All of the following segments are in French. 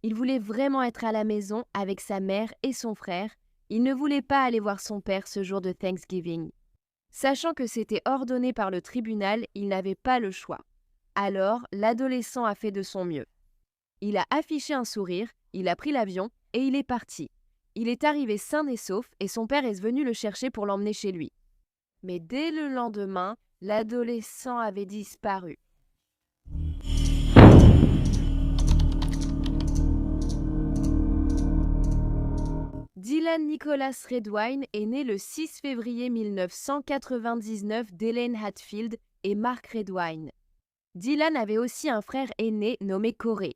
Il voulait vraiment être à la maison avec sa mère et son frère. Il ne voulait pas aller voir son père ce jour de Thanksgiving. Sachant que c'était ordonné par le tribunal, il n'avait pas le choix. Alors, l'adolescent a fait de son mieux. Il a affiché un sourire, il a pris l'avion et il est parti. Il est arrivé sain et sauf et son père est venu le chercher pour l'emmener chez lui. Mais dès le lendemain, l'adolescent avait disparu. Dylan Nicholas Redwine est né le 6 février 1999 d'Helen Hatfield et Mark Redwine. Dylan avait aussi un frère aîné nommé Corey.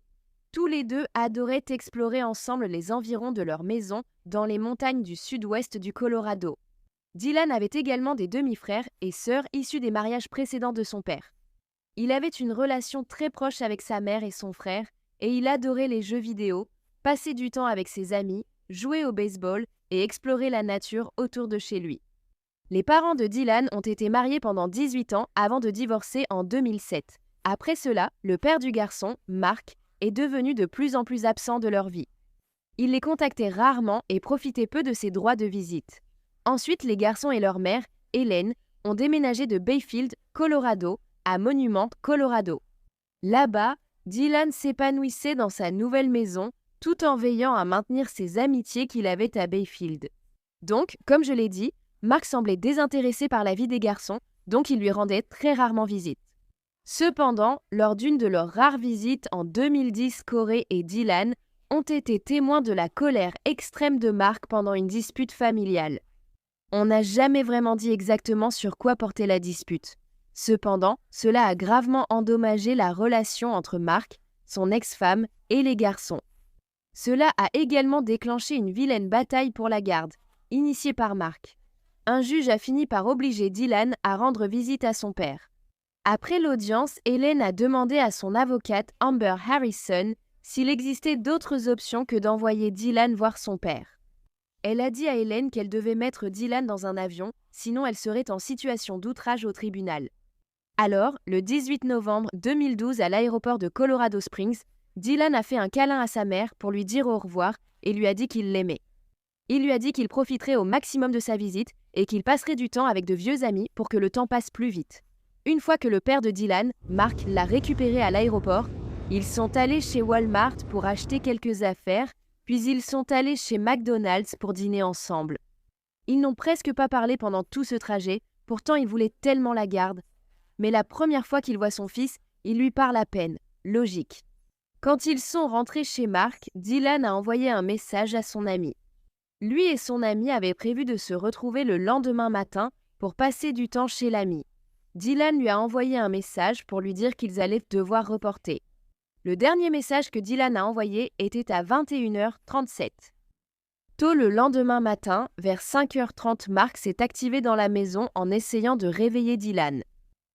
Tous les deux adoraient explorer ensemble les environs de leur maison dans les montagnes du sud-ouest du Colorado. Dylan avait également des demi-frères et sœurs issus des mariages précédents de son père. Il avait une relation très proche avec sa mère et son frère et il adorait les jeux vidéo, passer du temps avec ses amis, jouer au baseball et explorer la nature autour de chez lui. Les parents de Dylan ont été mariés pendant 18 ans avant de divorcer en 2007. Après cela, le père du garçon, Mark, est devenu de plus en plus absent de leur vie. Il les contactait rarement et profitait peu de ses droits de visite. Ensuite, les garçons et leur mère, Helen, ont déménagé de Bayfield, Colorado, à Monument, Colorado. Là-bas, Dylan s'épanouissait dans sa nouvelle maison, tout en veillant à maintenir ses amitiés qu'il avait à Bayfield. Donc, comme je l'ai dit, Mark semblait désintéressé par la vie des garçons, donc il lui rendait très rarement visite. Cependant, lors d'une de leurs rares visites en 2010, Corey et Dylan ont été témoins de la colère extrême de Mark pendant une dispute familiale. On n'a jamais vraiment dit exactement sur quoi portait la dispute. Cependant, cela a gravement endommagé la relation entre Mark, son ex-femme et les garçons. Cela a également déclenché une vilaine bataille pour la garde, initiée par Mark. Un juge a fini par obliger Dylan à rendre visite à son père. Après l'audience, Helen a demandé à son avocate Amber Harrison s'il existait d'autres options que d'envoyer Dylan voir son père. Elle a dit à Helen qu'elle devait mettre Dylan dans un avion, sinon elle serait en situation d'outrage au tribunal. Alors, le 18 novembre 2012 à l'aéroport de Colorado Springs, Dylan a fait un câlin à sa mère pour lui dire au revoir et lui a dit qu'il l'aimait. Il lui a dit qu'il profiterait au maximum de sa visite et qu'il passerait du temps avec de vieux amis pour que le temps passe plus vite. Une fois que le père de Dylan, Mark, l'a récupéré à l'aéroport, ils sont allés chez Walmart pour acheter quelques affaires, puis ils sont allés chez McDonald's pour dîner ensemble. Ils n'ont presque pas parlé pendant tout ce trajet, pourtant il voulait tellement la garde. Mais la première fois qu'il voit son fils, il lui parle à peine. Logique. Quand ils sont rentrés chez Mark, Dylan a envoyé un message à son ami. Lui et son ami avaient prévu de se retrouver le lendemain matin pour passer du temps chez l'ami. Dylan lui a envoyé un message pour lui dire qu'ils allaient devoir reporter. Le dernier message que Dylan a envoyé était à 21h37. Tôt le lendemain matin, vers 5h30, Mark s'est activé dans la maison en essayant de réveiller Dylan.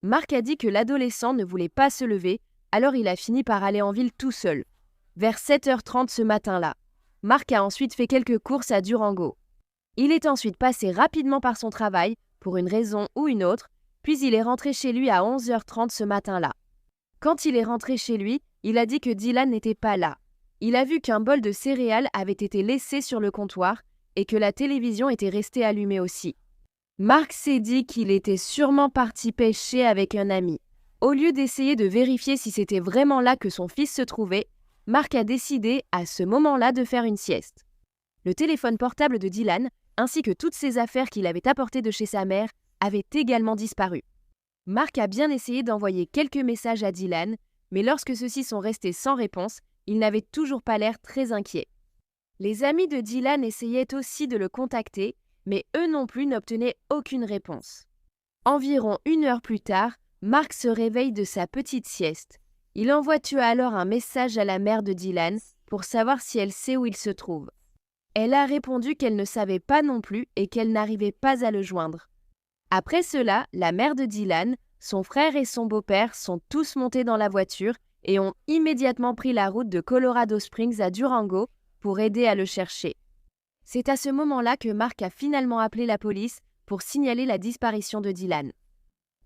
Mark a dit que l'adolescent ne voulait pas se lever, alors il a fini par aller en ville tout seul. Vers 7h30 ce matin-là, Mark a ensuite fait quelques courses à Durango. Il est ensuite passé rapidement par son travail, pour une raison ou une autre, puis il est rentré chez lui à 11h30 ce matin-là. Quand il est rentré chez lui, il a dit que Dylan n'était pas là. Il a vu qu'un bol de céréales avait été laissé sur le comptoir et que la télévision était restée allumée aussi. Mark s'est dit qu'il était sûrement parti pêcher avec un ami. Au lieu d'essayer de vérifier si c'était vraiment là que son fils se trouvait, Mark a décidé à ce moment-là de faire une sieste. Le téléphone portable de Dylan, ainsi que toutes ses affaires qu'il avait apportées de chez sa mère, avaient également disparu. Mark a bien essayé d'envoyer quelques messages à Dylan, mais lorsque ceux-ci sont restés sans réponse, il n'avait toujours pas l'air très inquiet. Les amis de Dylan essayaient aussi de le contacter, mais eux non plus n'obtenaient aucune réponse. Environ 1 heure plus tard, Mark se réveille de sa petite sieste. Il envoie alors un message à la mère de Dylan pour savoir si elle sait où il se trouve. Elle a répondu qu'elle ne savait pas non plus et qu'elle n'arrivait pas à le joindre. Après cela, la mère de Dylan, son frère et son beau-père sont tous montés dans la voiture et ont immédiatement pris la route de Colorado Springs à Durango pour aider à le chercher. C'est à ce moment-là que Mark a finalement appelé la police pour signaler la disparition de Dylan.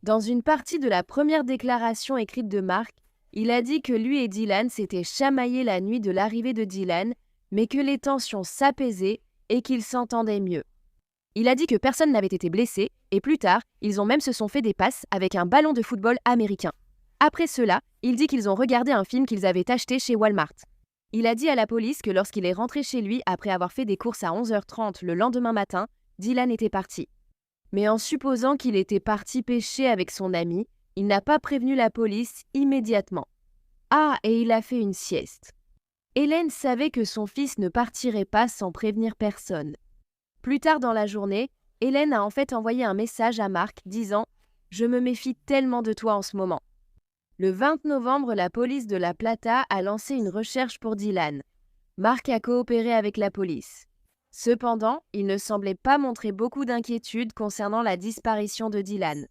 Dans une partie de la première déclaration écrite de Mark, Il a dit que lui et Dylan s'étaient chamaillés la nuit de l'arrivée de Dylan, mais que les tensions s'apaisaient et qu'ils s'entendaient mieux. Il a dit que personne n'avait été blessé, et plus tard, ils ont même se sont fait des passes avec un ballon de football américain. Après cela, il dit qu'ils ont regardé un film qu'ils avaient acheté chez Walmart. Il a dit à la police que lorsqu'il est rentré chez lui après avoir fait des courses à 11h30 le lendemain matin, Dylan était parti. Mais en supposant qu'il était parti pêcher avec son ami, il n'a pas prévenu la police immédiatement. Ah, et il a fait une sieste. Hélène savait que son fils ne partirait pas sans prévenir personne. Plus tard dans la journée, Hélène a en fait envoyé un message à Mark disant « Je me méfie tellement de toi en ce moment ». Le 20 novembre, la police de La Plata a lancé une recherche pour Dylan. Mark a coopéré avec la police. Cependant, il ne semblait pas montrer beaucoup d'inquiétude concernant la disparition de Dylan.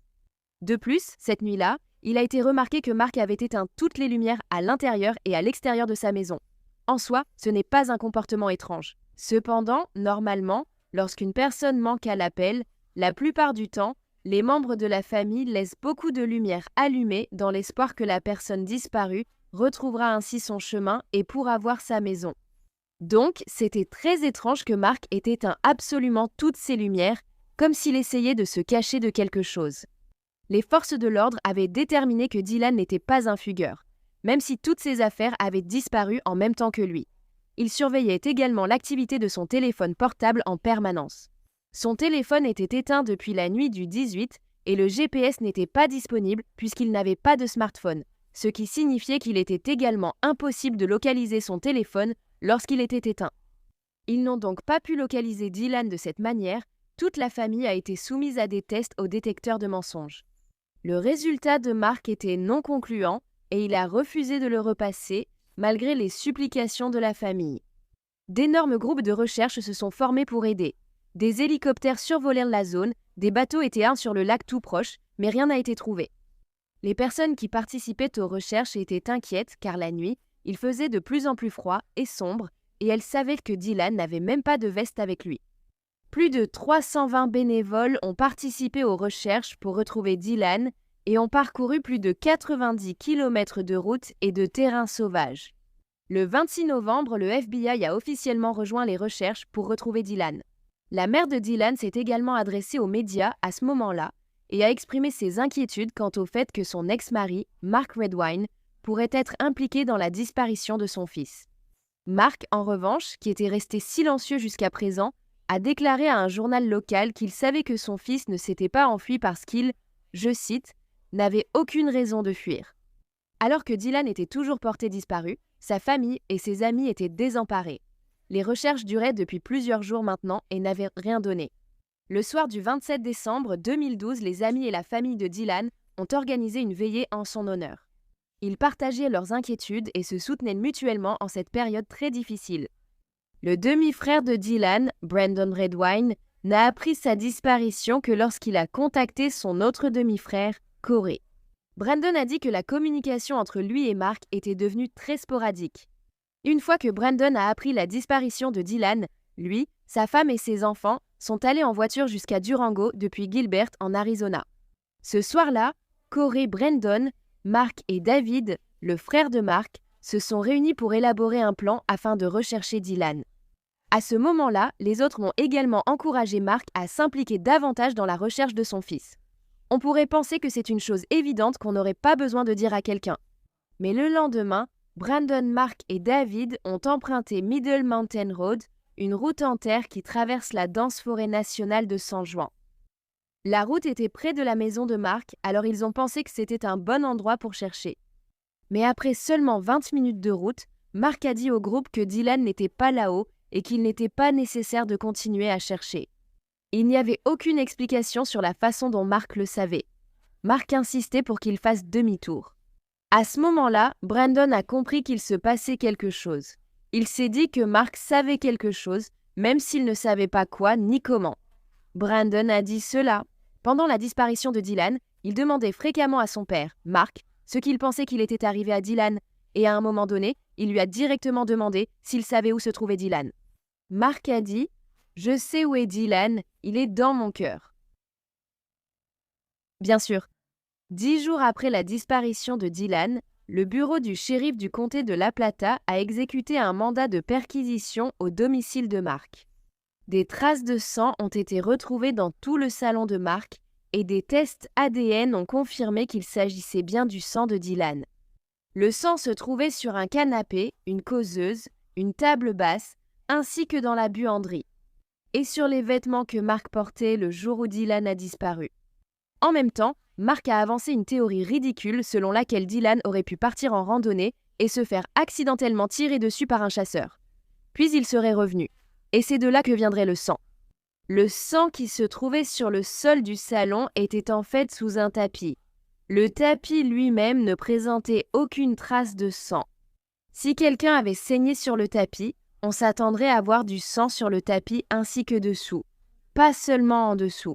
De plus, cette nuit-là, il a été remarqué que Mark avait éteint toutes les lumières à l'intérieur et à l'extérieur de sa maison. En soi, ce n'est pas un comportement étrange. Cependant, normalement, lorsqu'une personne manque à l'appel, la plupart du temps, les membres de la famille laissent beaucoup de lumière allumée dans l'espoir que la personne disparue retrouvera ainsi son chemin et pourra voir sa maison. Donc, c'était très étrange que Mark ait éteint absolument toutes ses lumières, comme s'il essayait de se cacher de quelque chose. Les forces de l'ordre avaient déterminé que Dylan n'était pas un fugueur, même si toutes ses affaires avaient disparu en même temps que lui. Il surveillait également l'activité de son téléphone portable en permanence. Son téléphone était éteint depuis la nuit du 18 et le GPS n'était pas disponible puisqu'il n'avait pas de smartphone, ce qui signifiait qu'il était également impossible de localiser son téléphone lorsqu'il était éteint. Ils n'ont donc pas pu localiser Dylan de cette manière, toute la famille a été soumise à des tests au détecteur de mensonges. Le résultat de Mark était non concluant et il a refusé de le repasser, malgré les supplications de la famille. D'énormes groupes de recherche se sont formés pour aider. Des hélicoptères survolèrent la zone, des bateaux étaient sur le lac tout proche, mais rien n'a été trouvé. Les personnes qui participaient aux recherches étaient inquiètes car la nuit, il faisait de plus en plus froid et sombre et elles savaient que Dylan n'avait même pas de veste avec lui. Plus de 320 bénévoles ont participé aux recherches pour retrouver Dylan et ont parcouru plus de 90 km de routes et de terrains sauvages. Le 26 novembre, le FBI a officiellement rejoint les recherches pour retrouver Dylan. La mère de Dylan s'est également adressée aux médias à ce moment-là et a exprimé ses inquiétudes quant au fait que son ex-mari, Mark Redwine, pourrait être impliqué dans la disparition de son fils. Mark, en revanche, qui était resté silencieux jusqu'à présent, a déclaré à un journal local qu'il savait que son fils ne s'était pas enfui parce qu'il, je cite, « n'avait aucune raison de fuir ». Alors que Dylan était toujours porté disparu, sa famille et ses amis étaient désemparés. Les recherches duraient depuis plusieurs jours maintenant et n'avaient rien donné. Le soir du 27 décembre 2012, les amis et la famille de Dylan ont organisé une veillée en son honneur. Ils partageaient leurs inquiétudes et se soutenaient mutuellement en cette période très difficile. Le demi-frère de Dylan, Brandon Redwine, n'a appris sa disparition que lorsqu'il a contacté son autre demi-frère, Corey. Brandon a dit que la communication entre lui et Mark était devenue très sporadique. Une fois que Brandon a appris la disparition de Dylan, lui, sa femme et ses enfants sont allés en voiture jusqu'à Durango depuis Gilbert en Arizona. Ce soir-là, Corey, Brandon, Mark et David, le frère de Mark, se sont réunis pour élaborer un plan afin de rechercher Dylan. À ce moment-là, les autres ont également encouragé Mark à s'impliquer davantage dans la recherche de son fils. On pourrait penser que c'est une chose évidente qu'on n'aurait pas besoin de dire à quelqu'un. Mais le lendemain, Brandon, Mark et David ont emprunté Middle Mountain Road, une route en terre qui traverse la dense forêt nationale de San Juan. La route était près de la maison de Mark, alors ils ont pensé que c'était un bon endroit pour chercher. Mais après seulement 20 minutes de route, Mark a dit au groupe que Dylan n'était pas là-haut et qu'il n'était pas nécessaire de continuer à chercher. Il n'y avait aucune explication sur la façon dont Mark le savait. Mark insistait pour qu'il fasse demi-tour. À ce moment-là, Brandon a compris qu'il se passait quelque chose. Il s'est dit que Mark savait quelque chose, même s'il ne savait pas quoi ni comment. Brandon a dit cela. Pendant la disparition de Dylan, il demandait fréquemment à son père, Mark, ce qu'il pensait qu'il était arrivé à Dylan, et à un moment donné, il lui a directement demandé s'il savait où se trouvait Dylan. Mark a dit « Je sais où est Dylan, il est dans mon cœur ». Bien sûr, 10 jours après la disparition de Dylan, le bureau du shérif du comté de La Plata a exécuté un mandat de perquisition au domicile de Mark. Des traces de sang ont été retrouvées dans tout le salon de Mark et des tests ADN ont confirmé qu'il s'agissait bien du sang de Dylan. Le sang se trouvait sur un canapé, une causeuse, une table basse, ainsi que dans la buanderie, et sur les vêtements que Mark portait le jour où Dylan a disparu. En même temps, Mark a avancé une théorie ridicule selon laquelle Dylan aurait pu partir en randonnée et se faire accidentellement tirer dessus par un chasseur. Puis il serait revenu, et c'est de là que viendrait le sang. Le sang qui se trouvait sur le sol du salon était en fait sous un tapis. Le tapis lui-même ne présentait aucune trace de sang. Si quelqu'un avait saigné sur le tapis, on s'attendrait à voir du sang sur le tapis ainsi que dessous, pas seulement en dessous.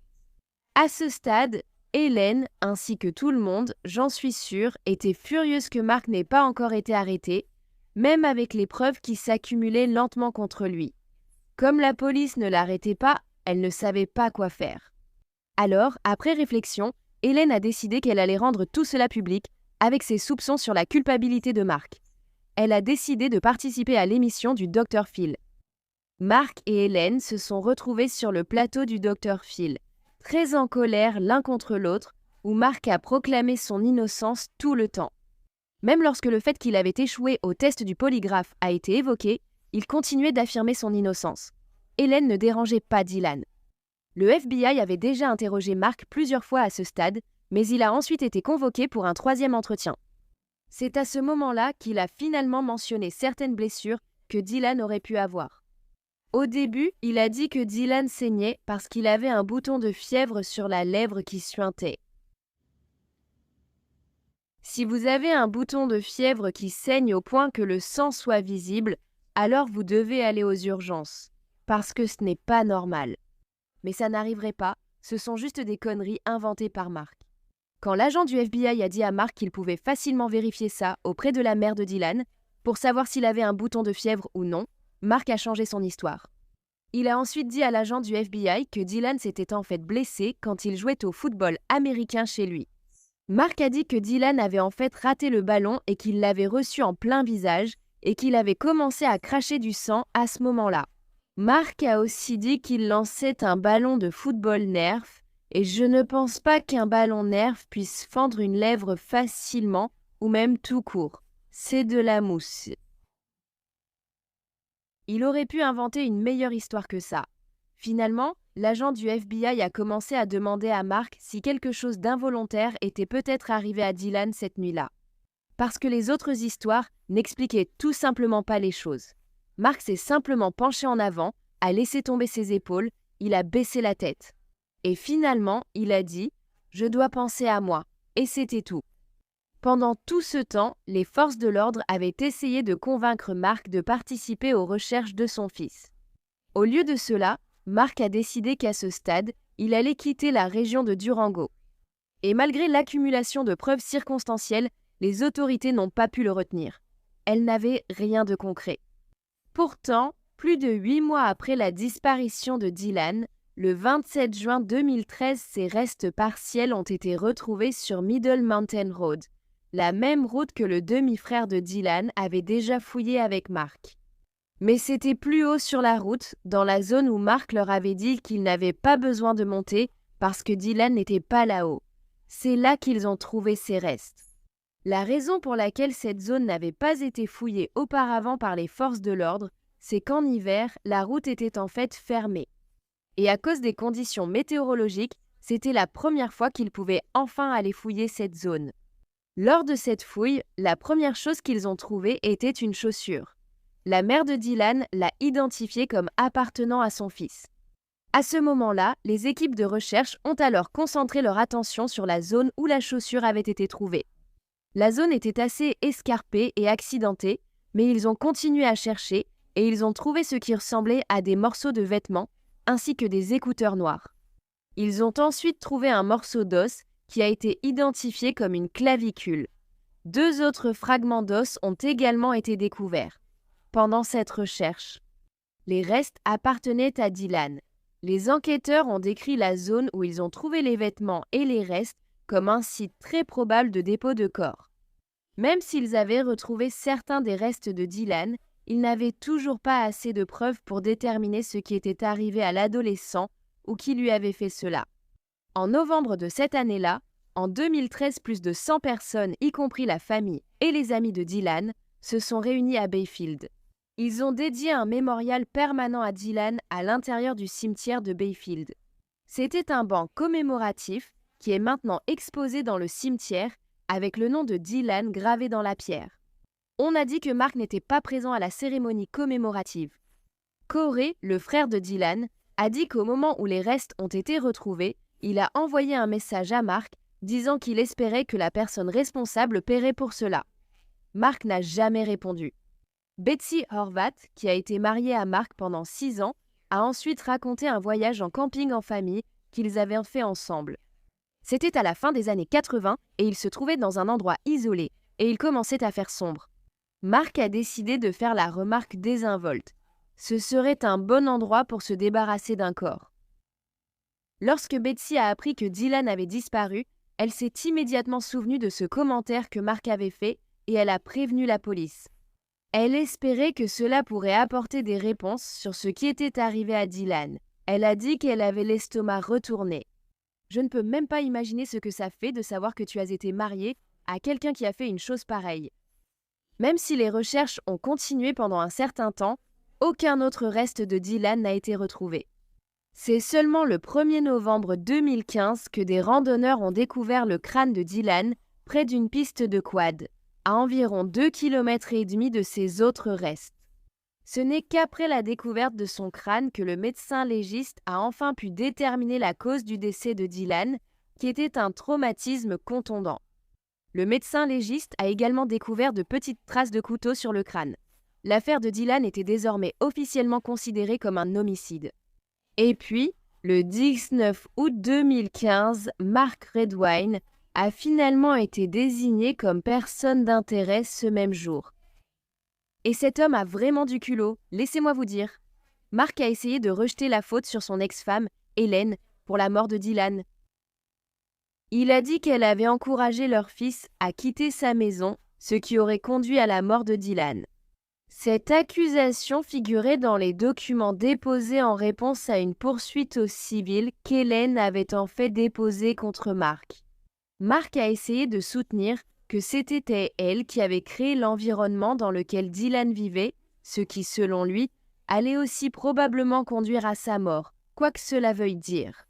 À ce stade, Hélène, ainsi que tout le monde, j'en suis sûre, était furieuse que Mark n'ait pas encore été arrêté, même avec les preuves qui s'accumulaient lentement contre lui. Comme la police ne l'arrêtait pas, elle ne savait pas quoi faire. Alors, après réflexion, Hélène a décidé qu'elle allait rendre tout cela public, avec ses soupçons sur la culpabilité de Mark. Elle a décidé de participer à l'émission du Dr Phil. Mark et Hélène se sont retrouvés sur le plateau du Dr Phil, très en colère l'un contre l'autre, où Mark a proclamé son innocence tout le temps. Même lorsque le fait qu'il avait échoué au test du polygraphe a été évoqué, il continuait d'affirmer son innocence. Hélène ne dérangeait pas Dylan. Le FBI avait déjà interrogé Mark plusieurs fois à ce stade, mais il a ensuite été convoqué pour un 3e entretien. C'est à ce moment-là qu'il a finalement mentionné certaines blessures que Dylan aurait pu avoir. Au début, il a dit que Dylan saignait parce qu'il avait un bouton de fièvre sur la lèvre qui suintait. Si vous avez un bouton de fièvre qui saigne au point que le sang soit visible, alors vous devez aller aux urgences, parce que ce n'est pas normal. Mais ça n'arriverait pas, ce sont juste des conneries inventées par Mark. Quand l'agent du FBI a dit à Mark qu'il pouvait facilement vérifier ça auprès de la mère de Dylan, pour savoir s'il avait un bouton de fièvre ou non, Mark a changé son histoire. Il a ensuite dit à l'agent du FBI que Dylan s'était en fait blessé quand il jouait au football américain chez lui. Mark a dit que Dylan avait en fait raté le ballon et qu'il l'avait reçu en plein visage et qu'il avait commencé à cracher du sang à ce moment-là. Mark a aussi dit qu'il lançait un ballon de football Nerf et je ne pense pas qu'un ballon Nerf puisse fendre une lèvre facilement ou même tout court. C'est de la mousse. Il aurait pu inventer une meilleure histoire que ça. Finalement, l'agent du FBI a commencé à demander à Mark si quelque chose d'involontaire était peut-être arrivé à Dylan cette nuit-là. Parce que les autres histoires n'expliquaient tout simplement pas les choses. Mark s'est simplement penché en avant, a laissé tomber ses épaules, il a baissé la tête. Et finalement, il a dit « Je dois penser à moi », et c'était tout. Pendant tout ce temps, les forces de l'ordre avaient essayé de convaincre Mark de participer aux recherches de son fils. Au lieu de cela, Mark a décidé qu'à ce stade, il allait quitter la région de Durango. Et malgré l'accumulation de preuves circonstancielles, les autorités n'ont pas pu le retenir. Elles n'avaient rien de concret. Pourtant, plus de 8 mois après la disparition de Dylan, le 27 juin 2013, ses restes partiels ont été retrouvés sur Middle Mountain Road, la même route que le demi-frère de Dylan avait déjà fouillé avec Mark. Mais c'était plus haut sur la route, dans la zone où Mark leur avait dit qu'ils n'avaient pas besoin de monter parce que Dylan n'était pas là-haut. C'est là qu'ils ont trouvé ses restes. La raison pour laquelle cette zone n'avait pas été fouillée auparavant par les forces de l'ordre, c'est qu'en hiver, la route était en fait fermée. Et à cause des conditions météorologiques, c'était la première fois qu'ils pouvaient enfin aller fouiller cette zone. Lors de cette fouille, la première chose qu'ils ont trouvée était une chaussure. La mère de Dylan l'a identifiée comme appartenant à son fils. À ce moment-là, les équipes de recherche ont alors concentré leur attention sur la zone où la chaussure avait été trouvée. La zone était assez escarpée et accidentée, mais ils ont continué à chercher et ils ont trouvé ce qui ressemblait à des morceaux de vêtements ainsi que des écouteurs noirs. Ils ont ensuite trouvé un morceau d'os qui a été identifié comme une clavicule. 2 autres fragments d'os ont également été découverts. Pendant cette recherche, les restes appartenaient à Dylan. Les enquêteurs ont décrit la zone où ils ont trouvé les vêtements et les restes comme un site très probable de dépôt de corps. Même s'ils avaient retrouvé certains des restes de Dylan, ils n'avaient toujours pas assez de preuves pour déterminer ce qui était arrivé à l'adolescent ou qui lui avait fait cela. En novembre de cette année-là, en 2013, plus de 100 personnes, y compris la famille et les amis de Dylan, se sont réunis à Bayfield. Ils ont dédié un mémorial permanent à Dylan à l'intérieur du cimetière de Bayfield. C'était un banc commémoratif qui est maintenant exposé dans le cimetière avec le nom de Dylan gravé dans la pierre. On a dit que Mark n'était pas présent à la cérémonie commémorative. Corey, le frère de Dylan, a dit qu'au moment où les restes ont été retrouvés, il a envoyé un message à Mark disant qu'il espérait que la personne responsable paierait pour cela. Mark n'a jamais répondu. Betsy Horvat, qui a été mariée à Mark pendant 6 ans, a ensuite raconté un voyage en camping en famille qu'ils avaient fait ensemble. C'était à la fin des années 80 et ils se trouvaient dans un endroit isolé et il commençait à faire sombre. Mark a décidé de faire la remarque désinvolte. Ce serait un bon endroit pour se débarrasser d'un corps. Lorsque Betsy a appris que Dylan avait disparu, elle s'est immédiatement souvenue de ce commentaire que Mark avait fait et elle a prévenu la police. Elle espérait que cela pourrait apporter des réponses sur ce qui était arrivé à Dylan. Elle a dit qu'elle avait l'estomac retourné. Je ne peux même pas imaginer ce que ça fait de savoir que tu as été marié à quelqu'un qui a fait une chose pareille. Même si les recherches ont continué pendant un certain temps, aucun autre reste de Dylan n'a été retrouvé. C'est seulement le 1er novembre 2015 que des randonneurs ont découvert le crâne de Dylan près d'une piste de quad, à environ 2,5 km de ses autres restes. Ce n'est qu'après la découverte de son crâne que le médecin légiste a enfin pu déterminer la cause du décès de Dylan, qui était un traumatisme contondant. Le médecin légiste a également découvert de petites traces de couteau sur le crâne. L'affaire de Dylan était désormais officiellement considérée comme un homicide. Et puis, le 19 août 2015, Mark Redwine a finalement été désigné comme personne d'intérêt ce même jour. Et cet homme a vraiment du culot, laissez-moi vous dire. Mark a essayé de rejeter la faute sur son ex-femme, Hélène, pour la mort de Dylan. Il a dit qu'elle avait encouragé leur fils à quitter sa maison, ce qui aurait conduit à la mort de Dylan. Cette accusation figurait dans les documents déposés en réponse à une poursuite au civil qu'Hélène avait en fait déposée contre Mark. Mark a essayé de soutenir que c'était elle qui avait créé l'environnement dans lequel Dylan vivait, ce qui, selon lui, allait aussi probablement conduire à sa mort, quoi que cela veuille dire.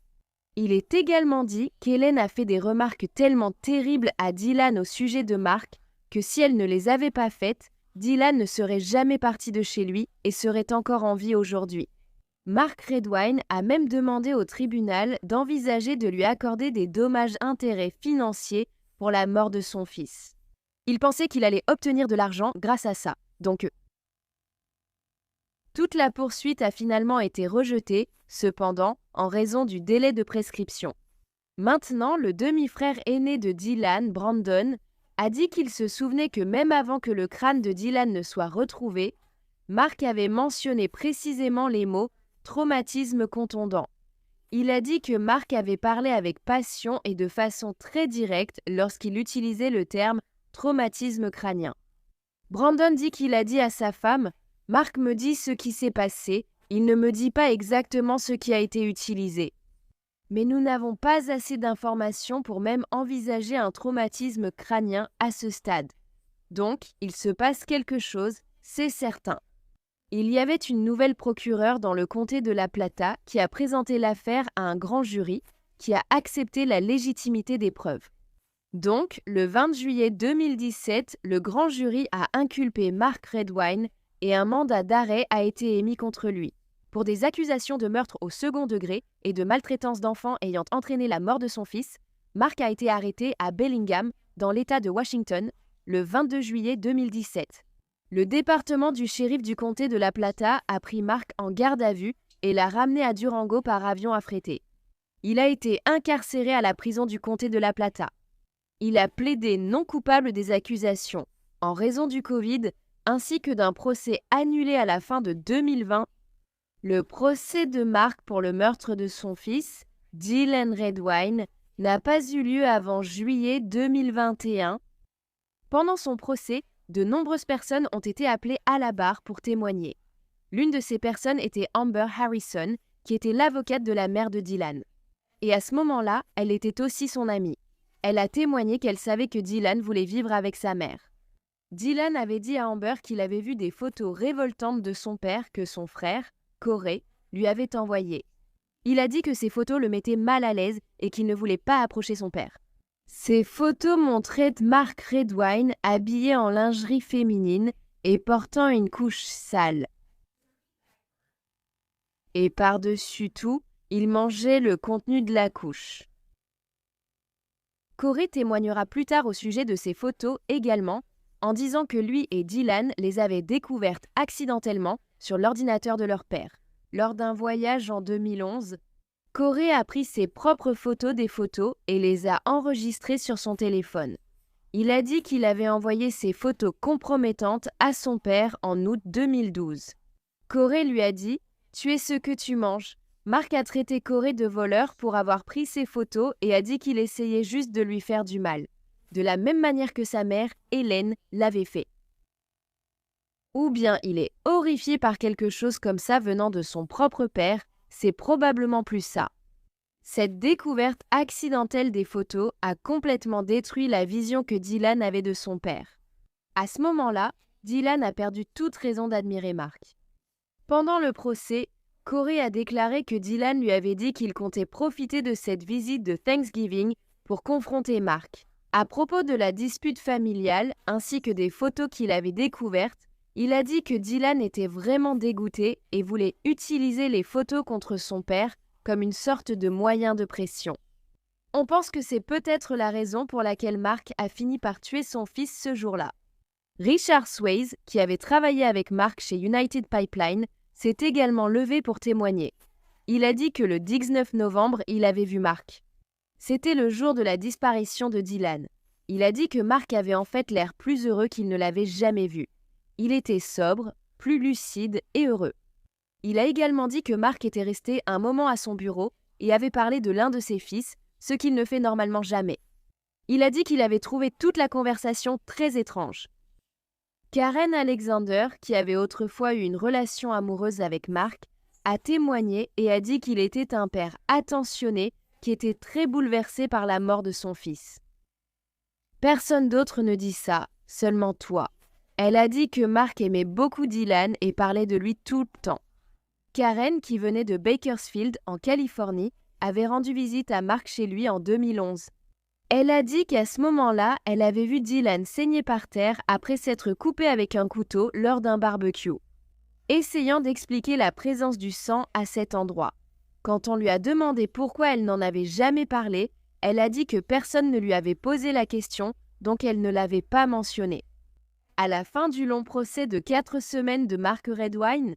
Il est également dit qu'Hélène a fait des remarques tellement terribles à Dylan au sujet de Mark que si elle ne les avait pas faites, Dylan ne serait jamais parti de chez lui et serait encore en vie aujourd'hui. Mark Redwine a même demandé au tribunal d'envisager de lui accorder des dommages-intérêts financiers pour la mort de son fils. Il pensait qu'il allait obtenir de l'argent grâce à ça, donc toute la poursuite a finalement été rejetée, cependant, en raison du délai de prescription. Maintenant, le demi-frère aîné de Dylan, Brandon, a dit qu'il se souvenait que même avant que le crâne de Dylan ne soit retrouvé, Mark avait mentionné précisément les mots « traumatisme contondant ». Il a dit que Mark avait parlé avec passion et de façon très directe lorsqu'il utilisait le terme « traumatisme crânien ». Brandon dit qu'il a dit à sa femme « Mark me dit ce qui s'est passé, il ne me dit pas exactement ce qui a été utilisé ». Mais nous n'avons pas assez d'informations pour même envisager un traumatisme crânien à ce stade. Donc, il se passe quelque chose, c'est certain. Il y avait une nouvelle procureure dans le comté de La Plata qui a présenté l'affaire à un grand jury qui a accepté la légitimité des preuves. Donc, le 20 juillet 2017, le grand jury a inculpé Mark Redwine et un mandat d'arrêt a été émis contre lui. Pour des accusations de meurtre au second degré et de maltraitance d'enfants ayant entraîné la mort de son fils, Mark a été arrêté à Bellingham, dans l'État de Washington, le 22 juillet 2017. Le département du shérif du comté de La Plata a pris Mark en garde à vue et l'a ramené à Durango par avion affrété. Il a été incarcéré à la prison du comté de La Plata. Il a plaidé non coupable des accusations, en raison du Covid, ainsi que d'un procès annulé à la fin de 2020. Le procès de Mark pour le meurtre de son fils, Dylan Redwine, n'a pas eu lieu avant juillet 2021. Pendant son procès, de nombreuses personnes ont été appelées à la barre pour témoigner. L'une de ces personnes était Amber Harrison, qui était l'avocate de la mère de Dylan. Et à ce moment-là, elle était aussi son amie. Elle a témoigné qu'elle savait que Dylan voulait vivre avec sa mère. Dylan avait dit à Amber qu'il avait vu des photos révoltantes de son père que son frère, Corey, lui avait envoyées. Il a dit que ces photos le mettaient mal à l'aise et qu'il ne voulait pas approcher son père. Ces photos montraient Mark Redwine habillé en lingerie féminine et portant une couche sale. Et par-dessus tout, il mangeait le contenu de la couche. Corey témoignera plus tard au sujet de ces photos également, en disant que lui et Dylan les avaient découvertes accidentellement sur l'ordinateur de leur père. Lors d'un voyage en 2011, Corey a pris ses propres photos des photos et les a enregistrées sur son téléphone. Il a dit qu'il avait envoyé ces photos compromettantes à son père en août 2012. Corey lui a dit « Tu es ce que tu manges ». Mark a traité Corey de voleur pour avoir pris ses photos et a dit qu'il essayait juste de lui faire du mal, de la même manière que sa mère, Hélène, l'avait fait. Ou bien il est horrifié par quelque chose comme ça venant de son propre père, c'est probablement plus ça. Cette découverte accidentelle des photos a complètement détruit la vision que Dylan avait de son père. À ce moment-là, Dylan a perdu toute raison d'admirer Mark. Pendant le procès, Corey a déclaré que Dylan lui avait dit qu'il comptait profiter de cette visite de Thanksgiving pour confronter Mark. À propos de la dispute familiale ainsi que des photos qu'il avait découvertes, il a dit que Dylan était vraiment dégoûté et voulait utiliser les photos contre son père comme une sorte de moyen de pression. On pense que c'est peut-être la raison pour laquelle Mark a fini par tuer son fils ce jour-là. Richard Swayze, qui avait travaillé avec Mark chez United Pipeline, s'est également levé pour témoigner. Il a dit que le 19 novembre, il avait vu Mark. C'était le jour de la disparition de Dylan. Il a dit que Mark avait en fait l'air plus heureux qu'il ne l'avait jamais vu. Il était sobre, plus lucide et heureux. Il a également dit que Mark était resté un moment à son bureau et avait parlé de l'un de ses fils, ce qu'il ne fait normalement jamais. Il a dit qu'il avait trouvé toute la conversation très étrange. Karen Alexander, qui avait autrefois eu une relation amoureuse avec Mark, a témoigné et a dit qu'il était un père attentionné qui était très bouleversé par la mort de son fils. Personne d'autre ne dit ça, seulement toi. Elle a dit que Mark aimait beaucoup Dylan et parlait de lui tout le temps. Karen, qui venait de Bakersfield, en Californie, avait rendu visite à Mark chez lui en 2011. Elle a dit qu'à ce moment-là, elle avait vu Dylan saigner par terre après s'être coupé avec un couteau lors d'un barbecue, essayant d'expliquer la présence du sang à cet endroit. Quand on lui a demandé pourquoi elle n'en avait jamais parlé, elle a dit que personne ne lui avait posé la question, donc elle ne l'avait pas mentionné. À la fin du long procès de 4 semaines de Mark Redwine,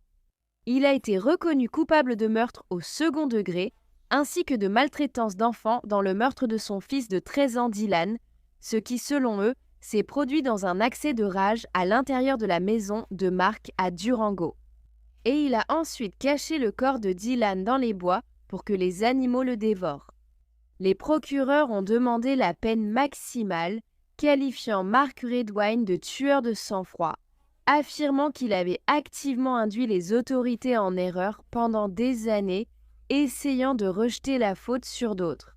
il a été reconnu coupable de meurtre au second degré, ainsi que de maltraitance d'enfants dans le meurtre de son fils de 13 ans Dylan, ce qui, selon eux, s'est produit dans un accès de rage à l'intérieur de la maison de Mark à Durango. Et il a ensuite caché le corps de Dylan dans les bois pour que les animaux le dévorent. Les procureurs ont demandé la peine maximale, qualifiant Mark Redwine de tueur de sang-froid, affirmant qu'il avait activement induit les autorités en erreur pendant des années, essayant de rejeter la faute sur d'autres.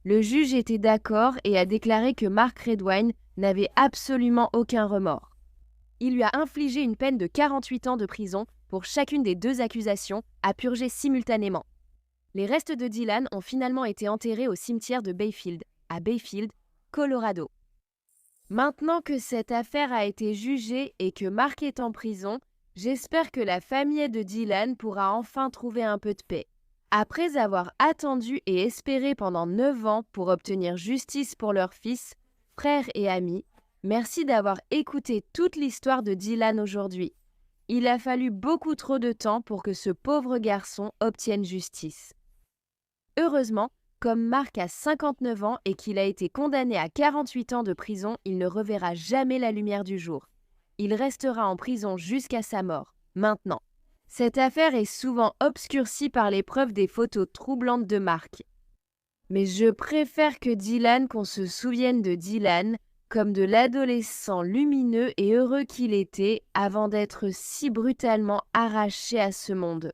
Le juge était d'accord et a déclaré que Mark Redwine n'avait absolument aucun remords. Il lui a infligé une peine de 48 ans de prison pour chacune des 2 accusations à purger simultanément. Les restes de Dylan ont finalement été enterrés au cimetière de Bayfield, à Bayfield, Colorado. Maintenant que cette affaire a été jugée et que Mark est en prison, j'espère que la famille de Dylan pourra enfin trouver un peu de paix. Après avoir attendu et espéré pendant 9 ans pour obtenir justice pour leur fils, frères et amis, merci d'avoir écouté toute l'histoire de Dylan aujourd'hui. Il a fallu beaucoup trop de temps pour que ce pauvre garçon obtienne justice. Heureusement, comme Mark a 59 ans et qu'il a été condamné à 48 ans de prison, il ne reverra jamais la lumière du jour. Il restera en prison jusqu'à sa mort, maintenant. Cette affaire est souvent obscurcie par l'épreuve des photos troublantes de Mark. Mais je préfère que Dylan qu'on se souvienne de Dylan comme de l'adolescent lumineux et heureux qu'il était avant d'être si brutalement arraché à ce monde.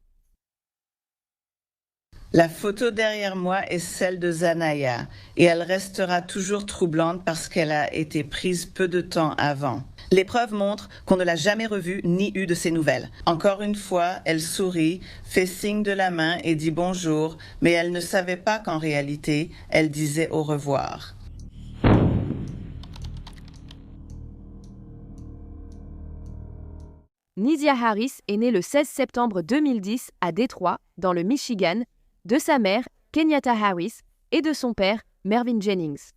La photo derrière moi est celle de Zanaya et elle restera toujours troublante parce qu'elle a été prise peu de temps avant. Les preuves montrent qu'on ne l'a jamais revue ni eu de ses nouvelles. Encore une fois, elle sourit, fait signe de la main et dit bonjour, mais elle ne savait pas qu'en réalité, elle disait au revoir. Nisia Harris est née le 16 septembre 2010 à Détroit, dans le Michigan, de sa mère, Kenyatta Harris, et de son père, Mervyn Jennings.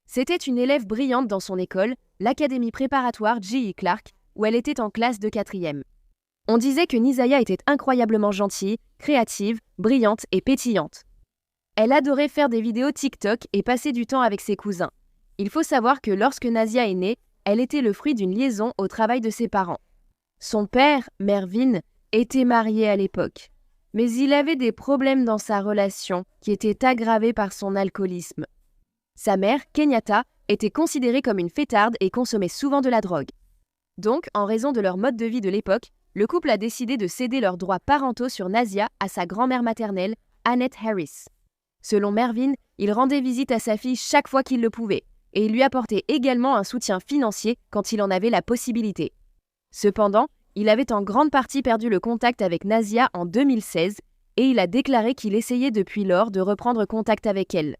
C'était une élève brillante dans son école, l'académie préparatoire J.E. Clark, où elle était en classe de 4e. On disait que Nisaya était incroyablement gentille, créative, brillante et pétillante. Elle adorait faire des vidéos TikTok et passer du temps avec ses cousins. Il faut savoir que lorsque Nasia est née, elle était le fruit d'une liaison au travail de ses parents. Son père, Mervyn, était marié à l'époque. Mais il avait des problèmes dans sa relation qui étaient aggravés par son alcoolisme. Sa mère, Kenyatta, était considérée comme une fêtarde et consommait souvent de la drogue. Donc, en raison de leur mode de vie de l'époque, le couple a décidé de céder leurs droits parentaux sur Nasia à sa grand-mère maternelle, Annette Harris. Selon Mervyn, il rendait visite à sa fille chaque fois qu'il le pouvait, et il lui apportait également un soutien financier quand il en avait la possibilité. Cependant, il avait en grande partie perdu le contact avec Nasia en 2016 et il a déclaré qu'il essayait depuis lors de reprendre contact avec elle.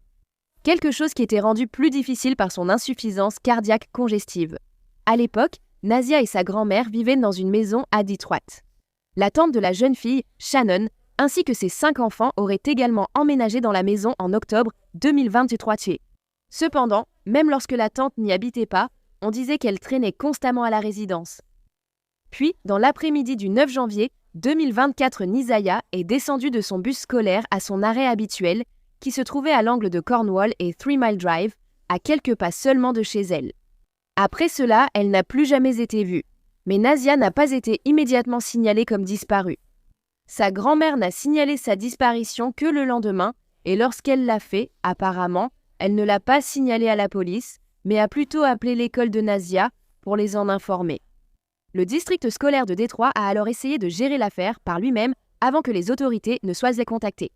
Quelque chose qui était rendu plus difficile par son insuffisance cardiaque congestive. À l'époque, Nasia et sa grand-mère vivaient dans une maison à Detroit. La tante de la jeune fille, Shannon, ainsi que ses 5 enfants auraient également emménagé dans la maison en octobre 2023. Cependant, même lorsque la tante n'y habitait pas, on disait qu'elle traînait constamment à la résidence. Puis, dans l'après-midi du 9 janvier 2024, Nisaya est descendue de son bus scolaire à son arrêt habituel, qui se trouvait à l'angle de Cornwall et 3 Mile Drive, à quelques pas seulement de chez elle. Après cela, elle n'a plus jamais été vue, mais Nasia n'a pas été immédiatement signalée comme disparue. Sa grand-mère n'a signalé sa disparition que le lendemain, et lorsqu'elle l'a fait, apparemment, elle ne l'a pas signalé à la police, mais a plutôt appelé l'école de Nasia pour les en informer. Le district scolaire de Détroit a alors essayé de gérer l'affaire par lui-même avant que les autorités ne soient contactées.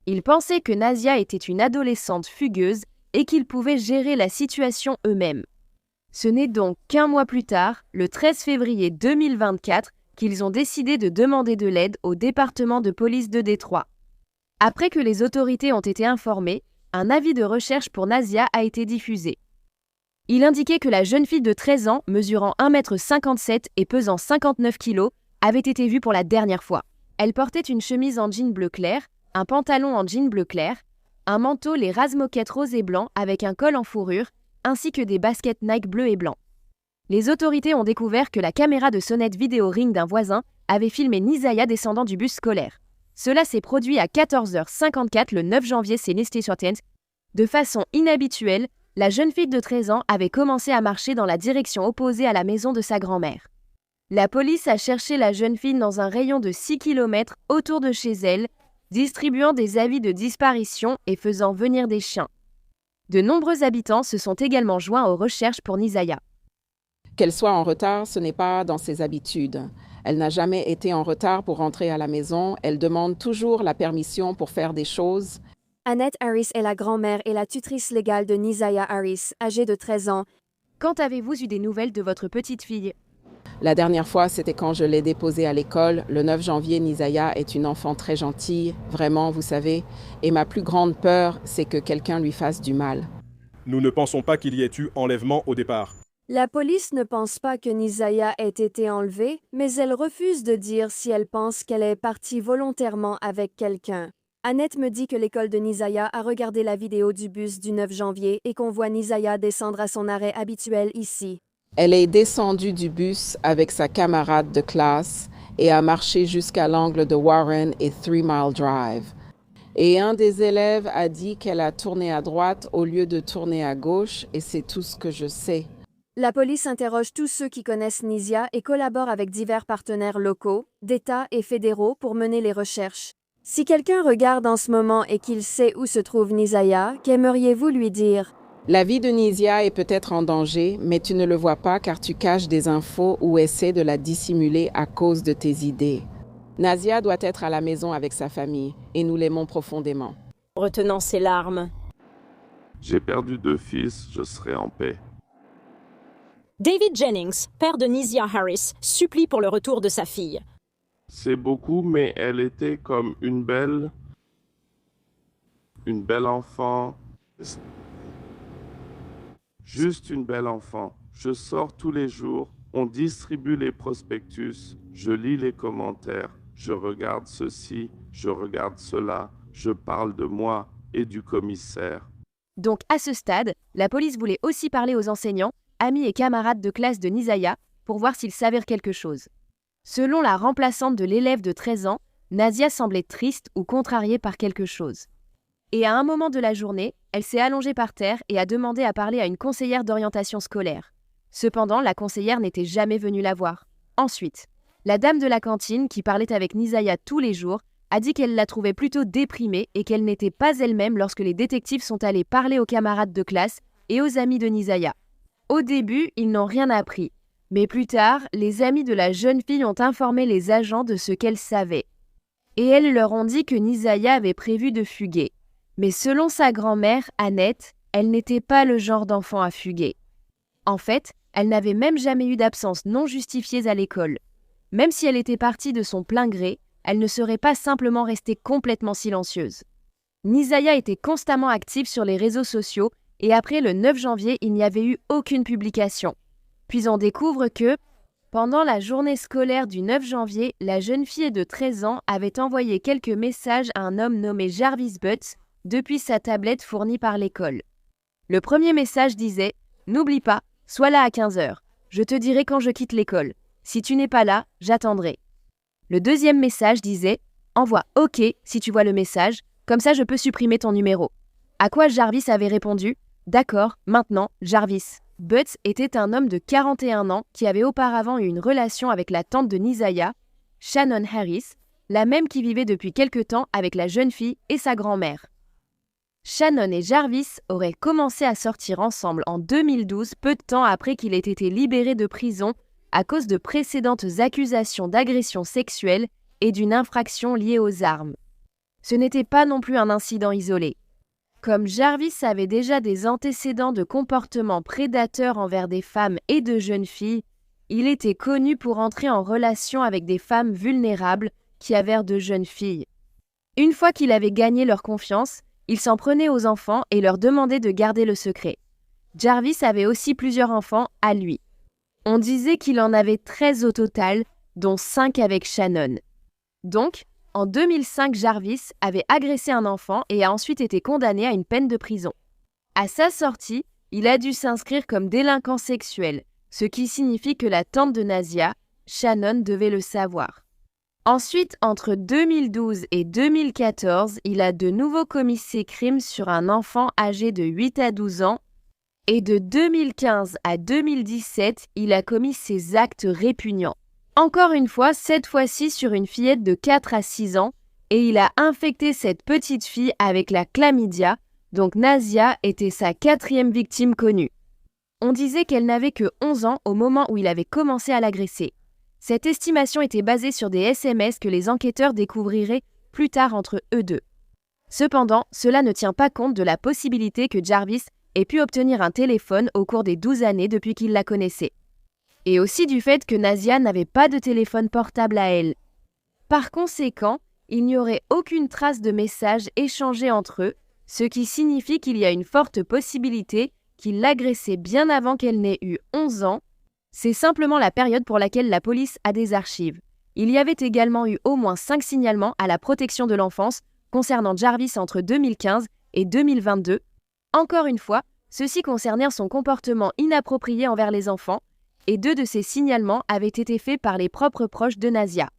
Il pensait que Nasia était une adolescente fugueuse et qu'ils pouvaient gérer la situation eux-mêmes. Ce n'est donc qu'un mois plus tard, le 13 février 2024, qu'ils ont décidé de demander de l'aide au département de police de Détroit. Après que les autorités ont été informées, un avis de recherche pour Nasia a été diffusé. Il indiquait que la jeune fille de 13 ans, mesurant 1,57 m et pesant 59 kg, avait été vue pour la dernière fois. Elle portait une chemise en jean bleu clair, un pantalon en jean bleu clair, un manteau les ras-moquettes rose et blanc avec un col en fourrure, ainsi que des baskets Nike bleu et blanc. Les autorités ont découvert que la caméra de sonnette vidéo Ring d'un voisin avait filmé Nisaya descendant du bus scolaire. Cela s'est produit à 14h54 le 9 janvier Sénesté-sur-Thames. De façon inhabituelle, la jeune fille de 13 ans avait commencé à marcher dans la direction opposée à la maison de sa grand-mère. La police a cherché la jeune fille dans un rayon de 6 km autour de chez elle, distribuant des avis de disparition et faisant venir des chiens. De nombreux habitants se sont également joints aux recherches pour Nisaya. Qu'elle soit en retard, ce n'est pas dans ses habitudes. Elle n'a jamais été en retard pour rentrer à la maison. Elle demande toujours la permission pour faire des choses. Annette Harris est la grand-mère et la tutrice légale de Nisaya Harris, âgée de 13 ans. Quand avez-vous eu des nouvelles de votre petite fille? La dernière fois, c'était quand je l'ai déposée à l'école. Le 9 janvier, Nisaya est une enfant très gentille, vraiment, vous savez. Et ma plus grande peur, c'est que quelqu'un lui fasse du mal. Nous ne pensons pas qu'il y ait eu enlèvement au départ. La police ne pense pas que Nisaya ait été enlevée, mais elle refuse de dire si elle pense qu'elle est partie volontairement avec quelqu'un. Annette me dit que l'école de Nisaya a regardé la vidéo du bus du 9 janvier et qu'on voit Nisaya descendre à son arrêt habituel ici. Elle est descendue du bus avec sa camarade de classe et a marché jusqu'à l'angle de Warren et 3 Mile Drive. Et un des élèves a dit qu'elle a tourné à droite au lieu de tourner à gauche, et c'est tout ce que je sais. La police interroge tous ceux qui connaissent Nisia et collabore avec divers partenaires locaux, d'État et fédéraux pour mener les recherches. Si quelqu'un regarde en ce moment et qu'il sait où se trouve Nisaya, qu'aimeriez-vous lui dire? La vie de Nisia est peut-être en danger, mais tu ne le vois pas car tu caches des infos ou essaies de la dissimuler à cause de tes idées. Nasia doit être à la maison avec sa famille et nous l'aimons profondément. Retenant ses larmes. J'ai perdu 2 fils, je serai en paix. David Jennings, père de Nisia Harris, supplie pour le retour de sa fille. C'est beaucoup, mais elle était comme une belle enfant. Juste une belle enfant. Je sors tous les jours, on distribue les prospectus, je lis les commentaires, je regarde ceci, je regarde cela, je parle de moi et du commissaire. Donc à ce stade, la police voulait aussi parler aux enseignants, amis et camarades de classe de Nisia pour voir s'ils s'avèrent quelque chose. Selon la remplaçante de l'élève de 13 ans, Nasia semblait triste ou contrariée par quelque chose. Et à un moment de la journée, elle s'est allongée par terre et a demandé à parler à une conseillère d'orientation scolaire. Cependant, la conseillère n'était jamais venue la voir. Ensuite, la dame de la cantine, qui parlait avec Nisia tous les jours, a dit qu'elle la trouvait plutôt déprimée et qu'elle n'était pas elle-même lorsque les détectives sont allés parler aux camarades de classe et aux amis de Nisia. Au début, ils n'ont rien appris. Mais plus tard, les amis de la jeune fille ont informé les agents de ce qu'elle savait. Et elles leur ont dit que Nisia avait prévu de fuguer. Mais selon sa grand-mère, Annette, elle n'était pas le genre d'enfant à fuguer. En fait, elle n'avait même jamais eu d'absence non justifiée à l'école. Même si elle était partie de son plein gré, elle ne serait pas simplement restée complètement silencieuse. Nisia était constamment active sur les réseaux sociaux et après le 9 janvier, il n'y avait eu aucune publication. Puis on découvre que, pendant la journée scolaire du 9 janvier, la jeune fille de 13 ans avait envoyé quelques messages à un homme nommé Jarvis Butts depuis sa tablette fournie par l'école. Le premier message disait « N'oublie pas, sois là à 15 h. Je te dirai quand je quitte l'école. Si tu n'es pas là, j'attendrai. » Le deuxième message disait « Envoie OK si tu vois le message, comme ça je peux supprimer ton numéro. » À quoi Jarvis avait répondu « D'accord, maintenant, Jarvis. » Butts était un homme de 41 ans qui avait auparavant eu une relation avec la tante de Nisia, Shannon Harris, la même qui vivait depuis quelque temps avec la jeune fille et sa grand-mère. Shannon et Jarvis auraient commencé à sortir ensemble en 2012, peu de temps après qu'il ait été libéré de prison à cause de précédentes accusations d'agression sexuelle et d'une infraction liée aux armes. Ce n'était pas non plus un incident isolé. Comme Jarvis avait déjà des antécédents de comportement prédateur envers des femmes et de jeunes filles, il était connu pour entrer en relation avec des femmes vulnérables qui avaient de jeunes filles. Une fois qu'il avait gagné leur confiance, il s'en prenait aux enfants et leur demandait de garder le secret. Jarvis avait aussi plusieurs enfants à lui. On disait qu'il en avait 13 au total, dont 5 avec Shannon. Donc, en 2005, Jarvis avait agressé un enfant et a ensuite été condamné à une peine de prison. À sa sortie, il a dû s'inscrire comme délinquant sexuel, ce qui signifie que la tante de Nisia, Shannon, devait le savoir. Ensuite, entre 2012 et 2014, il a de nouveau commis ces crimes sur un enfant âgé de 8 à 12 ans et de 2015 à 2017, il a commis ces actes répugnants. Encore une fois, cette fois-ci sur une fillette de 4 à 6 ans, et il a infecté cette petite fille avec la chlamydia, donc Nisia était sa 4e victime connue. On disait qu'elle n'avait que 11 ans au moment où il avait commencé à l'agresser. Cette estimation était basée sur des SMS que les enquêteurs découvriraient plus tard entre eux deux. Cependant, cela ne tient pas compte de la possibilité que Jarvis ait pu obtenir un téléphone au cours des 12 années depuis qu'il la connaissait. Et aussi du fait que Nisia n'avait pas de téléphone portable à elle. Par conséquent, il n'y aurait aucune trace de messages échangés entre eux, ce qui signifie qu'il y a une forte possibilité qu'il l'agressait bien avant qu'elle n'ait eu 11 ans. C'est simplement la période pour laquelle la police a des archives. Il y avait également eu au moins 5 signalements à la protection de l'enfance concernant Jarvis entre 2015 et 2022. Encore une fois, ceux-ci concernèrent son comportement inapproprié envers les enfants, et 2 de ces signalements avaient été faits par les propres proches de Nisia.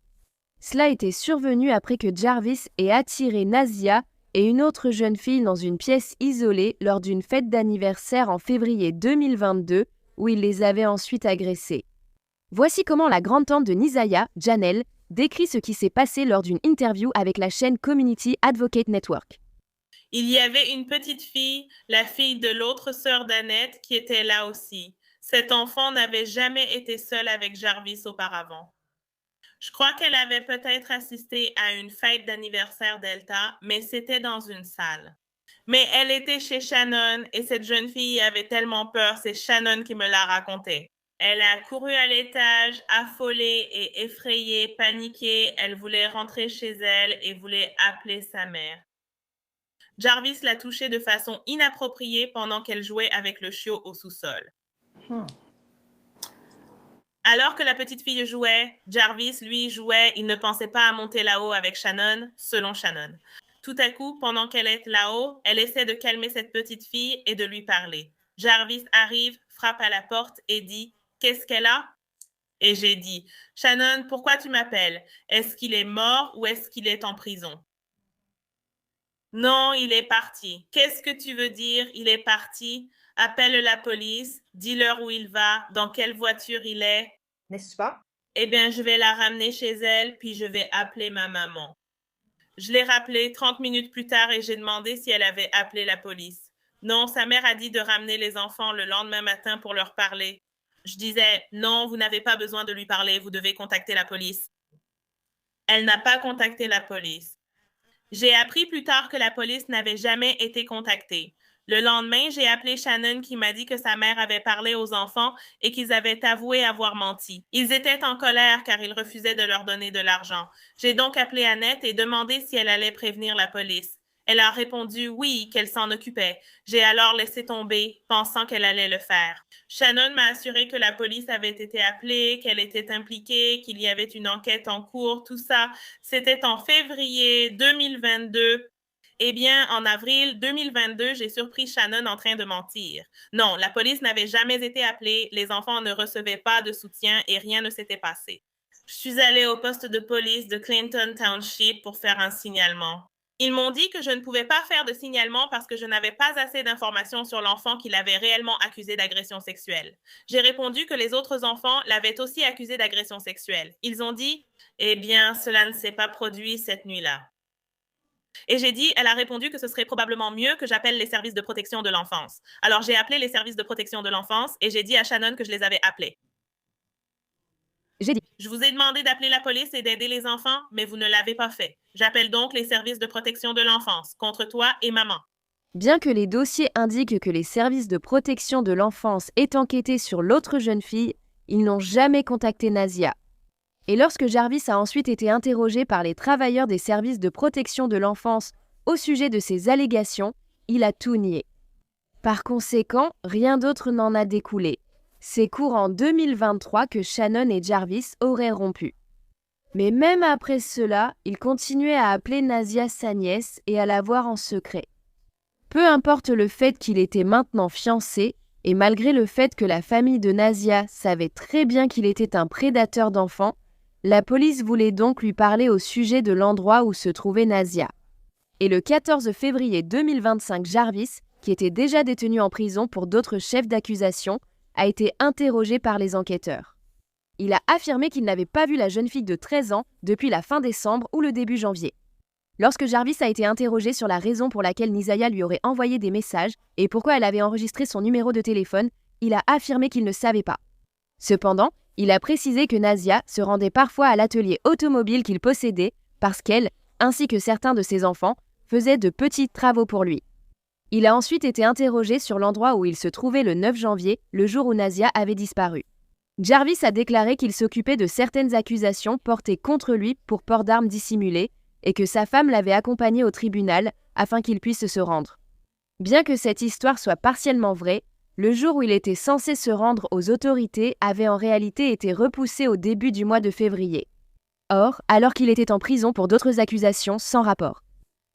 Cela était survenu après que Jarvis ait attiré Nisia et une autre jeune fille dans une pièce isolée lors d'une fête d'anniversaire en février 2022, où il les avait ensuite agressés. Voici comment la grande-tante de Nisia, Janelle, décrit ce qui s'est passé lors d'une interview avec la chaîne Community Advocate Network. Il y avait une petite fille, la fille de l'autre sœur d'Annette, qui était là aussi. Cet enfant n'avait jamais été seul avec Jarvis auparavant. Je crois qu'elle avait peut-être assisté à une fête d'anniversaire Delta, mais c'était dans une salle. Mais elle était chez Shannon et cette jeune fille avait tellement peur, c'est Shannon qui me l'a raconté. Elle a couru à l'étage, affolée et effrayée, paniquée. Elle voulait rentrer chez elle et voulait appeler sa mère. Jarvis l'a touchée de façon inappropriée pendant qu'elle jouait avec le chiot au sous-sol. Alors que la petite fille jouait, Jarvis, lui, jouait. Il ne pensait pas à monter là-haut avec Shannon, selon Shannon. Tout à coup, pendant qu'elle est là-haut, elle essaie de calmer cette petite fille et de lui parler. Jarvis arrive, frappe à la porte et dit « Qu'est-ce qu'elle a ?» Et j'ai dit « Shannon, pourquoi tu m'appelles? Est-ce qu'il est mort ou est-ce qu'il est en prison? » « Non, il est parti. »« Qu'est-ce que tu veux dire, il est parti? Appelle la police, dis-leur où il va, dans quelle voiture il est. » N'est-ce pas? Eh bien, je vais la ramener chez elle, puis je vais appeler ma maman. Je l'ai rappelée 30 minutes plus tard et j'ai demandé si elle avait appelé la police. Non, sa mère a dit de ramener les enfants le lendemain matin pour leur parler. Je disais, non, vous n'avez pas besoin de lui parler, vous devez contacter la police. Elle n'a pas contacté la police. J'ai appris plus tard que la police n'avait jamais été contactée. Le lendemain, j'ai appelé Shannon qui m'a dit que sa mère avait parlé aux enfants et qu'ils avaient avoué avoir menti. Ils étaient en colère car ils refusaient de leur donner de l'argent. J'ai donc appelé Annette et demandé si elle allait prévenir la police. Elle a répondu oui, qu'elle s'en occupait. J'ai alors laissé tomber, pensant qu'elle allait le faire. Shannon m'a assuré que la police avait été appelée, qu'elle était impliquée, qu'il y avait une enquête en cours, tout ça. C'était en février 2022. Eh bien, en avril 2022, j'ai surpris Shannon en train de mentir. Non, la police n'avait jamais été appelée, les enfants ne recevaient pas de soutien et rien ne s'était passé. Je suis allée au poste de police de Clinton Township pour faire un signalement. Ils m'ont dit que je ne pouvais pas faire de signalement parce que je n'avais pas assez d'informations sur l'enfant qui l'avait réellement accusé d'agression sexuelle. J'ai répondu que les autres enfants l'avaient aussi accusé d'agression sexuelle. Ils ont dit « Eh bien, cela ne s'est pas produit cette nuit-là. » Et j'ai dit, elle a répondu que ce serait probablement mieux que j'appelle les services de protection de l'enfance. Alors j'ai appelé les services de protection de l'enfance et j'ai dit à Shannon que je les avais appelés. J'ai dit. Je vous ai demandé d'appeler la police et d'aider les enfants, mais vous ne l'avez pas fait. J'appelle donc les services de protection de l'enfance, contre toi et maman. Bien que les dossiers indiquent que les services de protection de l'enfance aient enquêté sur l'autre jeune fille, ils n'ont jamais contacté Nazia. Et lorsque Jarvis a ensuite été interrogé par les travailleurs des services de protection de l'enfance au sujet de ces allégations, il a tout nié. Par conséquent, rien d'autre n'en a découlé. C'est courant 2023 que Shannon et Jarvis auraient rompu. Mais même après cela, il continuait à appeler Nazia sa nièce et à la voir en secret. Peu importe le fait qu'il était maintenant fiancé, et malgré le fait que la famille de Nazia savait très bien qu'il était un prédateur d'enfants, la police voulait donc lui parler au sujet de l'endroit où se trouvait Nazia. Et le 14 février 2025, Jarvis, qui était déjà détenu en prison pour d'autres chefs d'accusation, a été interrogé par les enquêteurs. Il a affirmé qu'il n'avait pas vu la jeune fille de 13 ans depuis la fin décembre ou le début janvier. Lorsque Jarvis a été interrogé sur la raison pour laquelle Nisaya lui aurait envoyé des messages et pourquoi elle avait enregistré son numéro de téléphone, il a affirmé qu'il ne savait pas. Cependant, il a précisé que Nazia se rendait parfois à l'atelier automobile qu'il possédait parce qu'elle, ainsi que certains de ses enfants, faisaient de petits travaux pour lui. Il a ensuite été interrogé sur l'endroit où il se trouvait le 9 janvier, le jour où Nazia avait disparu. Jarvis a déclaré qu'il s'occupait de certaines accusations portées contre lui pour port d'armes dissimulées et que sa femme l'avait accompagné au tribunal afin qu'il puisse se rendre. Bien que cette histoire soit partiellement vraie, le jour où il était censé se rendre aux autorités avait en réalité été repoussé au début du mois de février. Or, alors qu'il était en prison pour d'autres accusations sans rapport.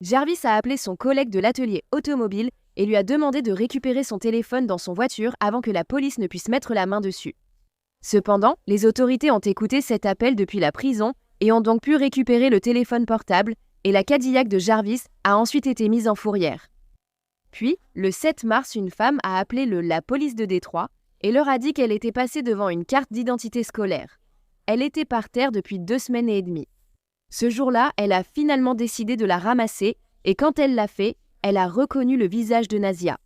Jarvis a appelé son collègue de l'atelier automobile et lui a demandé de récupérer son téléphone dans son voiture avant que la police ne puisse mettre la main dessus. Cependant, les autorités ont écouté cet appel depuis la prison et ont donc pu récupérer le téléphone portable et la Cadillac de Jarvis a ensuite été mise en fourrière. Puis, le 7 mars, une femme a appelé la police de Détroit et leur a dit qu'elle était passée devant une carte d'identité scolaire. Elle était par terre depuis 2 semaines et demie. Ce jour-là, elle a finalement décidé de la ramasser et quand elle l'a fait, elle a reconnu le visage de Nazia.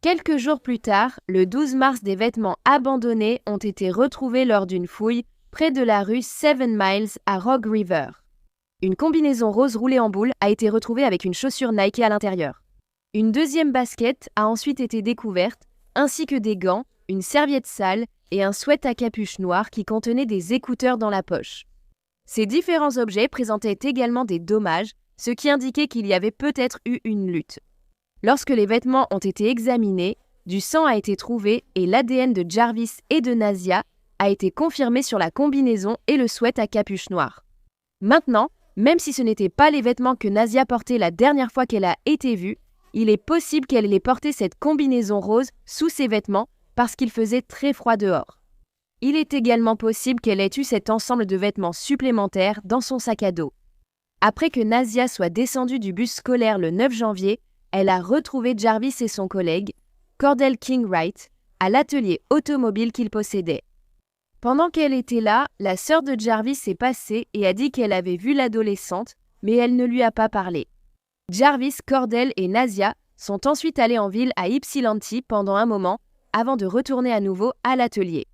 Quelques jours plus tard, le 12 mars, des vêtements abandonnés ont été retrouvés lors d'une fouille près de la rue Seven Miles à Rogue River. Une combinaison rose roulée en boule a été retrouvée avec une chaussure Nike à l'intérieur. Une deuxième basket a ensuite été découverte, ainsi que des gants, une serviette sale et un sweat à capuche noire qui contenait des écouteurs dans la poche. Ces différents objets présentaient également des dommages, ce qui indiquait qu'il y avait peut-être eu une lutte. Lorsque les vêtements ont été examinés, du sang a été trouvé et l'ADN de Jarvis et de Nazia a été confirmé sur la combinaison et le sweat à capuche noire. Maintenant, même si ce n'étaient pas les vêtements que Nazia portait la dernière fois qu'elle a été vue, il est possible qu'elle ait porté cette combinaison rose sous ses vêtements parce qu'il faisait très froid dehors. Il est également possible qu'elle ait eu cet ensemble de vêtements supplémentaires dans son sac à dos. Après que Nazia soit descendue du bus scolaire le 9 janvier, elle a retrouvé Jarvis et son collègue, Cordell King Wright, à l'atelier automobile qu'il possédait. Pendant qu'elle était là, la sœur de Jarvis est passée et a dit qu'elle avait vu l'adolescente, mais elle ne lui a pas parlé. Jarvis, Cordell et Nazia sont ensuite allés en ville à Ypsilanti pendant un moment, avant de retourner à nouveau à l'atelier.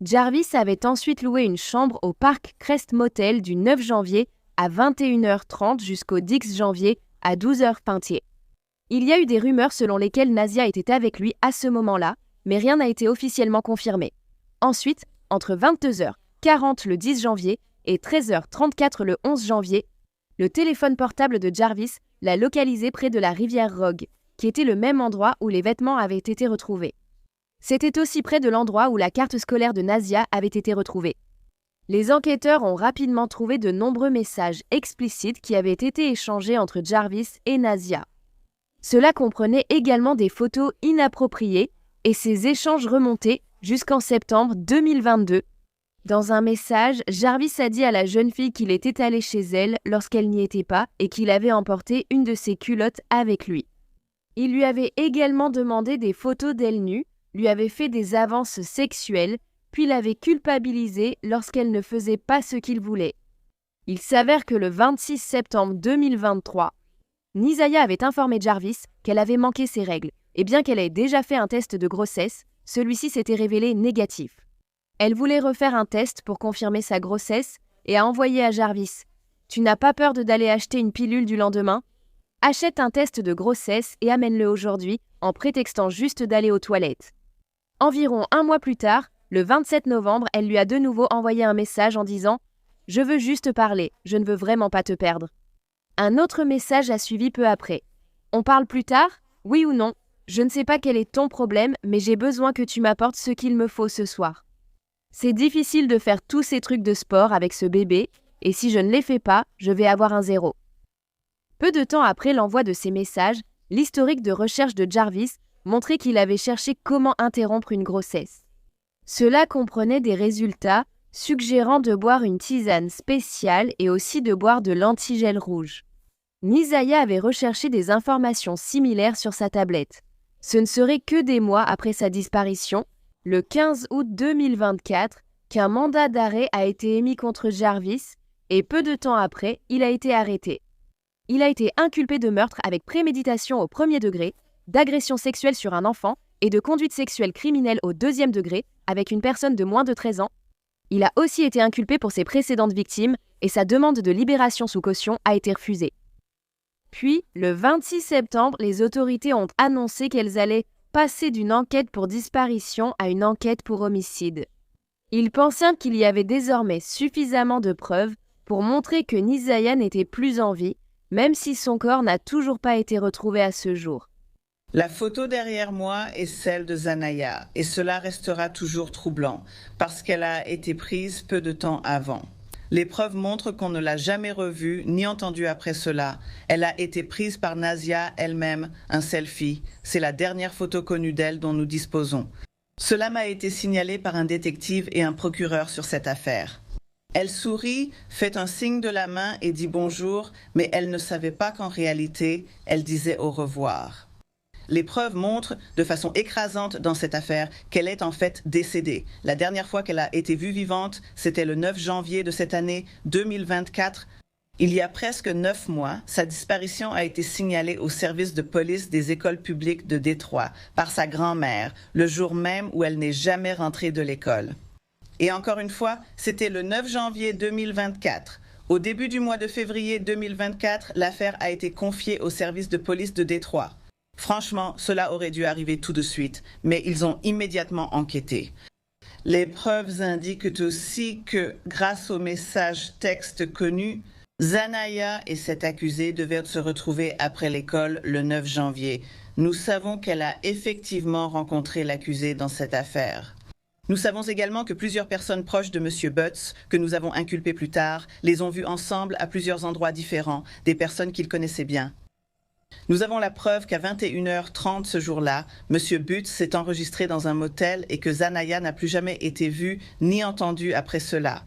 Jarvis avait ensuite loué une chambre au Park Crest Motel du 9 janvier à 21h30 jusqu'au 10 janvier à 12h Pintier. Il y a eu des rumeurs selon lesquelles Nazia était avec lui à ce moment-là, mais rien n'a été officiellement confirmé. Ensuite, entre 22h40 le 10 janvier et 13h34 le 11 janvier, le téléphone portable de Jarvis l'a localisé près de la rivière Rogue, qui était le même endroit où les vêtements avaient été retrouvés. C'était aussi près de l'endroit où la carte scolaire de Nazia avait été retrouvée. Les enquêteurs ont rapidement trouvé de nombreux messages explicites qui avaient été échangés entre Jarvis et Nazia. Cela comprenait également des photos inappropriées et ces échanges remontaient jusqu'en septembre 2022. Dans un message, Jarvis a dit à la jeune fille qu'il était allé chez elle lorsqu'elle n'y était pas et qu'il avait emporté une de ses culottes avec lui. Il lui avait également demandé des photos d'elle nue, lui avait fait des avances sexuelles, puis l'avait culpabilisée lorsqu'elle ne faisait pas ce qu'il voulait. Il s'avère que le 26 septembre 2023, Nisaya avait informé Jarvis qu'elle avait manqué ses règles, et bien qu'elle ait déjà fait un test de grossesse, celui-ci s'était révélé négatif. Elle voulait refaire un test pour confirmer sa grossesse et a envoyé à Jarvis « Tu n'as pas peur d'aller acheter une pilule du lendemain ? Achète un test de grossesse et amène-le aujourd'hui en prétextant juste d'aller aux toilettes. » Environ un mois plus tard, le 27 novembre, elle lui a de nouveau envoyé un message en disant « Je veux juste parler, je ne veux vraiment pas te perdre. » Un autre message a suivi peu après. « On parle plus tard ? Oui ou non ? Je ne sais pas quel est ton problème, mais j'ai besoin que tu m'apportes ce qu'il me faut ce soir. C'est difficile de faire tous ces trucs de sport avec ce bébé, et si je ne les fais pas, je vais avoir un 0. » Peu de temps après l'envoi de ces messages, l'historique de recherche de Jarvis montrait qu'il avait cherché comment interrompre une grossesse. Cela comprenait des résultats suggérant de boire une tisane spéciale et aussi de boire de l'antigel rouge. Nisaya avait recherché des informations similaires sur sa tablette. Ce ne serait que des mois après sa disparition, le 15 août 2024, qu'un mandat d'arrêt a été émis contre Jarvis et peu de temps après, il a été arrêté. Il a été inculpé de meurtre avec préméditation au 1er degré, d'agression sexuelle sur un enfant et de conduite sexuelle criminelle au 2e degré avec une personne de moins de 13 ans. Il a aussi été inculpé pour ses précédentes victimes et sa demande de libération sous caution a été refusée. Puis, le 26 septembre, les autorités ont annoncé qu'elles allaient passer d'une enquête pour disparition à une enquête pour homicide. Ils pensaient qu'il y avait désormais suffisamment de preuves pour montrer que Nisaya n'était plus en vie, même si son corps n'a toujours pas été retrouvé à ce jour. La photo derrière moi est celle de Zanaya, et cela restera toujours troublant, parce qu'elle a été prise peu de temps avant. Les preuves montrent qu'on ne l'a jamais revue ni entendue après cela. Elle a été prise par Nazia elle-même, un selfie. C'est la dernière photo connue d'elle dont nous disposons. Cela m'a été signalé par un détective et un procureur sur cette affaire. Elle sourit, fait un signe de la main et dit bonjour, mais elle ne savait pas qu'en réalité, elle disait au revoir. Les preuves montrent de façon écrasante dans cette affaire qu'elle est en fait décédée. La dernière fois qu'elle a été vue vivante, c'était le 9 janvier de cette année 2024. Il y a presque 9 mois, sa disparition a été signalée au service de police des écoles publiques de Détroit par sa grand-mère, le jour même où elle n'est jamais rentrée de l'école. Et encore une fois, c'était le 9 janvier 2024. Au début du mois de février 2024, l'affaire a été confiée au service de police de Détroit. Franchement, cela aurait dû arriver tout de suite, mais ils ont immédiatement enquêté. Les preuves indiquent aussi que, grâce au message texte connu, Zanaya et cet accusé devaient se retrouver après l'école le 9 janvier. Nous savons qu'elle a effectivement rencontré l'accusé dans cette affaire. Nous savons également que plusieurs personnes proches de M. Butts, que nous avons inculpées plus tard, les ont vus ensemble à plusieurs endroits différents, des personnes qu'il connaissait bien. Nous avons la preuve qu'à 21h30 ce jour-là, M. Butts s'est enregistré dans un motel et que Zanaya n'a plus jamais été vue ni entendue après cela.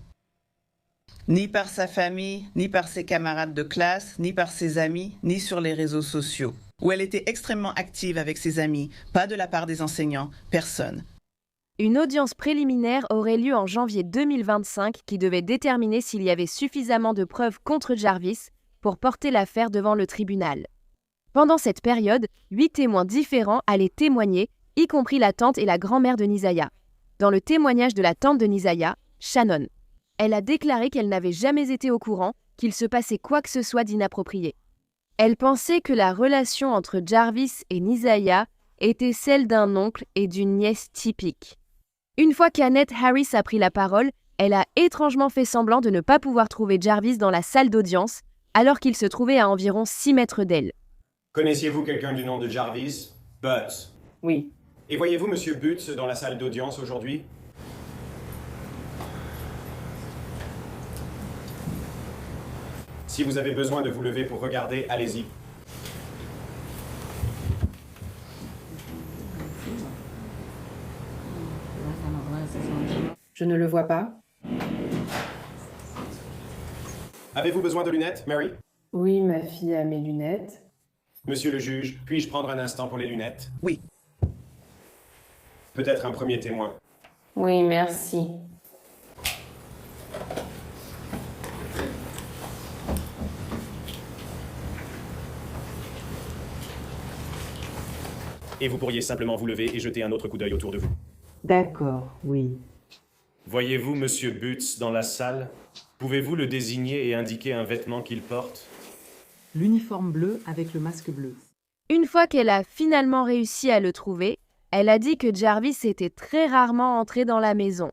Ni par sa famille, ni par ses camarades de classe, ni par ses amis, ni sur les réseaux sociaux, où elle était extrêmement active avec ses amis, pas de la part des enseignants, personne. Une audience préliminaire aurait lieu en janvier 2025 qui devait déterminer s'il y avait suffisamment de preuves contre Jarvis pour porter l'affaire devant le tribunal. Pendant cette période, 8 témoins différents allaient témoigner, y compris la tante et la grand-mère de Nizaya. Dans le témoignage de la tante de Nizaya, Shannon, elle a déclaré qu'elle n'avait jamais été au courant qu'il se passait quoi que ce soit d'inapproprié. Elle pensait que la relation entre Jarvis et Nizaya était celle d'un oncle et d'une nièce typique. Une fois qu'Annette Harris a pris la parole, elle a étrangement fait semblant de ne pas pouvoir trouver Jarvis dans la salle d'audience, alors qu'il se trouvait à environ 6 mètres d'elle. Connaissiez-vous quelqu'un du nom de Jarvis? Butts. Oui. Et voyez-vous M. Butts dans la salle d'audience aujourd'hui? Si vous avez besoin de vous lever pour regarder, allez-y. Je ne le vois pas. Avez-vous besoin de lunettes, Mary? Oui, ma fille a mes lunettes. Monsieur le juge, puis-je prendre un instant pour les lunettes? Oui. Peut-être un premier témoin. Oui, merci. Et vous pourriez simplement vous lever et jeter un autre coup d'œil autour de vous. D'accord, oui. Voyez-vous Monsieur Butts dans la salle? Pouvez-vous le désigner et indiquer un vêtement qu'il porte? L'uniforme bleu avec le masque bleu. Une fois qu'elle a finalement réussi à le trouver, elle a dit que Jarvis était très rarement entré dans la maison.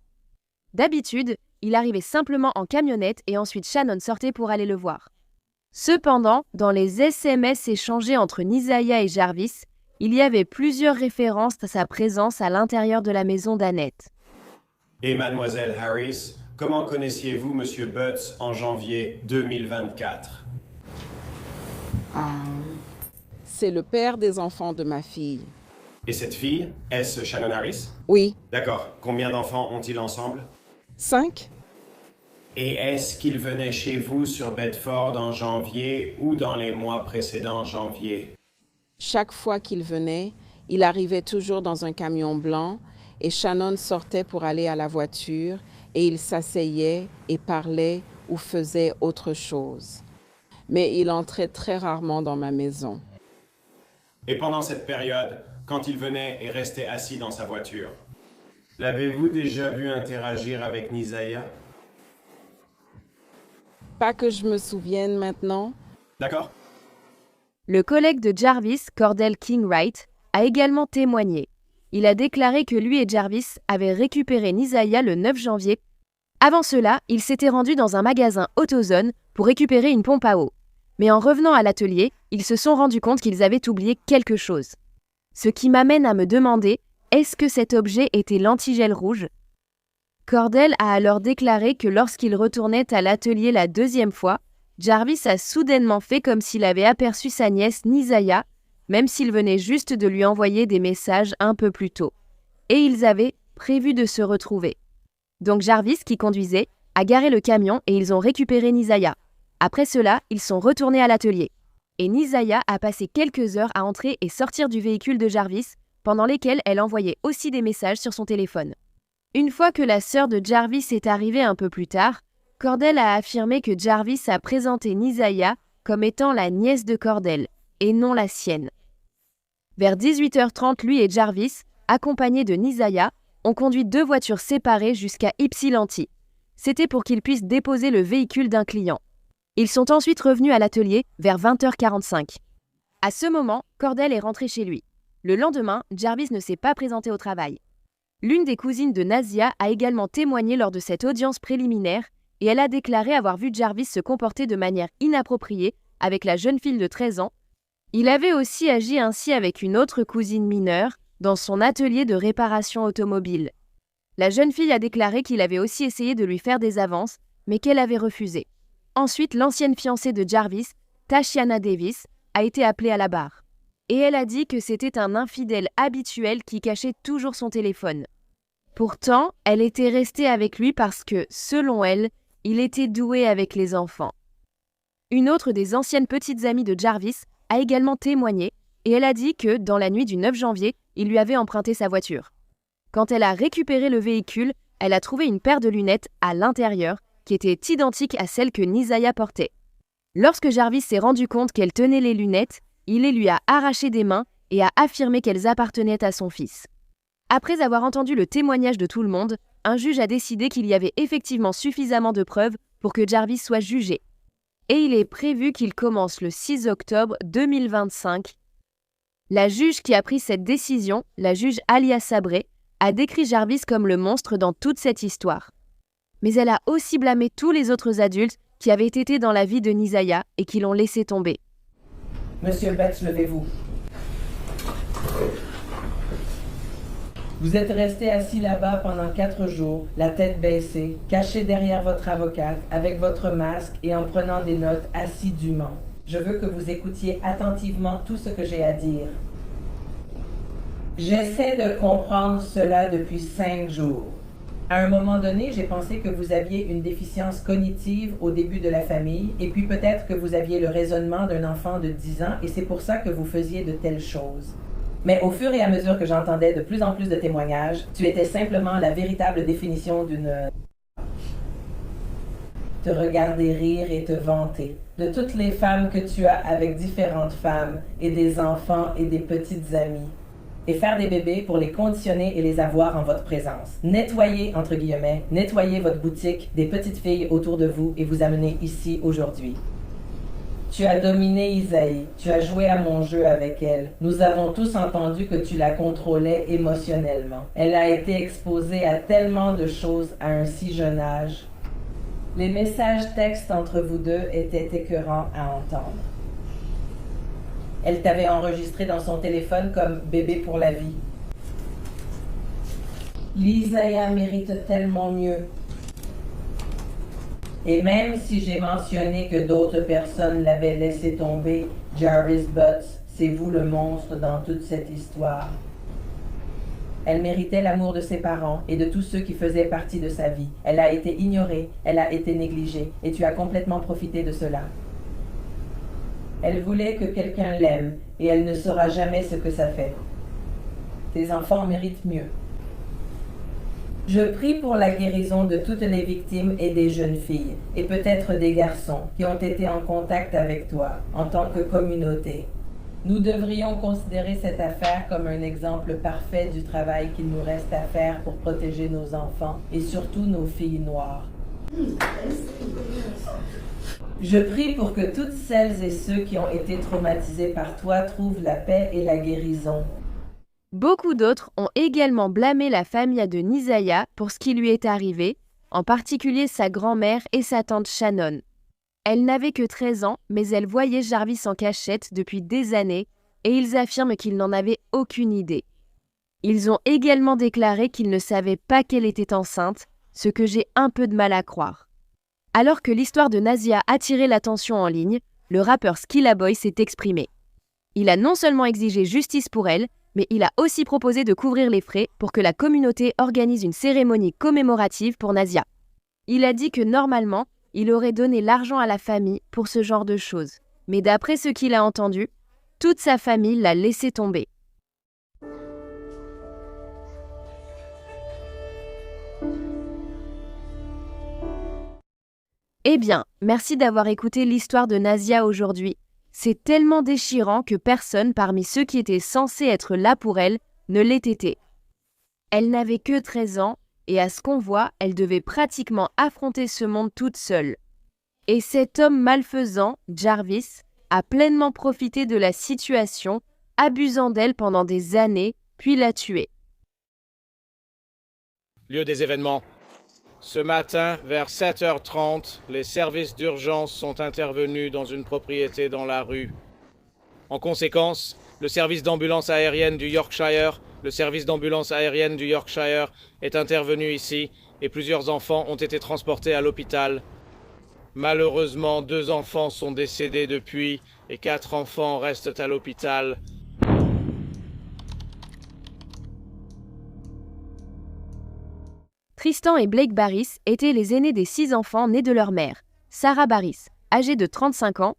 D'habitude, il arrivait simplement en camionnette et ensuite Shannon sortait pour aller le voir. Cependant, dans les SMS échangés entre Nizaya et Jarvis, il y avait plusieurs références à sa présence à l'intérieur de la maison d'Annette. Et mademoiselle Harris, comment connaissiez-vous Monsieur Butts en janvier 2024? C'est le père des enfants de ma fille. Et cette fille, est-ce Shannon Harris? Oui. D'accord. Combien d'enfants ont-ils ensemble? 5. Et est-ce qu'ils venaient chez vous sur Bedford en janvier ou dans les mois précédents janvier? Chaque fois qu'il venait, il arrivait toujours dans un camion blanc et Shannon sortait pour aller à la voiture et il s'asseyait et parlait ou faisait autre chose. Mais il entrait très rarement dans ma maison. Et pendant cette période, quand il venait et restait assis dans sa voiture, l'avez-vous déjà vu interagir avec Nizaya? Pas que je me souvienne maintenant. D'accord. Le collègue de Jarvis, Cordell Kingwright, a également témoigné. Il a déclaré que lui et Jarvis avaient récupéré Nizaya le 9 janvier. Avant cela, il s'était rendu dans un magasin AutoZone pour récupérer une pompe à eau. Mais en revenant à l'atelier, ils se sont rendus compte qu'ils avaient oublié quelque chose. Ce qui m'amène à me demander, est-ce que cet objet était l'antigel rouge? Cordell a alors déclaré que lorsqu'il retournait à l'atelier la deuxième fois, Jarvis a soudainement fait comme s'il avait aperçu sa nièce Nizaya, même s'il venait juste de lui envoyer des messages un peu plus tôt. Et ils avaient prévu de se retrouver. Donc Jarvis, qui conduisait, a garé le camion et ils ont récupéré Nizaya. Après cela, ils sont retournés à l'atelier. Et Nizaya a passé quelques heures à entrer et sortir du véhicule de Jarvis, pendant lesquelles elle envoyait aussi des messages sur son téléphone. Une fois que la sœur de Jarvis est arrivée un peu plus tard, Cordell a affirmé que Jarvis a présenté Nisaya comme étant la nièce de Cordell, et non la sienne. Vers 18h30, lui et Jarvis, accompagnés de Nisaya, ont conduit 2 voitures séparées jusqu'à Ypsilanti. C'était pour qu'ils puissent déposer le véhicule d'un client. Ils sont ensuite revenus à l'atelier vers 20h45. À ce moment, Cordell est rentré chez lui. Le lendemain, Jarvis ne s'est pas présenté au travail. L'une des cousines de Nasia a également témoigné lors de cette audience préliminaire et elle a déclaré avoir vu Jarvis se comporter de manière inappropriée avec la jeune fille de 13 ans. Il avait aussi agi ainsi avec une autre cousine mineure dans son atelier de réparation automobile. La jeune fille a déclaré qu'il avait aussi essayé de lui faire des avances, mais qu'elle avait refusé. Ensuite, l'ancienne fiancée de Jarvis, Tashiana Davis, a été appelée à la barre. Et elle a dit que c'était un infidèle habituel qui cachait toujours son téléphone. Pourtant, elle était restée avec lui parce que, selon elle, il était doué avec les enfants. Une autre des anciennes petites amies de Jarvis a également témoigné et elle a dit que, dans la nuit du 9 janvier, il lui avait emprunté sa voiture. Quand elle a récupéré le véhicule, elle a trouvé une paire de lunettes à l'intérieur qui était identique à celle que Nisaya portait. Lorsque Jarvis s'est rendu compte qu'elle tenait les lunettes, il les lui a arrachées des mains et a affirmé qu'elles appartenaient à son fils. Après avoir entendu le témoignage de tout le monde, un juge a décidé qu'il y avait effectivement suffisamment de preuves pour que Jarvis soit jugé. Et il est prévu qu'il commence le 6 octobre 2025. La juge qui a pris cette décision, la juge Alia Sabré, a décrit Jarvis comme le monstre dans toute cette histoire. Mais elle a aussi blâmé tous les autres adultes qui avaient été dans la vie de Nisaya et qui l'ont laissé tomber. Monsieur Betts, levez-vous. Vous êtes resté assis là-bas pendant 4 jours, la tête baissée, caché derrière votre avocate, avec votre masque et en prenant des notes assidûment. Je veux que vous écoutiez attentivement tout ce que j'ai à dire. J'essaie de comprendre cela depuis 5 jours. À un moment donné, j'ai pensé que vous aviez une déficience cognitive au début de la famille, et puis peut-être que vous aviez le raisonnement d'un enfant de 10 ans, et c'est pour ça que vous faisiez de telles choses. Mais au fur et à mesure que j'entendais de plus en plus de témoignages, tu étais simplement la véritable définition d'une... Te regarder rire et te vanter. De toutes les femmes que tu as avec différentes femmes, et des enfants et des petites amies. Et faire des bébés pour les conditionner et les avoir en votre présence. Nettoyer, entre guillemets, nettoyer votre boutique des petites filles autour de vous et vous amener ici aujourd'hui. Tu as dominé Isaïe, tu as joué à mon jeu avec elle. Nous avons tous entendu que tu la contrôlais émotionnellement. Elle a été exposée à tellement de choses à un si jeune âge. Les messages textes entre vous deux étaient écœurants à entendre. Elle t'avait enregistré dans son téléphone comme bébé pour la vie. L'Isaiah mérite tellement mieux. Et même si j'ai mentionné que d'autres personnes l'avaient laissé tomber, Jarvis Butts, c'est vous le monstre dans toute cette histoire. Elle méritait l'amour de ses parents et de tous ceux qui faisaient partie de sa vie. Elle a été ignorée, elle a été négligée, et tu as complètement profité de cela. Elle voulait que quelqu'un l'aime, et elle ne saura jamais ce que ça fait. Tes enfants méritent mieux. Je prie pour la guérison de toutes les victimes et des jeunes filles, et peut-être des garçons, qui ont été en contact avec toi, en tant que communauté. Nous devrions considérer cette affaire comme un exemple parfait du travail qu'il nous reste à faire pour protéger nos enfants, et surtout nos filles noires. Je prie pour que toutes celles et ceux qui ont été traumatisés par toi trouvent la paix et la guérison. Beaucoup d'autres ont également blâmé la famille de Nisaya pour ce qui lui est arrivé, en particulier sa grand-mère et sa tante Shannon. Elle n'avait que 13 ans, mais elle voyait Jarvis en cachette depuis des années et ils affirment qu'ils n'en avaient aucune idée. Ils ont également déclaré qu'ils ne savaient pas qu'elle était enceinte, ce que j'ai un peu de mal à croire. Alors que l'histoire de Nasia a attiré l'attention en ligne, le rappeur Skilla Boy s'est exprimé. Il a non seulement exigé justice pour elle, mais il a aussi proposé de couvrir les frais pour que la communauté organise une cérémonie commémorative pour Nasia. Il a dit que normalement, il aurait donné l'argent à la famille pour ce genre de choses. Mais d'après ce qu'il a entendu, toute sa famille l'a laissé tomber. Eh bien, merci d'avoir écouté l'histoire de Nazia aujourd'hui. C'est tellement déchirant que personne parmi ceux qui étaient censés être là pour elle ne l'ait été. Elle n'avait que 13 ans, et à ce qu'on voit, elle devait pratiquement affronter ce monde toute seule. Et cet homme malfaisant, Jarvis, a pleinement profité de la situation, abusant d'elle pendant des années, puis l'a tuée. Lieu des événements. Ce matin, vers 7h30, les services d'urgence sont intervenus dans une propriété dans la rue. En conséquence, le service d'ambulance aérienne du Yorkshire est intervenu ici et plusieurs enfants ont été transportés à l'hôpital. Malheureusement, 2 enfants sont décédés depuis et 4 enfants restent à l'hôpital. Tristan et Blake Barris étaient les aînés des 6 enfants nés de leur mère, Sarah Barris, âgée de 35 ans.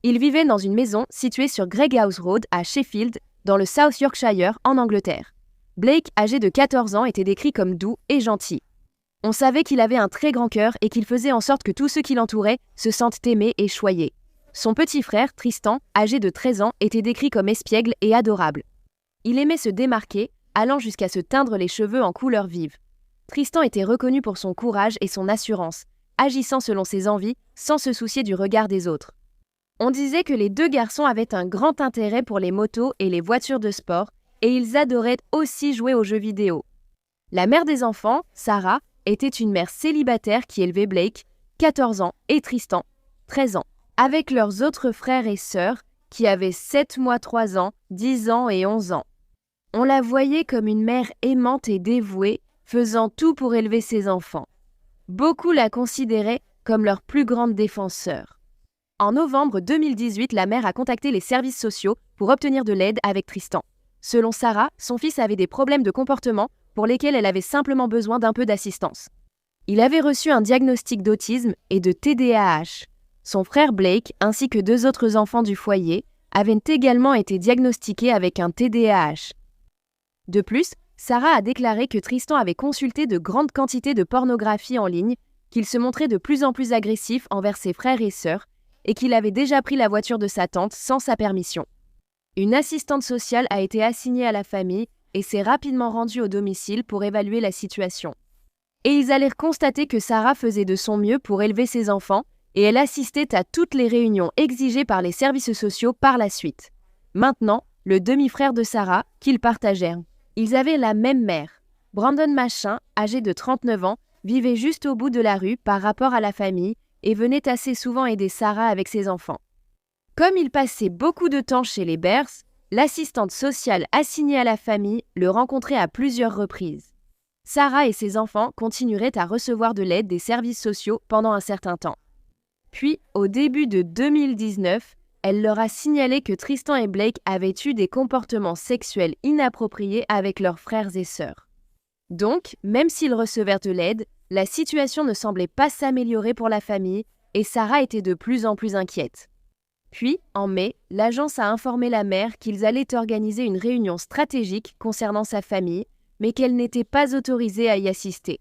Ils vivaient dans une maison située sur Greg House Road à Sheffield, dans le South Yorkshire, en Angleterre. Blake, âgé de 14 ans, était décrit comme doux et gentil. On savait qu'il avait un très grand cœur et qu'il faisait en sorte que tous ceux qui l'entouraient se sentent aimés et choyés. Son petit frère, Tristan, âgé de 13 ans, était décrit comme espiègle et adorable. Il aimait se démarquer, allant jusqu'à se teindre les cheveux en couleur vive. Tristan était reconnu pour son courage et son assurance, agissant selon ses envies, sans se soucier du regard des autres. On disait que les 2 garçons avaient un grand intérêt pour les motos et les voitures de sport, et ils adoraient aussi jouer aux jeux vidéo. La mère des enfants, Sarah, était une mère célibataire qui élevait Blake, 14 ans, et Tristan, 13 ans, avec leurs autres frères et sœurs, qui avaient 7 mois 3 ans, 10 ans et 11 ans. On la voyait comme une mère aimante et dévouée, faisant tout pour élever ses enfants. Beaucoup la considéraient comme leur plus grande défenseur. En novembre 2018, la mère a contacté les services sociaux pour obtenir de l'aide avec Tristan. Selon Sarah, son fils avait des problèmes de comportement pour lesquels elle avait simplement besoin d'un peu d'assistance. Il avait reçu un diagnostic d'autisme et de TDAH. Son frère Blake, ainsi que 2 autres enfants du foyer, avaient également été diagnostiqués avec un TDAH. De plus, Sarah a déclaré que Tristan avait consulté de grandes quantités de pornographie en ligne, qu'il se montrait de plus en plus agressif envers ses frères et sœurs, et qu'il avait déjà pris la voiture de sa tante sans sa permission. Une assistante sociale a été assignée à la famille et s'est rapidement rendue au domicile pour évaluer la situation. Et ils allèrent constater que Sarah faisait de son mieux pour élever ses enfants et elle assistait à toutes les réunions exigées par les services sociaux par la suite. Maintenant, le demi-frère de Sarah, qu'ils partagèrent. Ils avaient la même mère. Brandon Machin, âgé de 39 ans, vivait juste au bout de la rue par rapport à la famille et venait assez souvent aider Sarah avec ses enfants. Comme il passait beaucoup de temps chez les Bears, l'assistante sociale assignée à la famille le rencontrait à plusieurs reprises. Sarah et ses enfants continueraient à recevoir de l'aide des services sociaux pendant un certain temps. Puis, au début de 2019, elle leur a signalé que Tristan et Blake avaient eu des comportements sexuels inappropriés avec leurs frères et sœurs. Donc, même s'ils recevèrent de l'aide, la situation ne semblait pas s'améliorer pour la famille et Sarah était de plus en plus inquiète. Puis, en mai, l'agence a informé la mère qu'ils allaient organiser une réunion stratégique concernant sa famille, mais qu'elle n'était pas autorisée à y assister.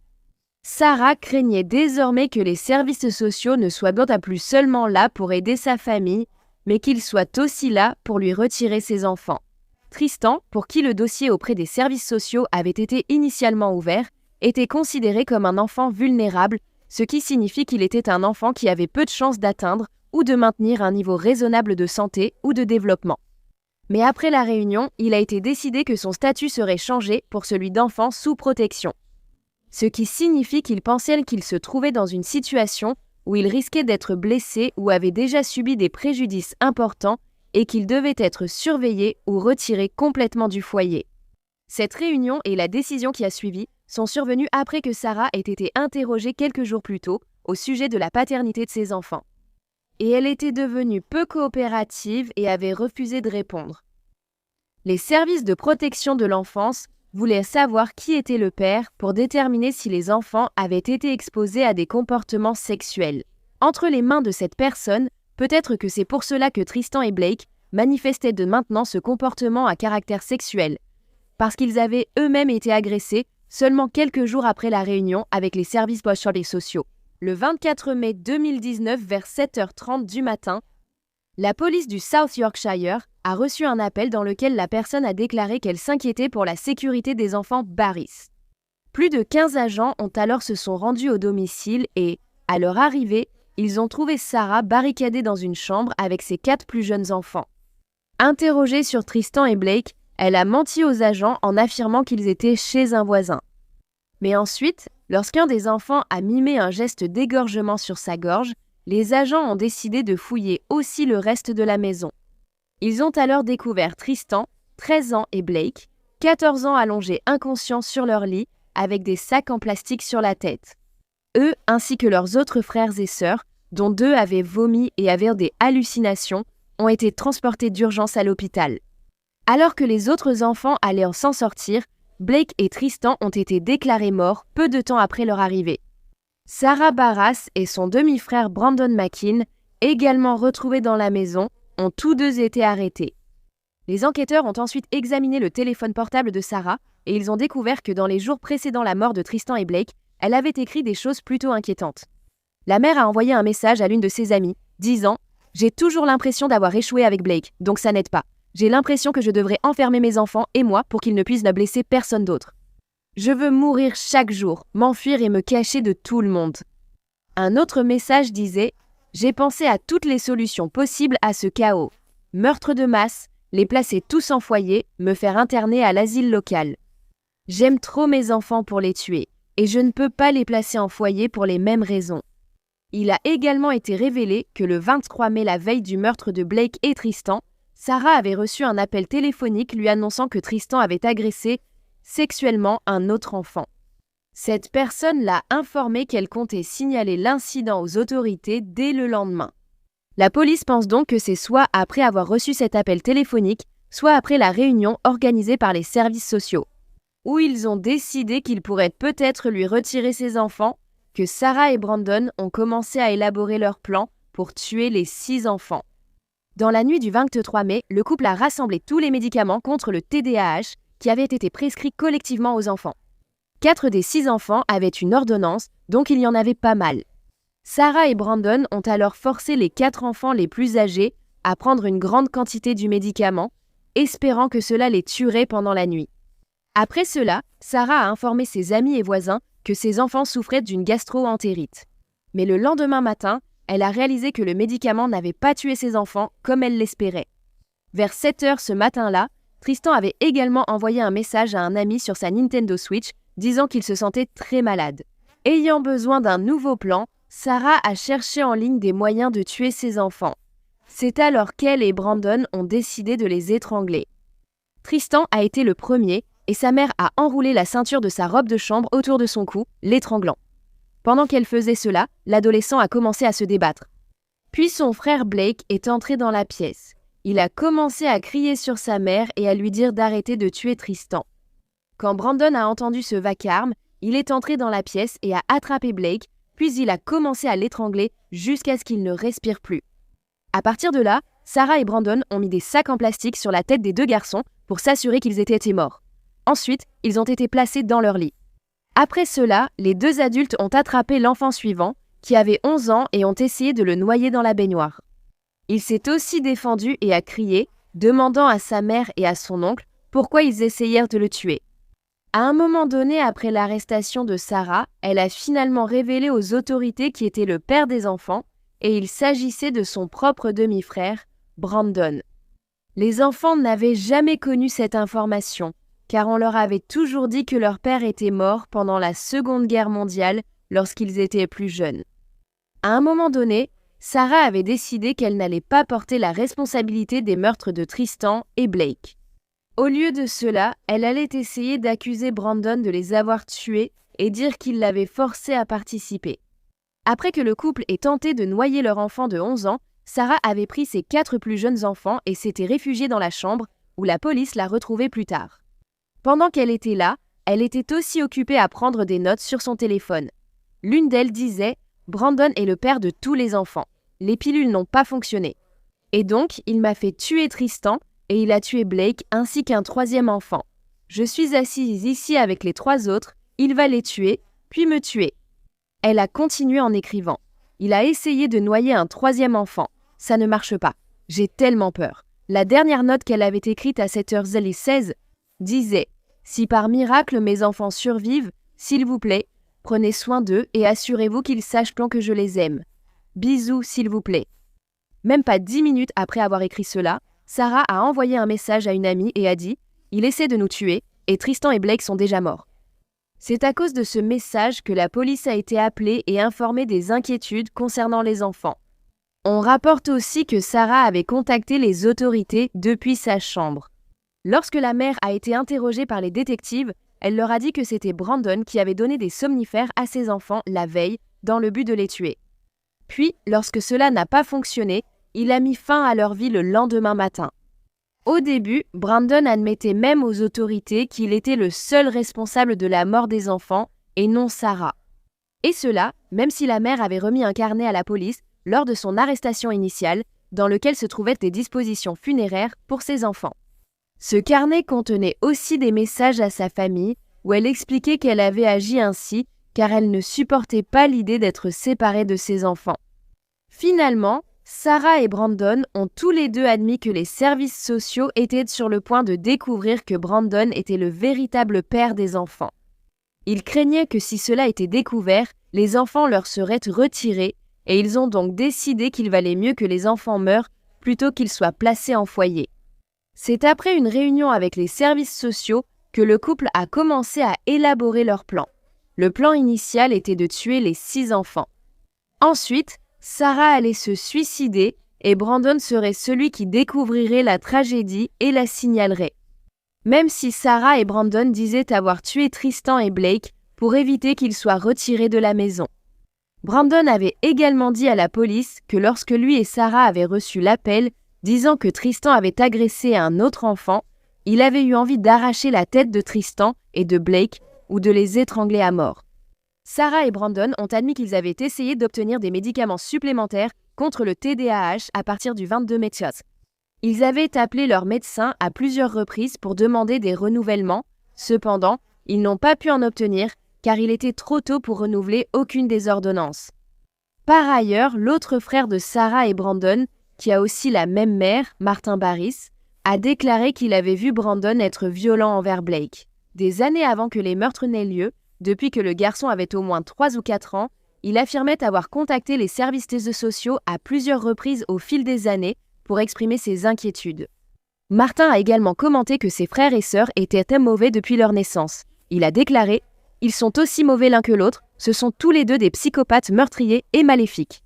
Sarah craignait désormais que les services sociaux ne soient pas plus seulement là pour aider sa famille, mais qu'ils soient aussi là pour lui retirer ses enfants. Tristan, pour qui le dossier auprès des services sociaux avait été initialement ouvert, était considéré comme un enfant vulnérable, ce qui signifie qu'il était un enfant qui avait peu de chances d'atteindre ou de maintenir un niveau raisonnable de santé ou de développement. Mais après la réunion, il a été décidé que son statut serait changé pour celui d'enfant sous protection. Ce qui signifie qu'il pensait qu'il se trouvait dans une situation où il risquait d'être blessé ou avait déjà subi des préjudices importants et qu'il devait être surveillé ou retiré complètement du foyer. Cette réunion et la décision qui a suivi sont survenues après que Sarah ait été interrogée quelques jours plus tôt au sujet de la paternité de ses enfants. Et elle était devenue peu coopérative et avait refusé de répondre. Les services de protection de l'enfance voulaient savoir qui était le père pour déterminer si les enfants avaient été exposés à des comportements sexuels. Entre les mains de cette personne, peut-être que c'est pour cela que Tristan et Blake manifestaient de maintenant ce comportement à caractère sexuel, parce qu'ils avaient eux-mêmes été agressés seulement quelques jours après la réunion avec les services sociaux. Le 24 mai 2019 vers 7h30 du matin, la police du South Yorkshire a reçu un appel dans lequel la personne a déclaré qu'elle s'inquiétait pour la sécurité des enfants Barris. Plus de 15 agents ont alors se sont rendus au domicile et, à leur arrivée, ils ont trouvé Sarah barricadée dans une chambre avec ses 4 plus jeunes enfants. Interrogée sur Tristan et Blake, elle a menti aux agents en affirmant qu'ils étaient chez un voisin. Mais ensuite, lorsqu'un des enfants a mimé un geste d'égorgement sur sa gorge, les agents ont décidé de fouiller aussi le reste de la maison. Ils ont alors découvert Tristan, 13 ans, et Blake, 14 ans, allongés inconscients sur leur lit avec des sacs en plastique sur la tête. Eux, ainsi que leurs autres frères et sœurs, dont 2 avaient vomi et avaient des hallucinations, ont été transportés d'urgence à l'hôpital. Alors que les autres enfants allaient s'en sortir, Blake et Tristan ont été déclarés morts peu de temps après leur arrivée. Sarah Barras et son demi-frère Brandon McKean, également retrouvés dans la maison, ont tous deux été arrêtés. Les enquêteurs ont ensuite examiné le téléphone portable de Sarah et ils ont découvert que dans les jours précédant la mort de Tristan et Blake, elle avait écrit des choses plutôt inquiétantes. La mère a envoyé un message à l'une de ses amies, disant « J'ai toujours l'impression d'avoir échoué avec Blake, donc ça n'aide pas. J'ai l'impression que je devrais enfermer mes enfants et moi pour qu'ils ne puissent ne blesser personne d'autre. Je veux mourir chaque jour, m'enfuir et me cacher de tout le monde. » Un autre message disait « J'ai pensé à toutes les solutions possibles à ce chaos. Meurtre de masse, les placer tous en foyer, me faire interner à l'asile local. J'aime trop mes enfants pour les tuer, et je ne peux pas les placer en foyer pour les mêmes raisons. » Il a également été révélé que le 23 mai, la veille du meurtre de Blake et Tristan, Sarah avait reçu un appel téléphonique lui annonçant que Tristan avait agressé sexuellement un autre enfant. Cette personne l'a informé qu'elle comptait signaler l'incident aux autorités dès le lendemain. La police pense donc que c'est soit après avoir reçu cet appel téléphonique, soit après la réunion organisée par les services sociaux, où ils ont décidé qu'ils pourraient peut-être lui retirer ses enfants, que Sarah et Brandon ont commencé à élaborer leur plan pour tuer les 6 enfants. Dans la nuit du 23 mai, le couple a rassemblé tous les médicaments contre le TDAH qui avaient été prescrits collectivement aux enfants. 4 des 6 enfants avaient une ordonnance, donc il y en avait pas mal. Sarah et Brandon ont alors forcé les 4 enfants les plus âgés à prendre une grande quantité du médicament, espérant que cela les tuerait pendant la nuit. Après cela, Sarah a informé ses amis et voisins que ses enfants souffraient d'une gastro-entérite. Mais le lendemain matin, elle a réalisé que le médicament n'avait pas tué ses enfants comme elle l'espérait. Vers 7h ce matin-là, Tristan avait également envoyé un message à un ami sur sa Nintendo Switch disant qu'il se sentait très malade. Ayant besoin d'un nouveau plan, Sarah a cherché en ligne des moyens de tuer ses enfants. C'est alors qu'elle et Brandon ont décidé de les étrangler. Tristan a été le premier et sa mère a enroulé la ceinture de sa robe de chambre autour de son cou, l'étranglant. Pendant qu'elle faisait cela, l'adolescent a commencé à se débattre. Puis son frère Blake est entré dans la pièce. Il a commencé à crier sur sa mère et à lui dire d'arrêter de tuer Tristan. Quand Brandon a entendu ce vacarme, il est entré dans la pièce et a attrapé Blake, puis il a commencé à l'étrangler jusqu'à ce qu'il ne respire plus. À partir de là, Sarah et Brandon ont mis des sacs en plastique sur la tête des 2 garçons pour s'assurer qu'ils étaient morts. Ensuite, ils ont été placés dans leur lit. Après cela, les 2 adultes ont attrapé l'enfant suivant, qui avait 11 ans, et ont essayé de le noyer dans la baignoire. Il s'est aussi défendu et a crié, demandant à sa mère et à son oncle pourquoi ils essayèrent de le tuer. À un moment donné, après l'arrestation de Sarah, elle a finalement révélé aux autorités qui était le père des enfants, et il s'agissait de son propre demi-frère, Brandon. Les enfants n'avaient jamais connu cette information, car on leur avait toujours dit que leur père était mort pendant la Seconde Guerre mondiale lorsqu'ils étaient plus jeunes. À un moment donné, Sarah avait décidé qu'elle n'allait pas porter la responsabilité des meurtres de Tristan et Blake. Au lieu de cela, elle allait essayer d'accuser Brandon de les avoir tués et dire qu'il l'avait forcé à participer. Après que le couple ait tenté de noyer leur enfant de 11 ans, Sarah avait pris ses 4 plus jeunes enfants et s'était réfugiée dans la chambre où la police l'a retrouvée plus tard. Pendant qu'elle était là, elle était aussi occupée à prendre des notes sur son téléphone. L'une d'elles disait « Brandon est le père de tous les enfants. Les pilules n'ont pas fonctionné. Et donc, il m'a fait tuer Tristan et il a tué Blake ainsi qu'un 3e enfant. Je suis assise ici avec les 3 autres, il va les tuer, puis me tuer. » elle a continué en écrivant. Il a essayé de noyer un troisième enfant. Ça ne marche pas. J'ai tellement peur. La dernière note qu'elle avait écrite à 7h16 disait « Si par miracle mes enfants survivent, s'il vous plaît, prenez soin d'eux et assurez-vous qu'ils sachent que je les aime. Bisous, s'il vous plaît. » Même pas 10 minutes après avoir écrit cela, Sarah a envoyé un message à une amie et a dit « Il essaie de nous tuer et Tristan et Blake sont déjà morts. » C'est à cause de ce message que la police a été appelée et informée des inquiétudes concernant les enfants. On rapporte aussi que Sarah avait contacté les autorités depuis sa chambre. Lorsque la mère a été interrogée par les détectives, elle leur a dit que c'était Brandon qui avait donné des somnifères à ses enfants la veille dans le but de les tuer. Puis, lorsque cela n'a pas fonctionné, il a mis fin à leur vie le lendemain matin. Au début, Brandon admettait même aux autorités qu'il était le seul responsable de la mort des enfants et non Sarah. Et cela, même si la mère avait remis un carnet à la police lors de son arrestation initiale, dans lequel se trouvaient des dispositions funéraires pour ses enfants. Ce carnet contenait aussi des messages à sa famille où elle expliquait qu'elle avait agi ainsi car elle ne supportait pas l'idée d'être séparée de ses enfants. Finalement, Sarah et Brandon ont tous les deux admis que les services sociaux étaient sur le point de découvrir que Brandon était le véritable père des enfants. Ils craignaient que si cela était découvert, les enfants leur seraient retirés et ils ont donc décidé qu'il valait mieux que les enfants meurent plutôt qu'ils soient placés en foyer. C'est après une réunion avec les services sociaux que le couple a commencé à élaborer leur plan. Le plan initial était de tuer les 6 enfants. Ensuite, Sarah allait se suicider et Brandon serait celui qui découvrirait la tragédie et la signalerait. Même si Sarah et Brandon disaient avoir tué Tristan et Blake pour éviter qu'ils soient retirés de la maison. Brandon avait également dit à la police que lorsque lui et Sarah avaient reçu l'appel disant que Tristan avait agressé un autre enfant, il avait eu envie d'arracher la tête de Tristan et de Blake ou de les étrangler à mort. Sarah et Brandon ont admis qu'ils avaient essayé d'obtenir des médicaments supplémentaires contre le TDAH à partir du 22 mai. Ils avaient appelé leur médecin à plusieurs reprises pour demander des renouvellements. Cependant, ils n'ont pas pu en obtenir car il était trop tôt pour renouveler aucune des ordonnances. Par ailleurs, l'autre frère de Sarah et Brandon, qui a aussi la même mère, Martin Barris, a déclaré qu'il avait vu Brandon être violent envers Blake. Des années avant que les meurtres n'aient lieu, depuis que le garçon avait au moins 3 ou 4 ans, il affirmait avoir contacté les services sociaux à plusieurs reprises au fil des années pour exprimer ses inquiétudes. Martin a également commenté que ses frères et sœurs étaient mauvais depuis leur naissance. Il a déclaré « Ils sont aussi mauvais l'un que l'autre, ce sont tous les deux des psychopathes meurtriers et maléfiques. »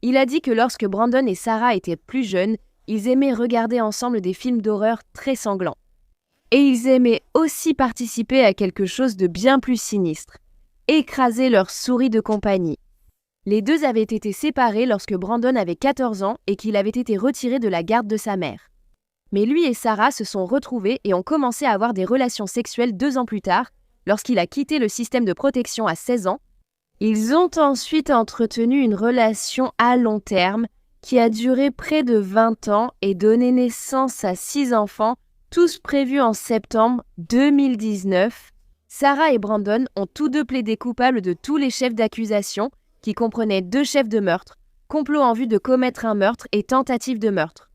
Il a dit que lorsque Brandon et Sarah étaient plus jeunes, ils aimaient regarder ensemble des films d'horreur très sanglants. Et ils aimaient aussi participer à quelque chose de bien plus sinistre, écraser leur souris de compagnie. Les deux avaient été séparés lorsque Brandon avait 14 ans et qu'il avait été retiré de la garde de sa mère. Mais lui et Sarah se sont retrouvés et ont commencé à avoir des relations sexuelles 2 ans plus tard, lorsqu'il a quitté le système de protection à 16 ans. Ils ont ensuite entretenu une relation à long terme qui a duré près de 20 ans et donné naissance à 6 enfants, tous prévus en septembre 2019. Sarah et Brandon ont tous deux plaidé coupables de tous les chefs d'accusation, qui comprenaient 2 chefs de meurtre, complot en vue de commettre un meurtre et tentative de meurtre.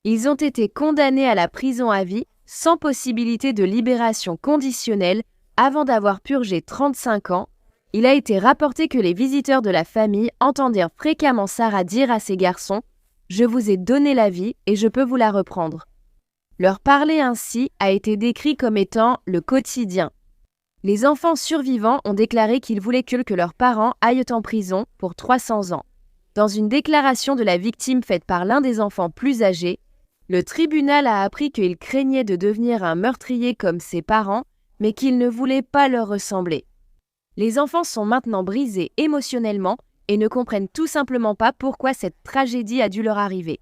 Ils ont été condamnés à la prison à vie, sans possibilité de libération conditionnelle, avant d'avoir purgé 35 ans. Il a été rapporté que les visiteurs de la famille entendirent fréquemment Sarah dire à ses garçons « Je vous ai donné la vie et je peux vous la reprendre ». Leur parler ainsi a été décrit comme étant le quotidien. Les enfants survivants ont déclaré qu'ils voulaient que leurs parents aillent en prison pour 300 ans. Dans une déclaration de la victime faite par l'un des enfants plus âgés, le tribunal a appris qu'il craignait de devenir un meurtrier comme ses parents, mais qu'il ne voulait pas leur ressembler. Les enfants sont maintenant brisés émotionnellement et ne comprennent tout simplement pas pourquoi cette tragédie a dû leur arriver.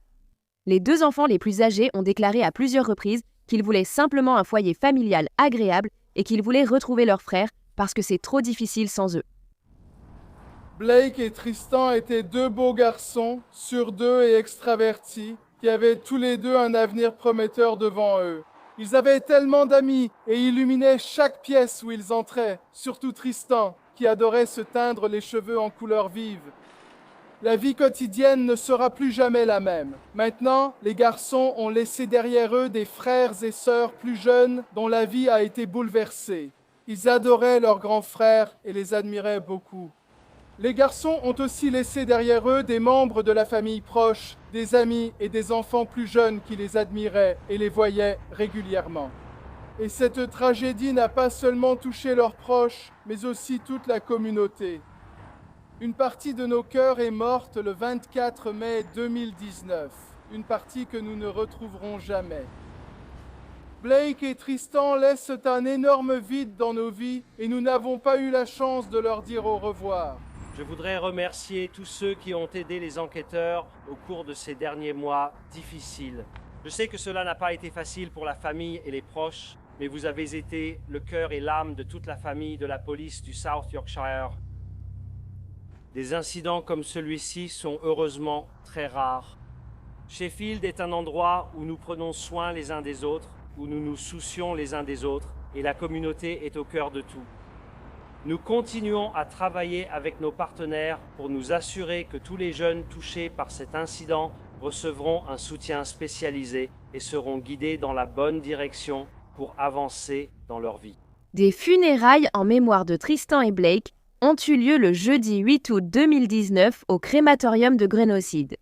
Les 2 enfants les plus âgés ont déclaré à plusieurs reprises qu'ils voulaient simplement un foyer familial agréable et qu'ils voulaient retrouver leur frère parce que c'est trop difficile sans eux. Blake et Tristan étaient 2 beaux garçons, sur 2 et extravertis, qui avaient tous les 2 un avenir prometteur devant eux. Ils avaient tellement d'amis et illuminaient chaque pièce où ils entraient, surtout Tristan, qui adoraient se teindre les cheveux en couleurs vives. La vie quotidienne ne sera plus jamais la même. Maintenant, les garçons ont laissé derrière eux des frères et sœurs plus jeunes dont la vie a été bouleversée. Ils adoraient leurs grands frères et les admiraient beaucoup. Les garçons ont aussi laissé derrière eux des membres de la famille proche, des amis et des enfants plus jeunes qui les admiraient et les voyaient régulièrement. Et cette tragédie n'a pas seulement touché leurs proches, mais aussi toute la communauté. Une partie de nos cœurs est morte le 24 mai 2019, une partie que nous ne retrouverons jamais. Blake et Tristan laissent un énorme vide dans nos vies et nous n'avons pas eu la chance de leur dire au revoir. Je voudrais remercier tous ceux qui ont aidé les enquêteurs au cours de ces derniers mois difficiles. Je sais que cela n'a pas été facile pour la famille et les proches, mais vous avez été le cœur et l'âme de toute la famille de la police du South Yorkshire. Des incidents comme celui-ci sont heureusement très rares. Sheffield est un endroit où nous prenons soin les uns des autres, où nous nous soucions les uns des autres, et la communauté est au cœur de tout. Nous continuons à travailler avec nos partenaires pour nous assurer que tous les jeunes touchés par cet incident recevront un soutien spécialisé et seront guidés dans la bonne direction pour avancer dans leur vie. Des funérailles en mémoire de Tristan et Blake ont eu lieu le jeudi 8 août 2019 au crématorium de Greenock.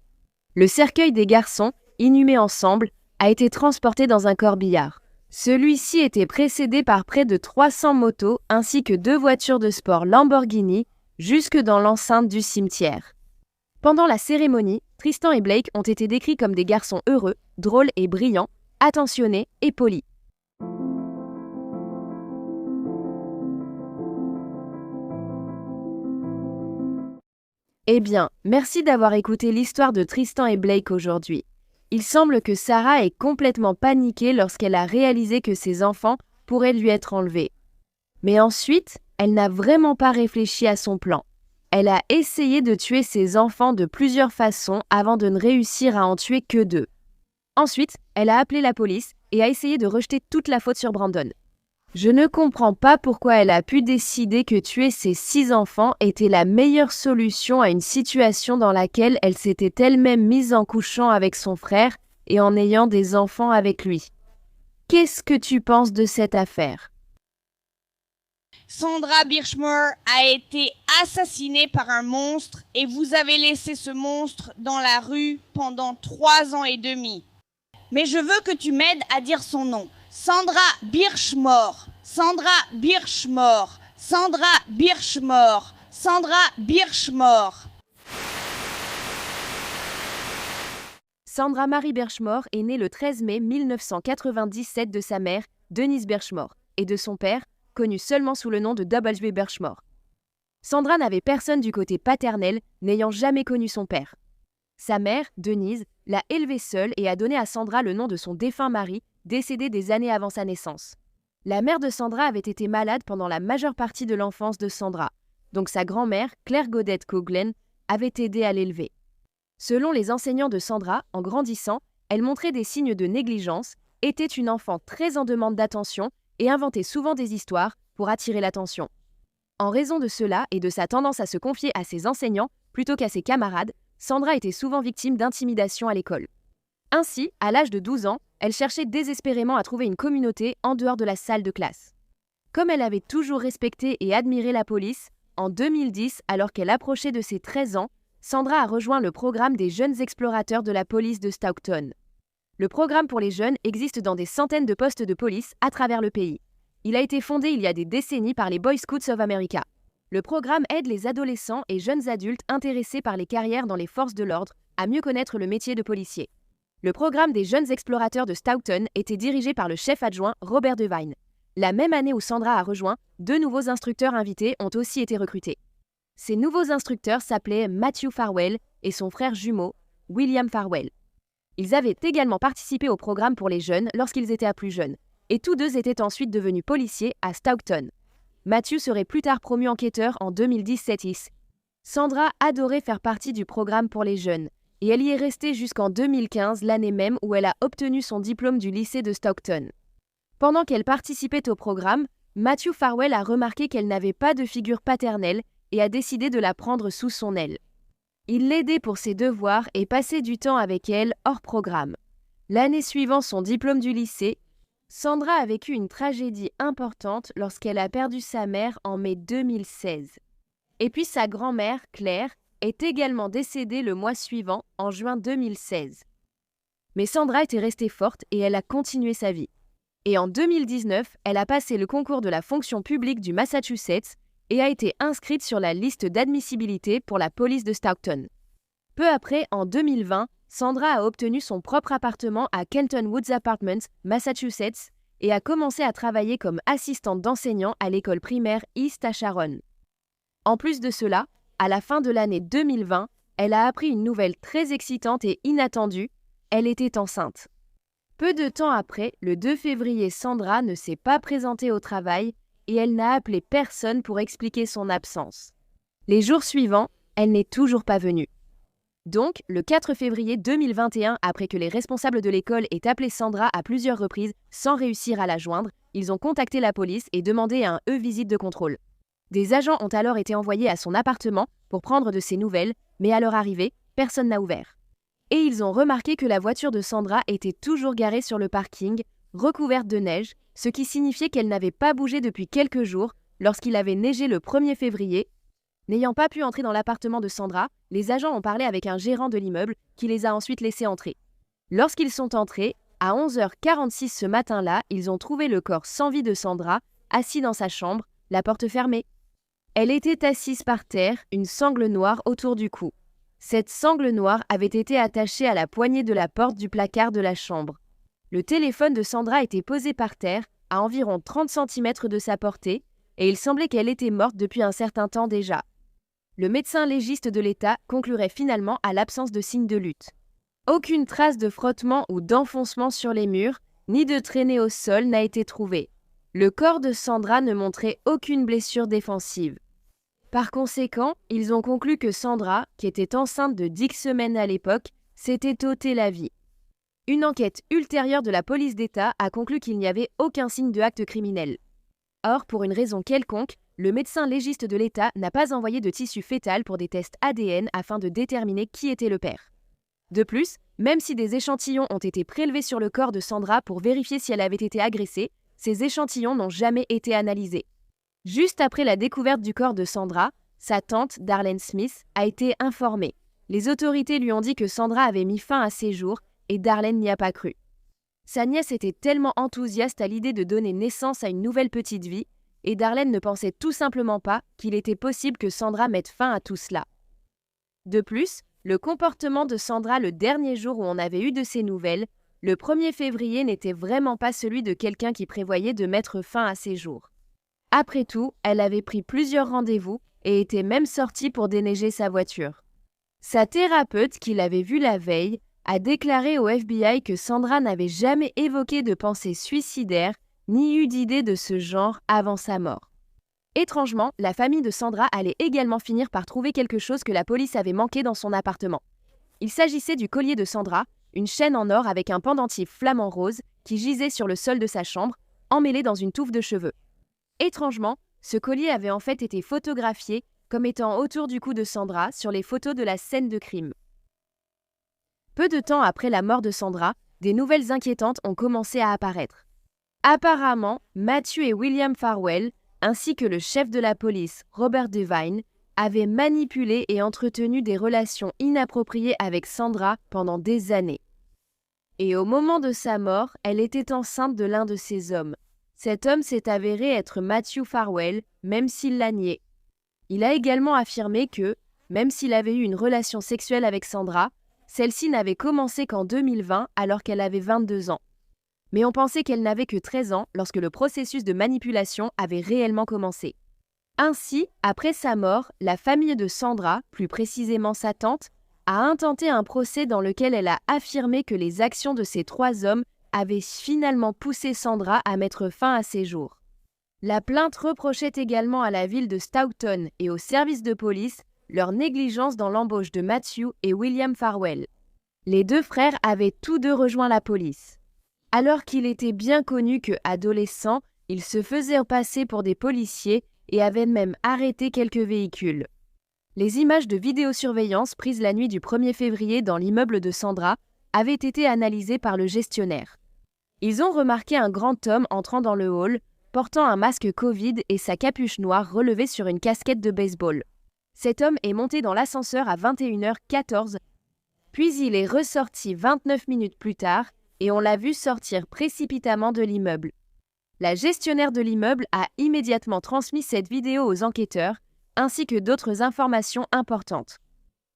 Le cercueil des garçons, inhumés ensemble, a été transporté dans un corbillard. Celui-ci était précédé par près de 300 motos ainsi que 2 voitures de sport Lamborghini jusque dans l'enceinte du cimetière. Pendant la cérémonie, Tristan et Blake ont été décrits comme des garçons heureux, drôles et brillants, attentionnés et polis. Eh bien, merci d'avoir écouté l'histoire de Tristan et Blake aujourd'hui. Il semble que Sarah est complètement paniquée lorsqu'elle a réalisé que ses enfants pourraient lui être enlevés. Mais ensuite, elle n'a vraiment pas réfléchi à son plan. Elle a essayé de tuer ses enfants de plusieurs façons avant de ne réussir à en tuer que 2. Ensuite, elle a appelé la police et a essayé de rejeter toute la faute sur Brandon. Je ne comprends pas pourquoi elle a pu décider que tuer ses 6 enfants était la meilleure solution à une situation dans laquelle elle s'était elle-même mise en couchant avec son frère et en ayant des enfants avec lui. Qu'est-ce que tu penses de cette affaire? Sandra Birchmore a été assassinée par un monstre et vous avez laissé ce monstre dans la rue pendant 3 ans et demi. Mais je veux que tu m'aides à dire son nom. Sandra Birchmore, Sandra Birchmore, Sandra Birchmore, Sandra Birchmore. Sandra Mary Birchmore est née le 13 mai 1997 de sa mère, Denise Birchmore, et de son père, connu seulement sous le nom de W. Birchmore. Sandra n'avait personne du côté paternel, n'ayant jamais connu son père. Sa mère, Denise, l'a élevée seule et a donné à Sandra le nom de son défunt mari, décédé des années avant sa naissance. La mère de Sandra avait été malade pendant la majeure partie de l'enfance de Sandra, donc sa grand-mère, Claire Godette Coughlin, avait aidé à l'élever. Selon les enseignants de Sandra, en grandissant, elle montrait des signes de négligence, était une enfant très en demande d'attention et inventait souvent des histoires pour attirer l'attention. En raison de cela et de sa tendance à se confier à ses enseignants plutôt qu'à ses camarades, Sandra était souvent victime d'intimidation à l'école. Ainsi, à l'âge de 12 ans, elle cherchait désespérément à trouver une communauté en dehors de la salle de classe. Comme elle avait toujours respecté et admiré la police, en 2010, alors qu'elle approchait de ses 13 ans, Sandra a rejoint le programme des jeunes explorateurs de la police de Stockton. Le programme pour les jeunes existe dans des centaines de postes de police à travers le pays. Il a été fondé il y a des décennies par les Boy Scouts of America. Le programme aide les adolescents et jeunes adultes intéressés par les carrières dans les forces de l'ordre à mieux connaître le métier de policier. Le programme des jeunes explorateurs de Stockton était dirigé par le chef adjoint Robert Devine. La même année où Sandra a rejoint, 2 nouveaux instructeurs invités ont aussi été recrutés. Ces nouveaux instructeurs s'appelaient Matthew Farwell et son frère jumeau, William Farwell. Ils avaient également participé au programme pour les jeunes lorsqu'ils étaient plus jeunes, et tous 2 étaient ensuite devenus policiers à Stockton. Matthew serait plus tard promu enquêteur en 2017. Sandra adorait faire partie du programme pour les jeunes, et elle y est restée jusqu'en 2015, l'année même où elle a obtenu son diplôme du lycée de Stockton. Pendant qu'elle participait au programme, Matthew Farwell a remarqué qu'elle n'avait pas de figure paternelle et a décidé de la prendre sous son aile. Il l'aidait pour ses devoirs et passait du temps avec elle hors programme. L'année suivant son diplôme du lycée, Sandra a vécu une tragédie importante lorsqu'elle a perdu sa mère en mai 2016. Et puis sa grand-mère, Claire, est également décédée le mois suivant, en juin 2016. Mais Sandra était restée forte et elle a continué sa vie. Et en 2019, elle a passé le concours de la fonction publique du Massachusetts et a été inscrite sur la liste d'admissibilité pour la police de Stockton. Peu après, en 2020, Sandra a obtenu son propre appartement à Kenton Woods Apartments, Massachusetts, et a commencé à travailler comme assistante d'enseignant à l'école primaire East à Sharon. En plus de cela, à la fin de l'année 2020, elle a appris une nouvelle très excitante et inattendue, elle était enceinte. Peu de temps après, le 2 février, Sandra ne s'est pas présentée au travail et elle n'a appelé personne pour expliquer son absence. Les jours suivants, elle n'est toujours pas venue. Donc, le 4 février 2021, après que les responsables de l'école aient appelé Sandra à plusieurs reprises sans réussir à la joindre, ils ont contacté la police et demandé un visite de contrôle. Des agents ont alors été envoyés à son appartement pour prendre de ses nouvelles, mais à leur arrivée, personne n'a ouvert. Et ils ont remarqué que la voiture de Sandra était toujours garée sur le parking, recouverte de neige, ce qui signifiait qu'elle n'avait pas bougé depuis quelques jours lorsqu'il avait neigé le 1er février. N'ayant pas pu entrer dans l'appartement de Sandra, les agents ont parlé avec un gérant de l'immeuble qui les a ensuite laissés entrer. Lorsqu'ils sont entrés, à 11h46 ce matin-là, ils ont trouvé le corps sans vie de Sandra, assis dans sa chambre, la porte fermée. Elle était assise par terre, une sangle noire autour du cou. Cette sangle noire avait été attachée à la poignée de la porte du placard de la chambre. Le téléphone de Sandra était posé par terre, à environ 30 cm de sa portée, et il semblait qu'elle était morte depuis un certain temps déjà. Le médecin légiste de l'État conclurait finalement à l'absence de signes de lutte. Aucune trace de frottement ou d'enfoncement sur les murs, ni de traînée au sol n'a été trouvée. Le corps de Sandra ne montrait aucune blessure défensive. Par conséquent, ils ont conclu que Sandra, qui était enceinte de 10 semaines à l'époque, s'était ôté la vie. Une enquête ultérieure de la police d'État a conclu qu'il n'y avait aucun signe de acte criminel. Or, pour une raison quelconque, le médecin légiste de l'État n'a pas envoyé de tissu fœtal pour des tests ADN afin de déterminer qui était le père. De plus, même si des échantillons ont été prélevés sur le corps de Sandra pour vérifier si elle avait été agressée, ces échantillons n'ont jamais été analysés. Juste après la découverte du corps de Sandra, sa tante, Darlene Smith, a été informée. Les autorités lui ont dit que Sandra avait mis fin à ses jours et Darlene n'y a pas cru. Sa nièce était tellement enthousiaste à l'idée de donner naissance à une nouvelle petite vie et Darlene ne pensait tout simplement pas qu'il était possible que Sandra mette fin à tout cela. De plus, le comportement de Sandra le dernier jour où on avait eu de ses nouvelles, le 1er février, n'était vraiment pas celui de quelqu'un qui prévoyait de mettre fin à ses jours. Après tout, elle avait pris plusieurs rendez-vous et était même sortie pour déneiger sa voiture. Sa thérapeute, qui l'avait vue la veille, a déclaré au FBI que Sandra n'avait jamais évoqué de pensée suicidaire ni eu d'idée de ce genre avant sa mort. Étrangement, la famille de Sandra allait également finir par trouver quelque chose que la police avait manqué dans son appartement. Il s'agissait du collier de Sandra, une chaîne en or avec un pendentif flamant rose qui gisait sur le sol de sa chambre, emmêlé dans une touffe de cheveux. Étrangement, ce collier avait en fait été photographié comme étant autour du cou de Sandra sur les photos de la scène de crime. Peu de temps après la mort de Sandra, des nouvelles inquiétantes ont commencé à apparaître. Apparemment, Matthew et William Farwell, ainsi que le chef de la police, Robert Devine, avaient manipulé et entretenu des relations inappropriées avec Sandra pendant des années. Et au moment de sa mort, elle était enceinte de l'un de ces hommes. Cet homme s'est avéré être Matthew Farwell, même s'il l'a nié. Il a également affirmé que, même s'il avait eu une relation sexuelle avec Sandra, celle-ci n'avait commencé qu'en 2020 alors qu'elle avait 22 ans. Mais on pensait qu'elle n'avait que 13 ans lorsque le processus de manipulation avait réellement commencé. Ainsi, après sa mort, la famille de Sandra, plus précisément sa tante, a intenté un procès dans lequel elle a affirmé que les actions de ces 3 hommes avaient finalement poussé Sandra à mettre fin à ses jours. La plainte reprochait également à la ville de Stockton et au service de police leur négligence dans l'embauche de Matthew et William Farwell. Les 2 frères avaient tous 2 rejoint la police. Alors qu'il était bien connu que, adolescents, Ils se faisaient passer pour des policiers et avaient même arrêté quelques véhicules. Les images de vidéosurveillance prises la nuit du 1er février dans l'immeuble de Sandra avaient été analysées par le gestionnaire. Ils ont remarqué un grand homme entrant dans le hall, portant un masque Covid et sa capuche noire relevée sur une casquette de baseball. Cet homme est monté dans l'ascenseur à 21h14, puis il est ressorti 29 minutes plus tard et on l'a vu sortir précipitamment de l'immeuble. La gestionnaire de l'immeuble a immédiatement transmis cette vidéo aux enquêteurs, ainsi que d'autres informations importantes.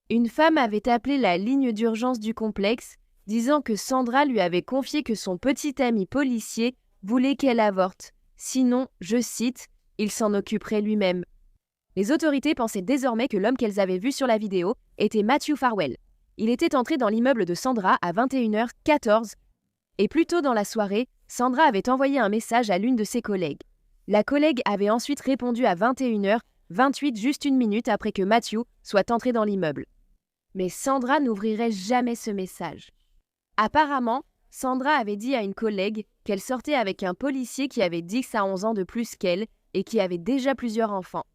Une femme avait appelé la ligne d'urgence du complexe, disant que Sandra lui avait confié que son petit ami policier voulait qu'elle avorte. Sinon, je cite, il s'en occuperait lui-même. Les autorités pensaient désormais que l'homme qu'elles avaient vu sur la vidéo était Matthew Farwell. Il était entré dans l'immeuble de Sandra à 21h14 et plus tôt dans la soirée, Sandra avait envoyé un message à l'une de ses collègues. La collègue avait ensuite répondu à 21h28, juste une minute après que Matthew soit entré dans l'immeuble. Mais Sandra n'ouvrirait jamais ce message. Apparemment, Sandra avait dit à une collègue qu'elle sortait avec un policier qui avait 10 à 11 ans de plus qu'elle et qui avait déjà plusieurs enfants.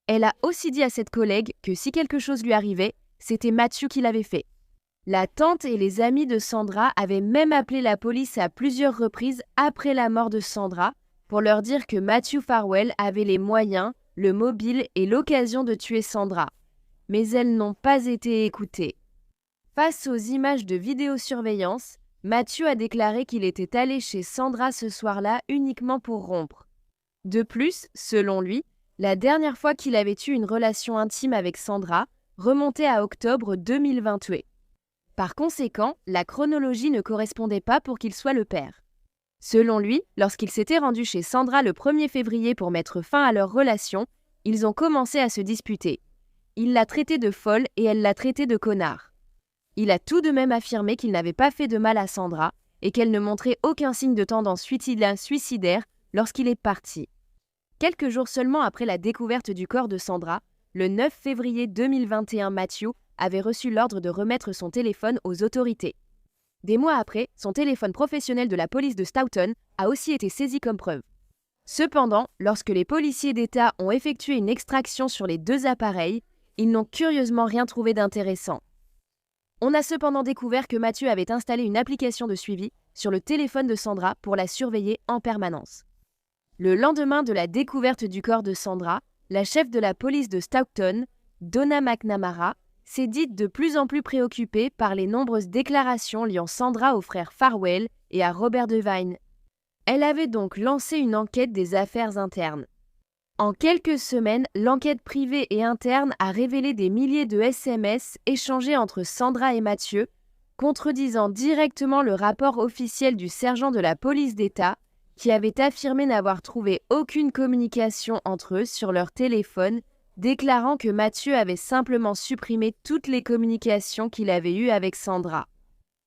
Elle a aussi dit à cette collègue que si quelque chose lui arrivait, c'était Matthew qui l'avait fait. La tante et les amis de Sandra avaient même appelé la police à plusieurs reprises après la mort de Sandra pour leur dire que Matthew Farwell avait les moyens, le mobile et l'occasion de tuer Sandra. Mais elles n'ont pas été écoutées. Face aux images de vidéosurveillance, Matthew a déclaré qu'il était allé chez Sandra ce soir-là uniquement pour rompre. De plus, selon lui, la dernière fois qu'il avait eu une relation intime avec Sandra remontait à octobre 2022. Par conséquent, la chronologie ne correspondait pas pour qu'il soit le père. Selon lui, lorsqu'il s'était rendu chez Sandra le 1er février pour mettre fin à leur relation, ils ont commencé à se disputer. Il l'a traitée de folle et elle l'a traité de connard. Il a tout de même affirmé qu'il n'avait pas fait de mal à Sandra et qu'elle ne montrait aucun signe de tendance suicidaire lorsqu'il est parti. Quelques jours seulement après la découverte du corps de Sandra, le 9 février 2021, Matthew avait reçu l'ordre de remettre son téléphone aux autorités. Des mois après, son téléphone professionnel de la police de Stoughton a aussi été saisi comme preuve. Cependant, lorsque les policiers d'État ont effectué une extraction sur les deux appareils, ils n'ont curieusement rien trouvé d'intéressant. On a cependant découvert que Matthew avait installé une application de suivi sur le téléphone de Sandra pour la surveiller en permanence. Le lendemain de la découverte du corps de Sandra, la chef de la police de Stoughton, Donna McNamara, s'est dite de plus en plus préoccupée par les nombreuses déclarations liant Sandra aux frères Farwell et à Robert Devine. Elle avait donc lancé une enquête des affaires internes. En quelques semaines, l'enquête privée et interne a révélé des milliers de SMS échangés entre Sandra et Matthew, contredisant directement le rapport officiel du sergent de la police d'État, qui avait affirmé n'avoir trouvé aucune communication entre eux sur leur téléphone, déclarant que Matthew avait simplement supprimé toutes les communications qu'il avait eues avec Sandra.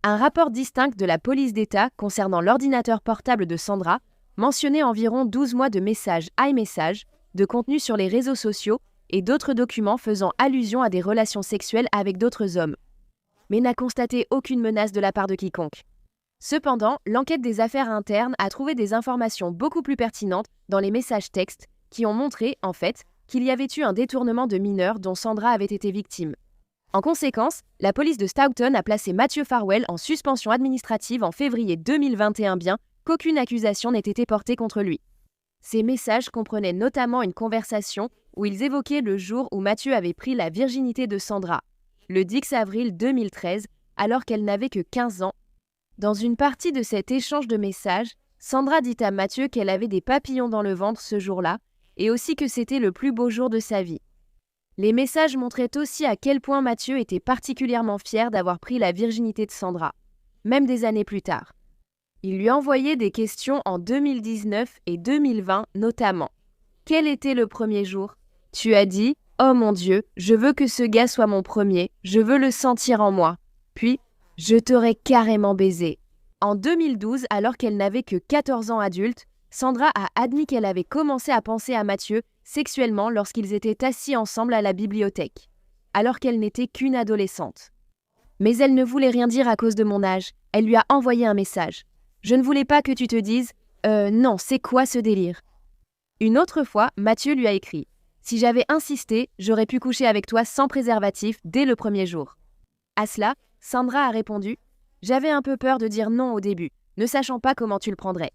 Un rapport distinct de la police d'État concernant l'ordinateur portable de Sandra mentionnait environ 12 mois de messages iMessage, de contenu sur les réseaux sociaux et d'autres documents faisant allusion à des relations sexuelles avec d'autres hommes, mais n'a constaté aucune menace de la part de quiconque. Cependant, l'enquête des affaires internes a trouvé des informations beaucoup plus pertinentes dans les messages textes qui ont montré, en fait, qu'il y avait eu un détournement de mineurs dont Sandra avait été victime. En conséquence, la police de Stoughton a placé Matthew Farwell en suspension administrative en février 2021, bien qu'aucune accusation n'ait été portée contre lui. Ces messages comprenaient notamment une conversation où ils évoquaient le jour où Matthew avait pris la virginité de Sandra, le 10 avril 2013, alors qu'elle n'avait que 15 ans. Dans une partie de cet échange de messages, Sandra dit à Matthew qu'elle avait des papillons dans le ventre ce jour-là, et aussi que c'était le plus beau jour de sa vie. Les messages montraient aussi à quel point Matthew était particulièrement fier d'avoir pris la virginité de Sandra, même des années plus tard. Il lui envoyait des questions en 2019 et 2020 notamment. Quel était le premier jour ? Tu as dit « Oh mon Dieu, je veux que ce gars soit mon premier, je veux le sentir en moi. » Puis « Je t'aurais carrément baisé. » En 2012, alors qu'elle n'avait que 14 ans adulte, Sandra a admis qu'elle avait commencé à penser à Matthew sexuellement lorsqu'ils étaient assis ensemble à la bibliothèque, alors qu'elle n'était qu'une adolescente. Mais elle ne voulait rien dire à cause de mon âge. Elle lui a envoyé un message. « Je ne voulais pas que tu te dises Non, c'est quoi ce délire ?» Une autre fois, Mathieu lui a écrit « Si j'avais insisté, j'aurais pu coucher avec toi sans préservatif dès le premier jour. » À cela, Sandra a répondu « J'avais un peu peur de dire non au début, ne sachant pas comment tu le prendrais. »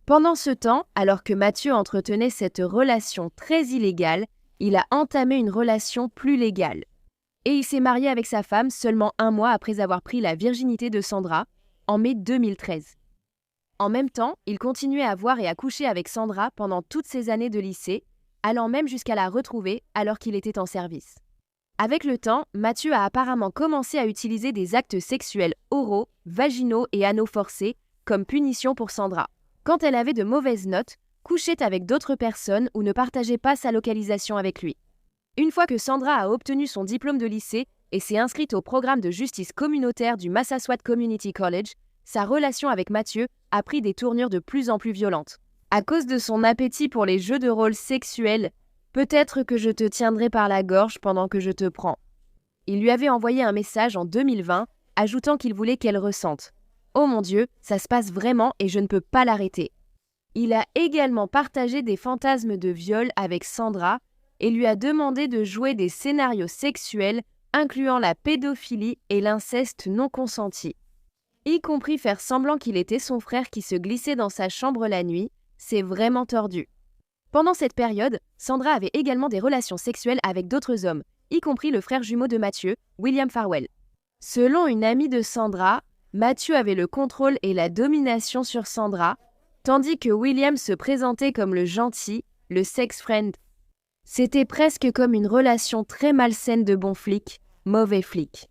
Pendant ce temps, alors que Mathieu entretenait cette relation très illégale, il a entamé une relation plus légale. Et il s'est marié avec sa femme seulement 1 mois après avoir pris la virginité de Sandra, en mai 2013. En même temps, il continuait à voir et à coucher avec Sandra pendant toutes ses années de lycée, allant même jusqu'à la retrouver alors qu'il était en service. Avec le temps, Mathieu a apparemment commencé à utiliser des actes sexuels oraux, vaginaux et anaux forcés comme punition pour Sandra. Quand elle avait de mauvaises notes, couchait avec d'autres personnes ou ne partageait pas sa localisation avec lui. Une fois que Sandra a obtenu son diplôme de lycée et s'est inscrite au programme de justice communautaire du Massasoit Community College, sa relation avec Mathieu a pris des tournures de plus en plus violentes. À cause de son appétit pour les jeux de rôle sexuels, « Peut-être que je te tiendrai par la gorge pendant que je te prends. » Il lui avait envoyé un message en 2020, ajoutant qu'il voulait qu'elle ressente. « Oh mon Dieu, ça se passe vraiment et je ne peux pas l'arrêter. » Il a également partagé des fantasmes de viol avec Sandra et lui a demandé de jouer des scénarios sexuels incluant la pédophilie et l'inceste non consenti. Y compris faire semblant qu'il était son frère qui se glissait dans sa chambre la nuit, c'est vraiment tordu. Pendant cette période, Sandra avait également des relations sexuelles avec d'autres hommes, y compris le frère jumeau de Mathieu, William Farwell. Selon une amie de Sandra, Mathieu avait le contrôle et la domination sur Sandra, tandis que William se présentait comme le gentil, le sex friend. C'était presque comme une relation très malsaine de bon flic, mauvais flic.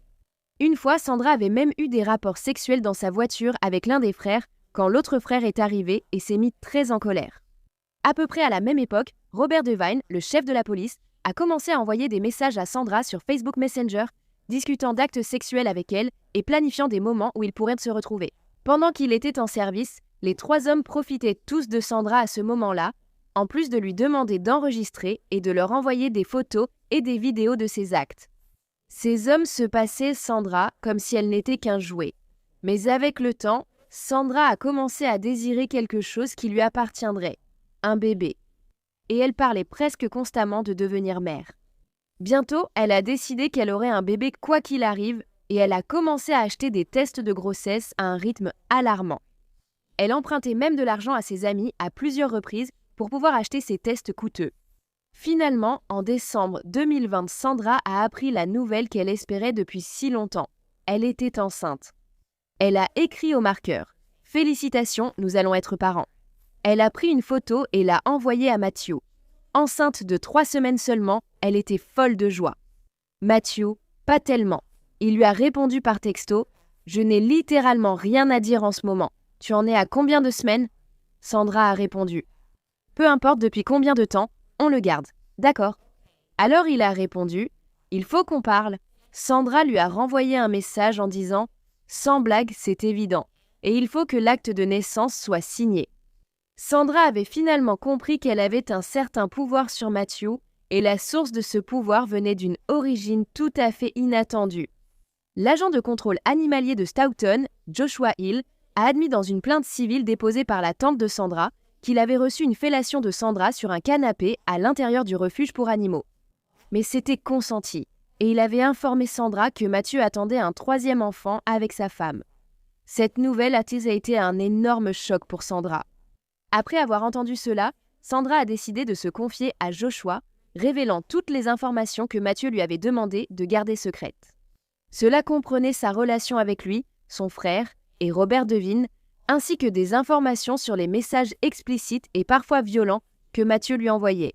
Une fois, Sandra avait même eu des rapports sexuels dans sa voiture avec l'un des frères quand l'autre frère est arrivé et s'est mis très en colère. À peu près à la même époque, Robert Devine, le chef de la police, a commencé à envoyer des messages à Sandra sur Facebook Messenger, discutant d'actes sexuels avec elle et planifiant des moments où ils pourraient se retrouver. Pendant qu'il était en service, les 3 hommes profitaient tous de Sandra à ce moment-là, en plus de lui demander d'enregistrer et de leur envoyer des photos et des vidéos de ses actes. Ces hommes se passaient Sandra comme si elle n'était qu'un jouet. Mais avec le temps, Sandra a commencé à désirer quelque chose qui lui appartiendrait, un bébé. Et elle parlait presque constamment de devenir mère. Bientôt, elle a décidé qu'elle aurait un bébé quoi qu'il arrive et elle a commencé à acheter des tests de grossesse à un rythme alarmant. Elle empruntait même de l'argent à ses amis à plusieurs reprises pour pouvoir acheter ces tests coûteux. Finalement, en décembre 2020, Sandra a appris la nouvelle qu'elle espérait depuis si longtemps. Elle était enceinte. Elle a écrit au marqueur « Félicitations, nous allons être parents ». Elle a pris une photo et l'a envoyée à Mathieu. Enceinte de 3 semaines seulement, elle était folle de joie. Mathieu, pas tellement. Il lui a répondu par texto « Je n'ai littéralement rien à dire en ce moment. Tu en es à combien de semaines ?» Sandra a répondu « Peu importe depuis combien de temps, on le garde. D'accord. » Alors il a répondu « Il faut qu'on parle. » Sandra lui a renvoyé un message en disant « Sans blague, c'est évident. Et il faut que l'acte de naissance soit signé. » Sandra avait finalement compris qu'elle avait un certain pouvoir sur Mathieu et la source de ce pouvoir venait d'une origine tout à fait inattendue. L'agent de contrôle animalier de Stoughton, Joshua Hill, a admis dans une plainte civile déposée par la tante de Sandra qu'il avait reçu une fellation de Sandra sur un canapé à l'intérieur du refuge pour animaux. Mais c'était consenti, et il avait informé Sandra que Mathieu attendait un 3e enfant avec sa femme. Cette nouvelle a été un énorme choc pour Sandra. Après avoir entendu cela, Sandra a décidé de se confier à Joshua, révélant toutes les informations que Mathieu lui avait demandé de garder secrètes. Cela comprenait sa relation avec lui, son frère et Robert Devine, ainsi que des informations sur les messages explicites et parfois violents que Mathieu lui envoyait.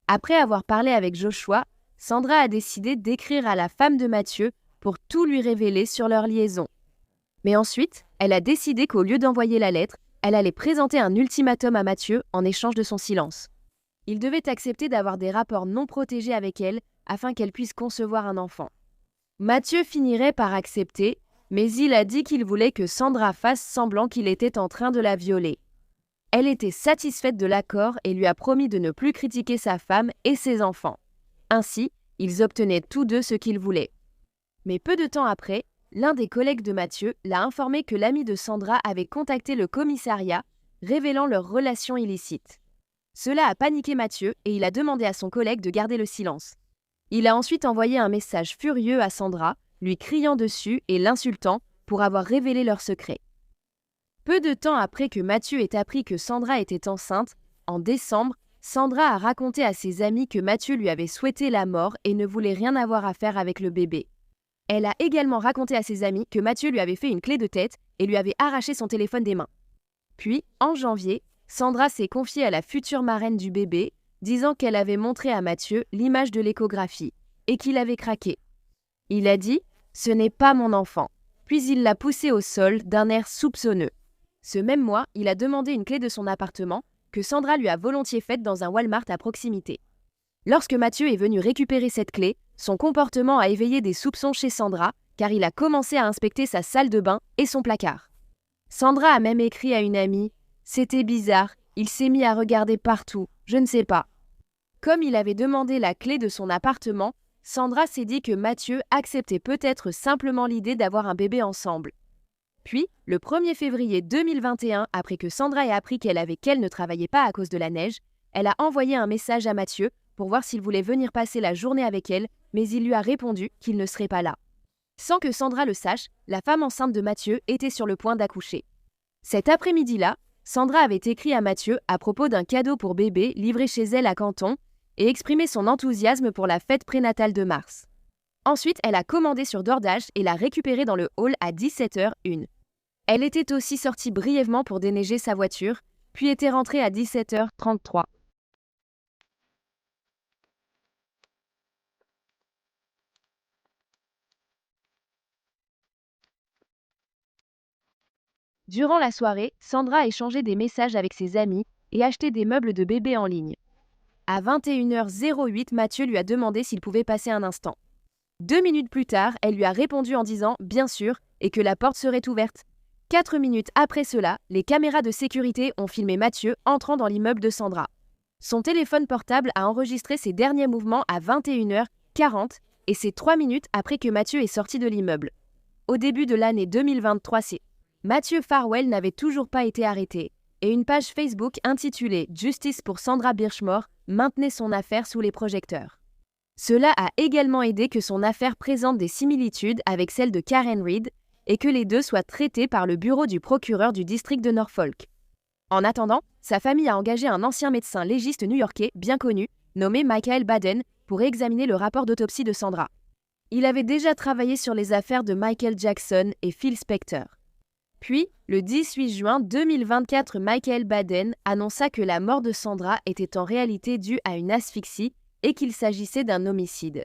Après avoir parlé avec Joshua, Sandra a décidé d'écrire à la femme de Mathieu pour tout lui révéler sur leur liaison. Mais ensuite, elle a décidé qu'au lieu d'envoyer la lettre, elle allait présenter un ultimatum à Mathieu en échange de son silence. Il devait accepter d'avoir des rapports non protégés avec elle afin qu'elle puisse concevoir un enfant. Mathieu finirait par accepter, mais il a dit qu'il voulait que Sandra fasse semblant qu'il était en train de la violer. Elle était satisfaite de l'accord et lui a promis de ne plus critiquer sa femme et ses enfants. Ainsi, ils obtenaient tous deux ce qu'ils voulaient. Mais peu de temps après, l'un des collègues de Mathieu l'a informé que l'ami de Sandra avait contacté le commissariat révélant leur relation illicite. Cela a paniqué Mathieu et il a demandé à son collègue de garder le silence. Il a ensuite envoyé un message furieux à Sandra, lui criant dessus et l'insultant pour avoir révélé leur secret. Peu de temps après que Mathieu ait appris que Sandra était enceinte, en décembre, Sandra a raconté à ses amis que Mathieu lui avait souhaité la mort et ne voulait rien avoir à faire avec le bébé. Elle a également raconté à ses amis que Mathieu lui avait fait une clé de tête et lui avait arraché son téléphone des mains. Puis, en janvier, Sandra s'est confiée à la future marraine du bébé, disant qu'elle avait montré à Mathieu l'image de l'échographie et qu'il avait craqué. Il a dit « Ce n'est pas mon enfant », puis il l'a poussé au sol d'un air soupçonneux. Ce même mois, il a demandé une clé de son appartement que Sandra lui a volontiers faite dans un Walmart à proximité. Lorsque Mathieu est venu récupérer cette clé, son comportement a éveillé des soupçons chez Sandra, car il a commencé à inspecter sa salle de bain et son placard. Sandra a même écrit à une amie « C'était bizarre, il s'est mis à regarder partout, je ne sais pas ». Comme il avait demandé la clé de son appartement, Sandra s'est dit que Mathieu acceptait peut-être simplement l'idée d'avoir un bébé ensemble. Puis, le 1er février 2021, après que Sandra ait appris qu'elle ne travaillait pas à cause de la neige, elle a envoyé un message à Mathieu pour voir s'il voulait venir passer la journée avec elle, mais il lui a répondu qu'il ne serait pas là. Sans que Sandra le sache, la femme enceinte de Mathieu était sur le point d'accoucher. Cet après-midi-là, Sandra avait écrit à Mathieu à propos d'un cadeau pour bébé livré chez elle à Canton et exprimé son enthousiasme pour la fête prénatale de mars. Ensuite, elle a commandé sur DoorDash et l'a récupéré dans le hall à 17h01. Elle était aussi sortie brièvement pour déneiger sa voiture, puis était rentrée à 17h33. Durant la soirée, Sandra a échangé des messages avec ses amis et acheté des meubles de bébé en ligne. À 21h08, Mathieu lui a demandé s'il pouvait passer un instant. 2 minutes plus tard, elle lui a répondu en disant « bien sûr » et que la porte serait ouverte. 4 minutes après cela, les caméras de sécurité ont filmé Mathieu entrant dans l'immeuble de Sandra. Son téléphone portable a enregistré ses derniers mouvements à 21h40 et c'est 3 minutes après que Mathieu est sorti de l'immeuble. Au début de l'année 2023, Mathieu Farwell n'avait toujours pas été arrêté et une page Facebook intitulée « Justice pour Sandra Birchmore » maintenait son affaire sous les projecteurs. Cela a également aidé que son affaire présente des similitudes avec celle de Karen Reed et que les deux soient traités par le bureau du procureur du district de Norfolk. En attendant, sa famille a engagé un ancien médecin légiste new-yorkais bien connu, nommé Michael Baden, pour examiner le rapport d'autopsie de Sandra. Il avait déjà travaillé sur les affaires de Michael Jackson et Phil Spector. Puis, le 18 juin 2024, Michael Baden annonça que la mort de Sandra était en réalité due à une asphyxie et qu'il s'agissait d'un homicide.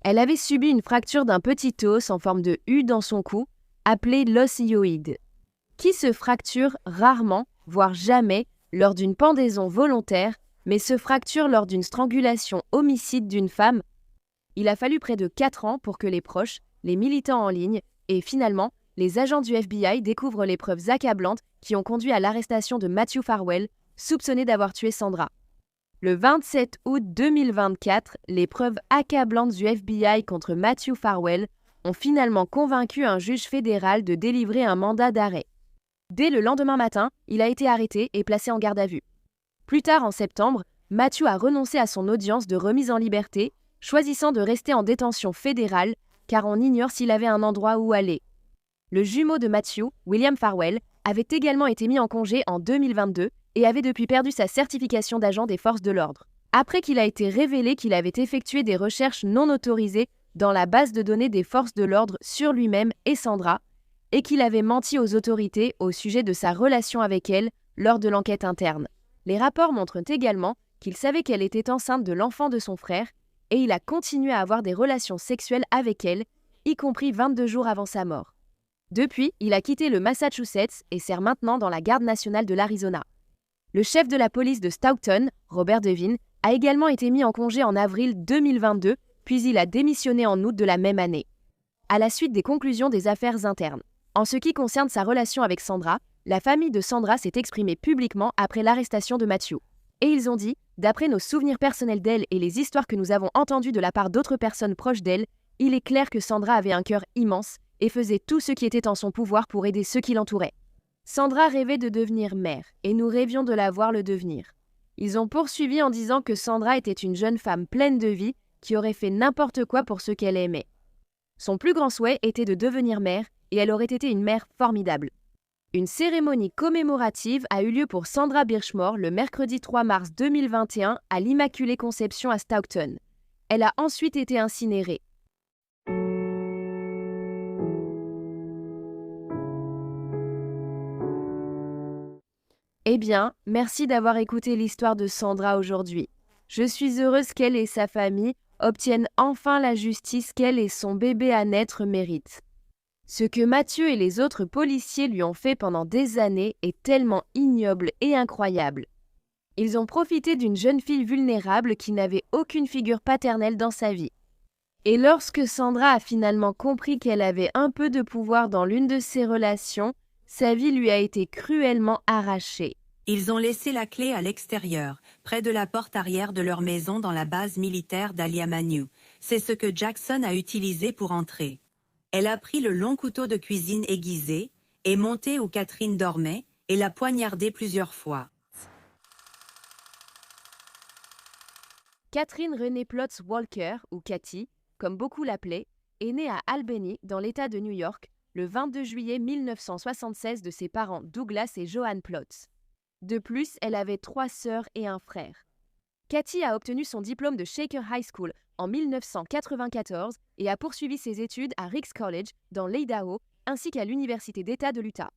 Elle avait subi une fracture d'un petit os en forme de U dans son cou, appelé l'os hyoïde, qui se fracture rarement, voire jamais, lors d'une pendaison volontaire, mais se fracture lors d'une strangulation homicide d'une femme. Il a fallu près de 4 ans pour que les proches, les militants en ligne et finalement, les agents du FBI découvrent les preuves accablantes qui ont conduit à l'arrestation de Matthew Farwell, soupçonné d'avoir tué Sandra. Le 27 août 2024, les preuves accablantes du FBI contre Matthew Farwell ont finalement convaincu un juge fédéral de délivrer un mandat d'arrêt. Dès le lendemain matin, il a été arrêté et placé en garde à vue. Plus tard, en septembre, Matthew a renoncé à son audience de remise en liberté, choisissant de rester en détention fédérale, car on ignore s'il avait un endroit où aller. Le jumeau de Matthew, William Farwell, avait également été mis en congé en 2022 et avait depuis perdu sa certification d'agent des forces de l'ordre. Après qu'il a été révélé qu'il avait effectué des recherches non autorisées dans la base de données des forces de l'ordre sur lui-même et Sandra, et qu'il avait menti aux autorités au sujet de sa relation avec elle lors de l'enquête interne. Les rapports montrent également qu'il savait qu'elle était enceinte de l'enfant de son frère, et il a continué à avoir des relations sexuelles avec elle, y compris 22 jours avant sa mort. Depuis, il a quitté le Massachusetts et sert maintenant dans la garde nationale de l'Arizona. Le chef de la police de Stockton, Robert Devine, a également été mis en congé en avril 2022, puis il a démissionné en août de la même année, à la suite des conclusions des affaires internes. En ce qui concerne sa relation avec Sandra, la famille de Sandra s'est exprimée publiquement après l'arrestation de Matthew. Et ils ont dit, d'après nos souvenirs personnels d'elle et les histoires que nous avons entendues de la part d'autres personnes proches d'elle, il est clair que Sandra avait un cœur immense et faisait tout ce qui était en son pouvoir pour aider ceux qui l'entouraient. Sandra rêvait de devenir mère, et nous rêvions de la voir le devenir. Ils ont poursuivi en disant que Sandra était une jeune femme pleine de vie qui aurait fait n'importe quoi pour ceux qu'elle aimait. Son plus grand souhait était de devenir mère, et elle aurait été une mère formidable. Une cérémonie commémorative a eu lieu pour Sandra Birchmore le mercredi 3 mars 2021 à l'Immaculée Conception à Stockton. Elle a ensuite été incinérée. Eh bien, merci d'avoir écouté l'histoire de Sandra aujourd'hui. Je suis heureuse qu'elle et sa famille obtiennent enfin la justice qu'elle et son bébé à naître méritent. Ce que Mathieu et les autres policiers lui ont fait pendant des années est tellement ignoble et incroyable. Ils ont profité d'une jeune fille vulnérable qui n'avait aucune figure paternelle dans sa vie. Et lorsque Sandra a finalement compris qu'elle avait un peu de pouvoir dans l'une de ses relations, sa vie lui a été cruellement arrachée. Ils ont laissé la clé à l'extérieur, près de la porte arrière de leur maison dans la base militaire d'Aliamanu. C'est ce que Jackson a utilisé pour entrer. Elle a pris le long couteau de cuisine aiguisé, est montée où Catherine dormait et l'a poignardée plusieurs fois. Catherine Renée Plotz Walker, ou Cathy, comme beaucoup l'appelaient, est née à Albany, dans l'État de New York, le 22 juillet 1976 de ses parents Douglas et Joanne Plotz. De plus, elle avait 3 sœurs et un frère. Cathy a obtenu son diplôme de Shaker High School en 1994 et a poursuivi ses études à Ricks College dans l'Idaho ainsi qu'à l'Université d'État de l'Utah.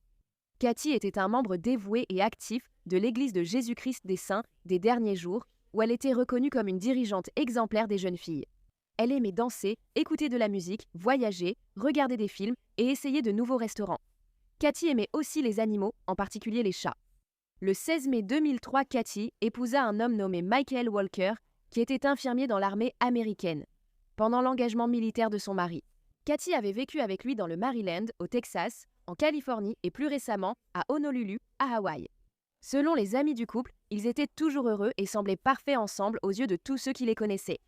Cathy était un membre dévoué et actif de l'Église de Jésus-Christ des Saints des Derniers Jours, où elle était reconnue comme une dirigeante exemplaire des jeunes filles. Elle aimait danser, écouter de la musique, voyager, regarder des films et essayer de nouveaux restaurants. Cathy aimait aussi les animaux, en particulier les chats. Le 16 mai 2003, Cathy épousa un homme nommé Michael Walker, qui était infirmier dans l'armée américaine, pendant l'engagement militaire de son mari. Cathy avait vécu avec lui dans le Maryland, au Texas, en Californie et plus récemment à Honolulu, à Hawaï. Selon les amis du couple, ils étaient toujours heureux et semblaient parfaits ensemble aux yeux de tous ceux qui les connaissaient.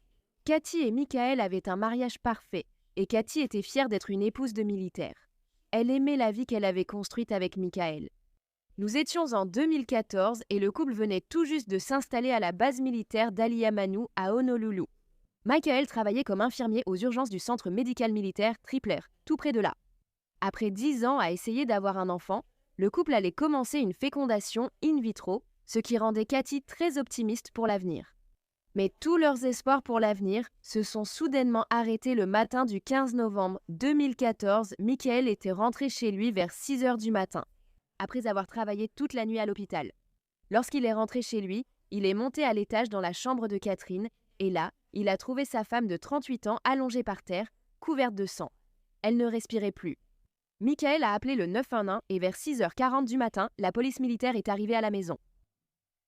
Cathy et Michael avaient un mariage parfait, et Cathy était fière d'être une épouse de militaire. Elle aimait la vie qu'elle avait construite avec Michael. Nous étions en 2014 et le couple venait tout juste de s'installer à la base militaire d'Aliamanu à Honolulu. Michael travaillait comme infirmier aux urgences du centre médical militaire Tripler, tout près de là. Après 10 ans à essayer d'avoir un enfant, le couple allait commencer une fécondation in vitro, ce qui rendait Cathy très optimiste pour l'avenir. Mais tous leurs espoirs pour l'avenir se sont soudainement arrêtés le matin du 15 novembre 2014. Michael était rentré chez lui vers 6 h du matin, après avoir travaillé toute la nuit à l'hôpital. Lorsqu'il est rentré chez lui, il est monté à l'étage dans la chambre de Catherine, et là, il a trouvé sa femme de 38 ans allongée par terre, couverte de sang. Elle ne respirait plus. Michael a appelé le 911 et vers 6 h 40 du matin, la police militaire est arrivée à la maison.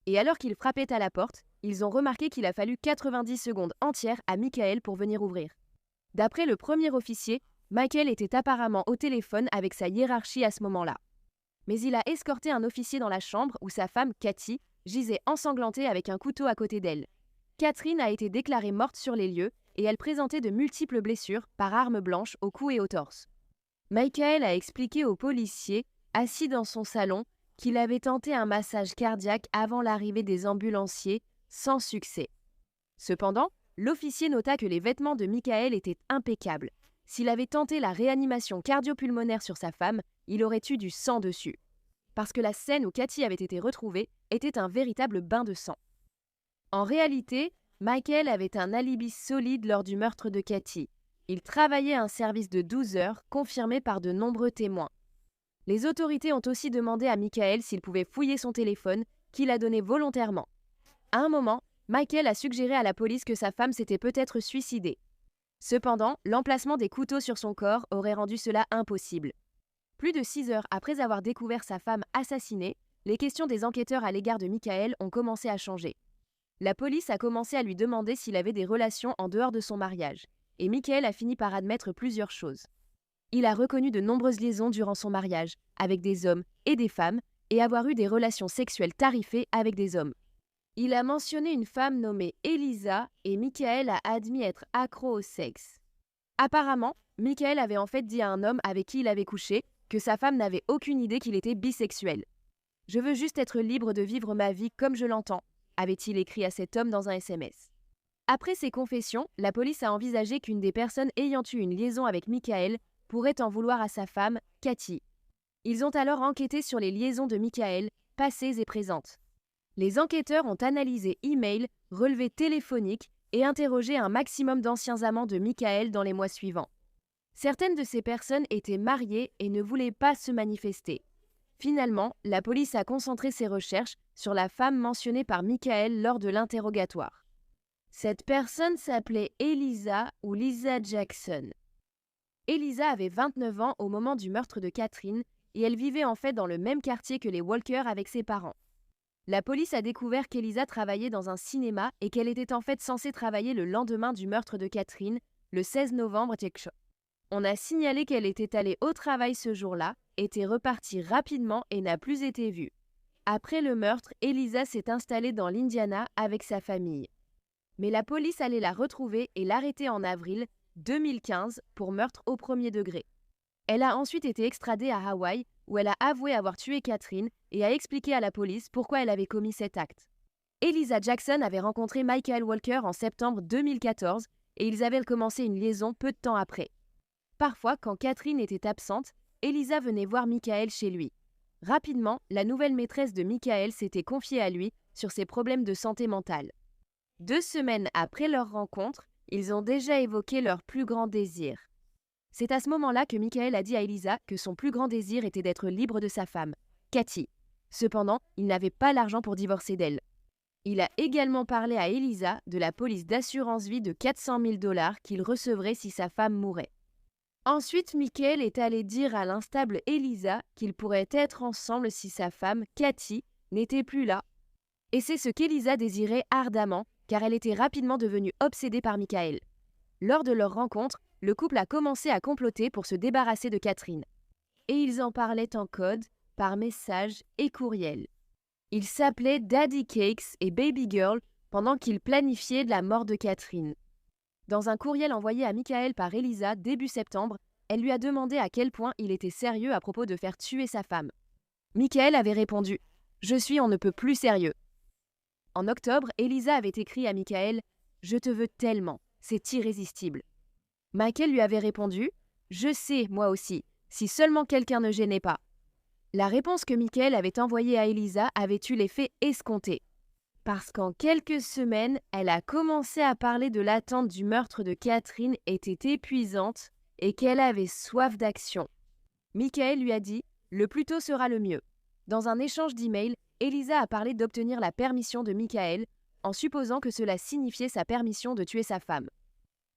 Et alors qu'il frappait à la porte, ils ont remarqué qu'il a fallu 90 secondes entières à Michael pour venir ouvrir. D'après le premier officier, Michael était apparemment au téléphone avec sa hiérarchie à ce moment-là. Mais il a escorté un officier dans la chambre où sa femme, Cathy, gisait ensanglantée avec un couteau à côté d'elle. Catherine a été déclarée morte sur les lieux et elle présentait de multiples blessures par arme blanche au cou et au torse. Michael a expliqué au policier, assis dans son salon, qu'il avait tenté un massage cardiaque avant l'arrivée des ambulanciers, sans succès. Cependant, l'officier nota que les vêtements de Michael étaient impeccables. S'il avait tenté la réanimation cardio-pulmonaire sur sa femme, il aurait eu du sang dessus. Parce que la scène où Cathy avait été retrouvée était un véritable bain de sang. En réalité, Michael avait un alibi solide lors du meurtre de Cathy. Il travaillait un service de 12 heures, confirmé par de nombreux témoins. Les autorités ont aussi demandé à Michael s'il pouvait fouiller son téléphone, qu'il a donné volontairement. À un moment, Michael a suggéré à la police que sa femme s'était peut-être suicidée. Cependant, l'emplacement des couteaux sur son corps aurait rendu cela impossible. Plus de 6 heures après avoir découvert sa femme assassinée, les questions des enquêteurs à l'égard de Michael ont commencé à changer. La police a commencé à lui demander s'il avait des relations en dehors de son mariage, et Michael a fini par admettre plusieurs choses. Il a reconnu de nombreuses liaisons durant son mariage, avec des hommes et des femmes, et avoir eu des relations sexuelles tarifées avec des hommes. Il a mentionné une femme nommée Elisa, et Michael a admis être accro au sexe. Apparemment, Michael avait en fait dit à un homme avec qui il avait couché que sa femme n'avait aucune idée qu'il était bisexuel. « Je veux juste être libre de vivre ma vie comme je l'entends », avait-il écrit à cet homme dans un SMS. Après ces confessions, la police a envisagé qu'une des personnes ayant eu une liaison avec Michael pourrait en vouloir à sa femme, Cathy. Ils ont alors enquêté sur les liaisons de Michael, passées et présentes. Les enquêteurs ont analysé emails, relevés téléphoniques et interrogé un maximum d'anciens amants de Michael dans les mois suivants. Certaines de ces personnes étaient mariées et ne voulaient pas se manifester. Finalement, la police a concentré ses recherches sur la femme mentionnée par Michael lors de l'interrogatoire. Cette personne s'appelait Eliza ou Lisa Jackson. Eliza avait 29 ans au moment du meurtre de Catherine et elle vivait en fait dans le même quartier que les Walker avec ses parents. La police a découvert qu'Eliza travaillait dans un cinéma et qu'elle était en fait censée travailler le lendemain du meurtre de Catherine, le 16 novembre. On a signalé qu'elle était allée au travail ce jour-là, était repartie rapidement et n'a plus été vue. Après le meurtre, Eliza s'est installée dans l'Indiana avec sa famille. Mais la police allait la retrouver et l'arrêter en avril 2015 pour meurtre au premier degré. Elle a ensuite été extradée à Hawaï, où elle a avoué avoir tué Catherine et a expliqué à la police pourquoi elle avait commis cet acte. Eliza Jackson avait rencontré Michael Walker en septembre 2014 et ils avaient commencé une liaison peu de temps après. Parfois, quand Catherine était absente, Eliza venait voir Michael chez lui. Rapidement, la nouvelle maîtresse de Michael s'était confiée à lui sur ses problèmes de santé mentale. 2 semaines après leur rencontre, ils ont déjà évoqué leur plus grand désir. C'est à ce moment-là que Michael a dit à Eliza que son plus grand désir était d'être libre de sa femme, Cathy. Cependant, il n'avait pas l'argent pour divorcer d'elle. Il a également parlé à Eliza de la police d'assurance vie de 400 000 $ qu'il recevrait si sa femme mourait. Ensuite, Michael est allé dire à l'instable Eliza qu'ils pourraient être ensemble si sa femme, Cathy, n'était plus là. Et c'est ce qu'Eliza désirait ardemment, car elle était rapidement devenue obsédée par Michael. Lors de leur rencontre, le couple a commencé à comploter pour se débarrasser de Catherine. Et ils en parlaient en code, par message et courriel. Ils s'appelaient Daddy Cakes et Baby Girl pendant qu'ils planifiaient la mort de Catherine. Dans un courriel envoyé à Michael par Eliza début septembre, elle lui a demandé à quel point il était sérieux à propos de faire tuer sa femme. Michael avait répondu « Je suis on ne peut plus sérieux ». En octobre, Eliza avait écrit à Michael « Je te veux tellement, c'est irrésistible ». Michael lui avait répondu « Je sais, moi aussi, si seulement quelqu'un ne gênait pas ». La réponse que Michael avait envoyée à Eliza avait eu l'effet escompté. Parce qu'en quelques semaines, elle a commencé à parler de l'attente du meurtre de Catherine était épuisante et qu'elle avait soif d'action. Michael lui a dit « Le plus tôt sera le mieux ». Dans un échange d'emails, Eliza a parlé d'obtenir la permission de Michael en supposant que cela signifiait sa permission de tuer sa femme.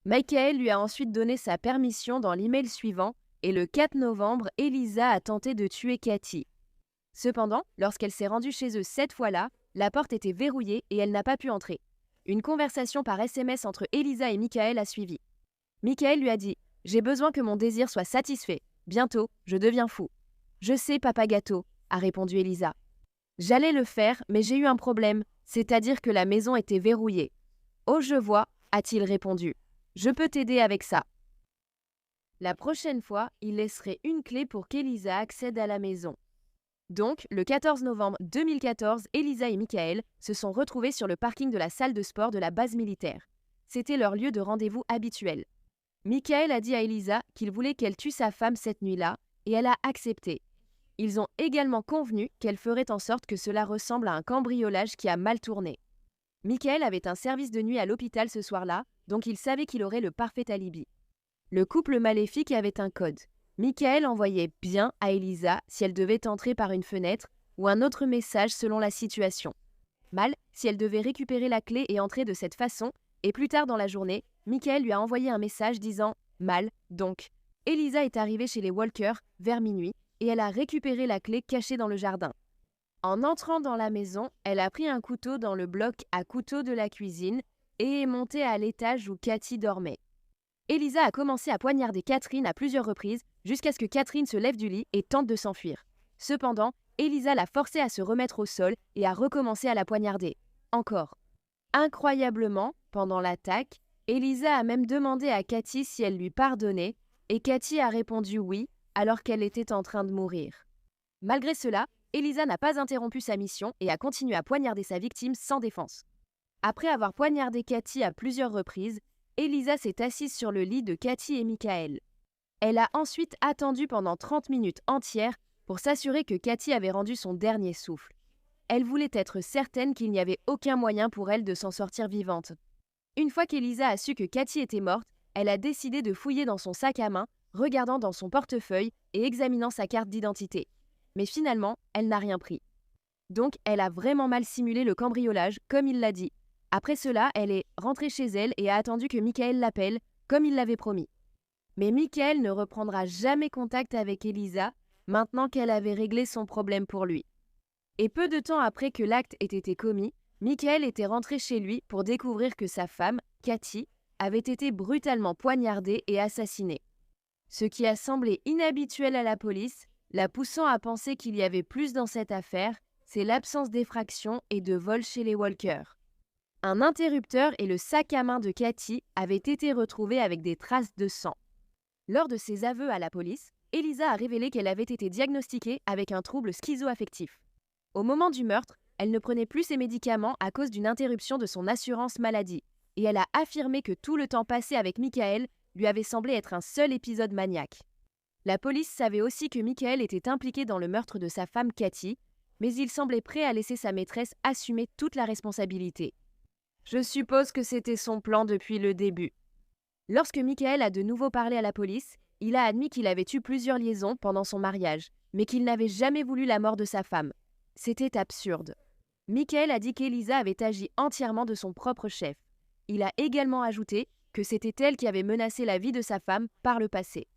Michael lui a ensuite donné sa permission dans l'email suivant et le 4 novembre, Eliza a tenté de tuer Cathy. Cependant, lorsqu'elle s'est rendue chez eux cette fois-là, la porte était verrouillée et elle n'a pas pu entrer. Une conversation par SMS entre Eliza et Michael a suivi. Michael lui a dit « J'ai besoin que mon désir soit satisfait. Bientôt, je deviens fou. »« Je sais, papa gâteau », a répondu Eliza. « J'allais le faire, mais j'ai eu un problème, c'est-à-dire que la maison était verrouillée. »« Oh, je vois, » a-t-il répondu. « Je peux t'aider avec ça. » La prochaine fois, il laisserait une clé pour qu'Eliza accède à la maison. Donc, le 14 novembre 2014, Eliza et Michael se sont retrouvés sur le parking de la salle de sport de la base militaire. C'était leur lieu de rendez-vous habituel. Michael a dit à Eliza qu'il voulait qu'elle tue sa femme cette nuit-là, et elle a accepté. Ils ont également convenu qu'elle ferait en sorte que cela ressemble à un cambriolage qui a mal tourné. Michael avait un service de nuit à l'hôpital ce soir-là, donc il savait qu'il aurait le parfait alibi. Le couple maléfique avait un code. Michael envoyait « bien » à Eliza si elle devait entrer par une fenêtre ou un autre message selon la situation. Mal si elle devait récupérer la clé et entrer de cette façon, et plus tard dans la journée, Michael lui a envoyé un message disant « mal, donc ». Eliza est arrivée chez les Walker vers minuit et elle a récupéré la clé cachée dans le jardin. En entrant dans la maison, elle a pris un couteau dans le bloc à couteau de la cuisine et est montée à l'étage où Cathy dormait. Eliza a commencé à poignarder Catherine à plusieurs reprises jusqu'à ce que Catherine se lève du lit et tente de s'enfuir. Cependant, Eliza l'a forcée à se remettre au sol et a recommencé à la poignarder. Encore. Incroyablement, pendant l'attaque, Eliza a même demandé à Cathy si elle lui pardonnait et Cathy a répondu oui, alors qu'elle était en train de mourir. Malgré cela, Elisa n'a pas interrompu sa mission et a continué à poignarder sa victime sans défense. Après avoir poignardé Katie à plusieurs reprises, Elisa s'est assise sur le lit de Katie et Michael. Elle a ensuite attendu pendant 30 minutes entières pour s'assurer que Katie avait rendu son dernier souffle. Elle voulait être certaine qu'il n'y avait aucun moyen pour elle de s'en sortir vivante. Une fois qu'Elisa a su que Katie était morte, elle a décidé de fouiller dans son sac à main, regardant dans son portefeuille et examinant sa carte d'identité. Mais finalement, elle n'a rien pris. Donc, elle a vraiment mal simulé le cambriolage, comme il l'a dit. Après cela, elle est rentrée chez elle et a attendu que Michael l'appelle, comme il l'avait promis. Mais Michael ne reprendra jamais contact avec Elisa, maintenant qu'elle avait réglé son problème pour lui. Et peu de temps après que l'acte ait été commis, Michael était rentré chez lui pour découvrir que sa femme, Katie, avait été brutalement poignardée et assassinée. Ce qui a semblé inhabituel à la police, la poussant à penser qu'il y avait plus dans cette affaire, c'est l'absence d'effraction et de vol chez les Walker. Un interrupteur et le sac à main de Katie avaient été retrouvés avec des traces de sang. Lors de ses aveux à la police, Elisa a révélé qu'elle avait été diagnostiquée avec un trouble schizoaffectif. Au moment du meurtre, elle ne prenait plus ses médicaments à cause d'une interruption de son assurance maladie, et elle a affirmé que tout le temps passé avec Michael lui avait semblé être un seul épisode maniaque. La police savait aussi que Michael était impliqué dans le meurtre de sa femme Katie, mais il semblait prêt à laisser sa maîtresse assumer toute la responsabilité. Je suppose que c'était son plan depuis le début. Lorsque Michael a de nouveau parlé à la police, il a admis qu'il avait eu plusieurs liaisons pendant son mariage, mais qu'il n'avait jamais voulu la mort de sa femme. C'était absurde. Michael a dit qu'Elisa avait agi entièrement de son propre chef. Il a également ajouté que c'était elle qui avait menacé la vie de sa femme par le passé.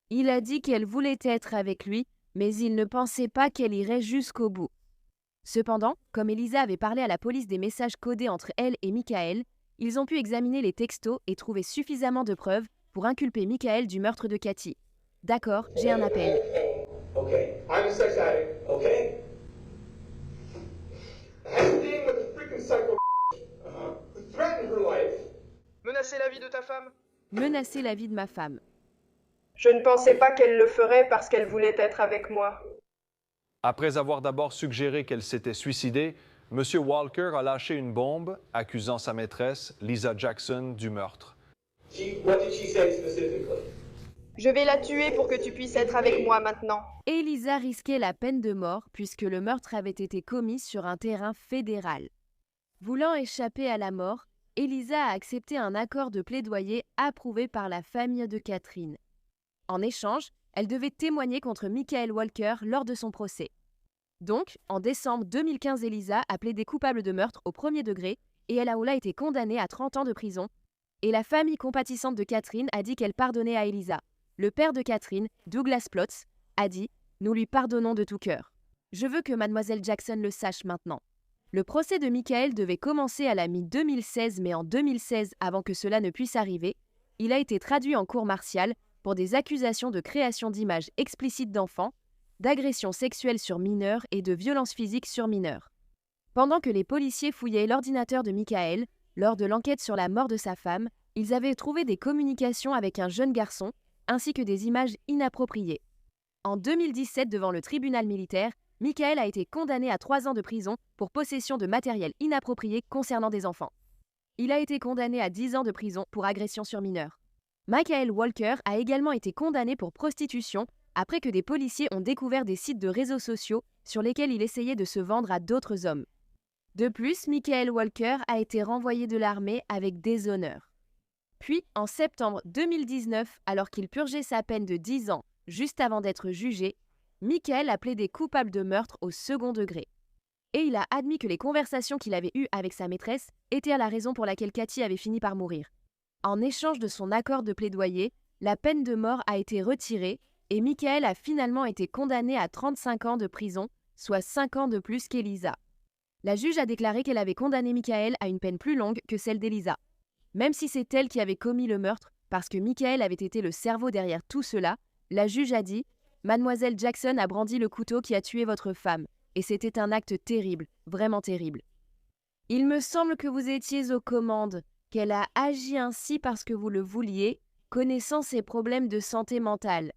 Il a dit qu'elle voulait être avec lui, mais il ne pensait pas qu'elle irait jusqu'au bout. Cependant, comme Elisa avait parlé à la police des messages codés entre elle et Michael, ils ont pu examiner les textos et trouver suffisamment de preuves pour inculper Michael du meurtre de Katie. D'accord, j'ai un appel. Okay, I'm a sex addict, okay? I'm dealing with a freaking psycho who threatened her life. Menacer la vie de ta femme? Menacer la vie de ma femme. Je ne pensais pas qu'elle le ferait parce qu'elle voulait être avec moi. Après avoir d'abord suggéré qu'elle s'était suicidée, M. Walker a lâché une bombe, accusant sa maîtresse, Lisa Jackson, du meurtre. What did she say specifically? Je vais la tuer pour que tu puisses être avec moi maintenant. Elisa risquait la peine de mort puisque le meurtre avait été commis sur un terrain fédéral. Voulant échapper à la mort, Elisa a accepté un accord de plaidoyer approuvé par la famille de Catherine. En échange, elle devait témoigner contre Michael Walker lors de son procès. Donc, en décembre 2015, Elisa a plaidé coupable de meurtre au premier degré et elle a été condamnée à 30 ans de prison. Et la famille compatissante de Catherine a dit qu'elle pardonnait à Elisa. Le père de Catherine, Douglas Plotz, a dit « Nous lui pardonnons de tout cœur. Je veux que Mademoiselle Jackson le sache maintenant. » Le procès de Michael devait commencer à la mi-2016, mais en 2016, avant que cela ne puisse arriver, il a été traduit en cour martiale pour des accusations de création d'images explicites d'enfants, d'agressions sexuelles sur mineurs et de violences physiques sur mineurs. Pendant que les policiers fouillaient l'ordinateur de Michael, lors de l'enquête sur la mort de sa femme, ils avaient trouvé des communications avec un jeune garçon, ainsi que des images inappropriées. En 2017, devant le tribunal militaire, Michael a été condamné à 3 ans de prison pour possession de matériel inapproprié concernant des enfants. Il a été condamné à 10 ans de prison pour agression sur mineurs. Michael Walker a également été condamné pour prostitution après que des policiers ont découvert des sites de réseaux sociaux sur lesquels il essayait de se vendre à d'autres hommes. De plus, Michael Walker a été renvoyé de l'armée avec déshonneur. Puis, en septembre 2019, alors qu'il purgeait sa peine de 10 ans, juste avant d'être jugé, Michael a plaidé coupable de meurtre au second degré. Et il a admis que les conversations qu'il avait eues avec sa maîtresse étaient à la raison pour laquelle Katie avait fini par mourir. En échange de son accord de plaidoyer, la peine de mort a été retirée et Michael a finalement été condamné à 35 ans de prison, soit 5 ans de plus qu'Elisa. La juge a déclaré qu'elle avait condamné Michael à une peine plus longue que celle d'Elisa. Même si c'est elle qui avait commis le meurtre, parce que Michael avait été le cerveau derrière tout cela, la juge a dit « Mademoiselle Jackson a brandi le couteau qui a tué votre femme, et c'était un acte terrible, vraiment terrible. Il me semble que vous étiez aux commandes, qu'elle a agi ainsi parce que vous le vouliez, connaissant ses problèmes de santé mentale.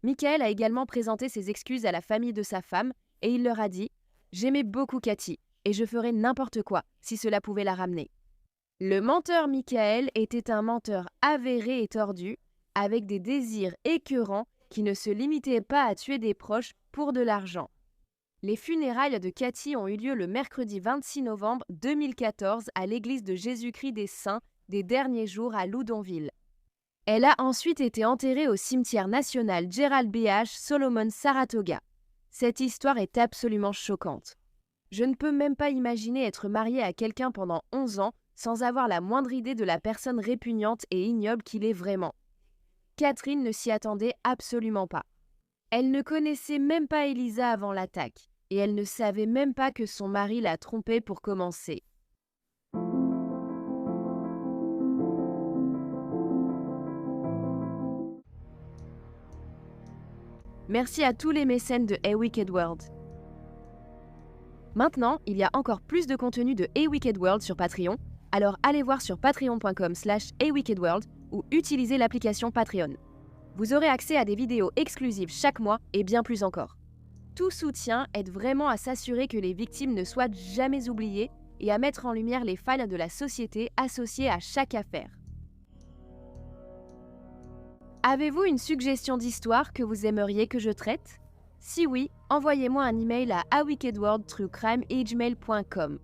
Michael a également présenté ses excuses à la famille de sa femme et il leur a dit « J'aimais beaucoup Cathy et je ferais n'importe quoi si cela pouvait la ramener. » Le menteur Michael était un menteur avéré et tordu, avec des désirs écœurants qui ne se limitaient pas à tuer des proches pour de l'argent. Les funérailles de Cathy ont eu lieu le mercredi 26 novembre 2014 à l'église de Jésus-Christ des Saints des Derniers Jours à Loudonville. Elle a ensuite été enterrée au cimetière national Gerald B. H. Solomon Saratoga. Cette histoire est absolument choquante. Je ne peux même pas imaginer être mariée à quelqu'un pendant 11 ans sans avoir la moindre idée de la personne répugnante et ignoble qu'il est vraiment. Catherine ne s'y attendait absolument pas. Elle ne connaissait même pas Elisa avant l'attaque, et elle ne savait même pas que son mari la trompait pour commencer. Merci à tous les mécènes de A Wicked World. Maintenant, il y a encore plus de contenu de A Wicked World sur Patreon, alors allez voir sur patreon.com/awickedworld ou utilisez l'application Patreon. Vous aurez accès à des vidéos exclusives chaque mois et bien plus encore. Tout soutien aide vraiment à s'assurer que les victimes ne soient jamais oubliées et à mettre en lumière les failles de la société associées à chaque affaire. Avez-vous une suggestion d'histoire que vous aimeriez que je traite? Si oui, envoyez-moi un email à awickedworldtruecrime@gmail.com.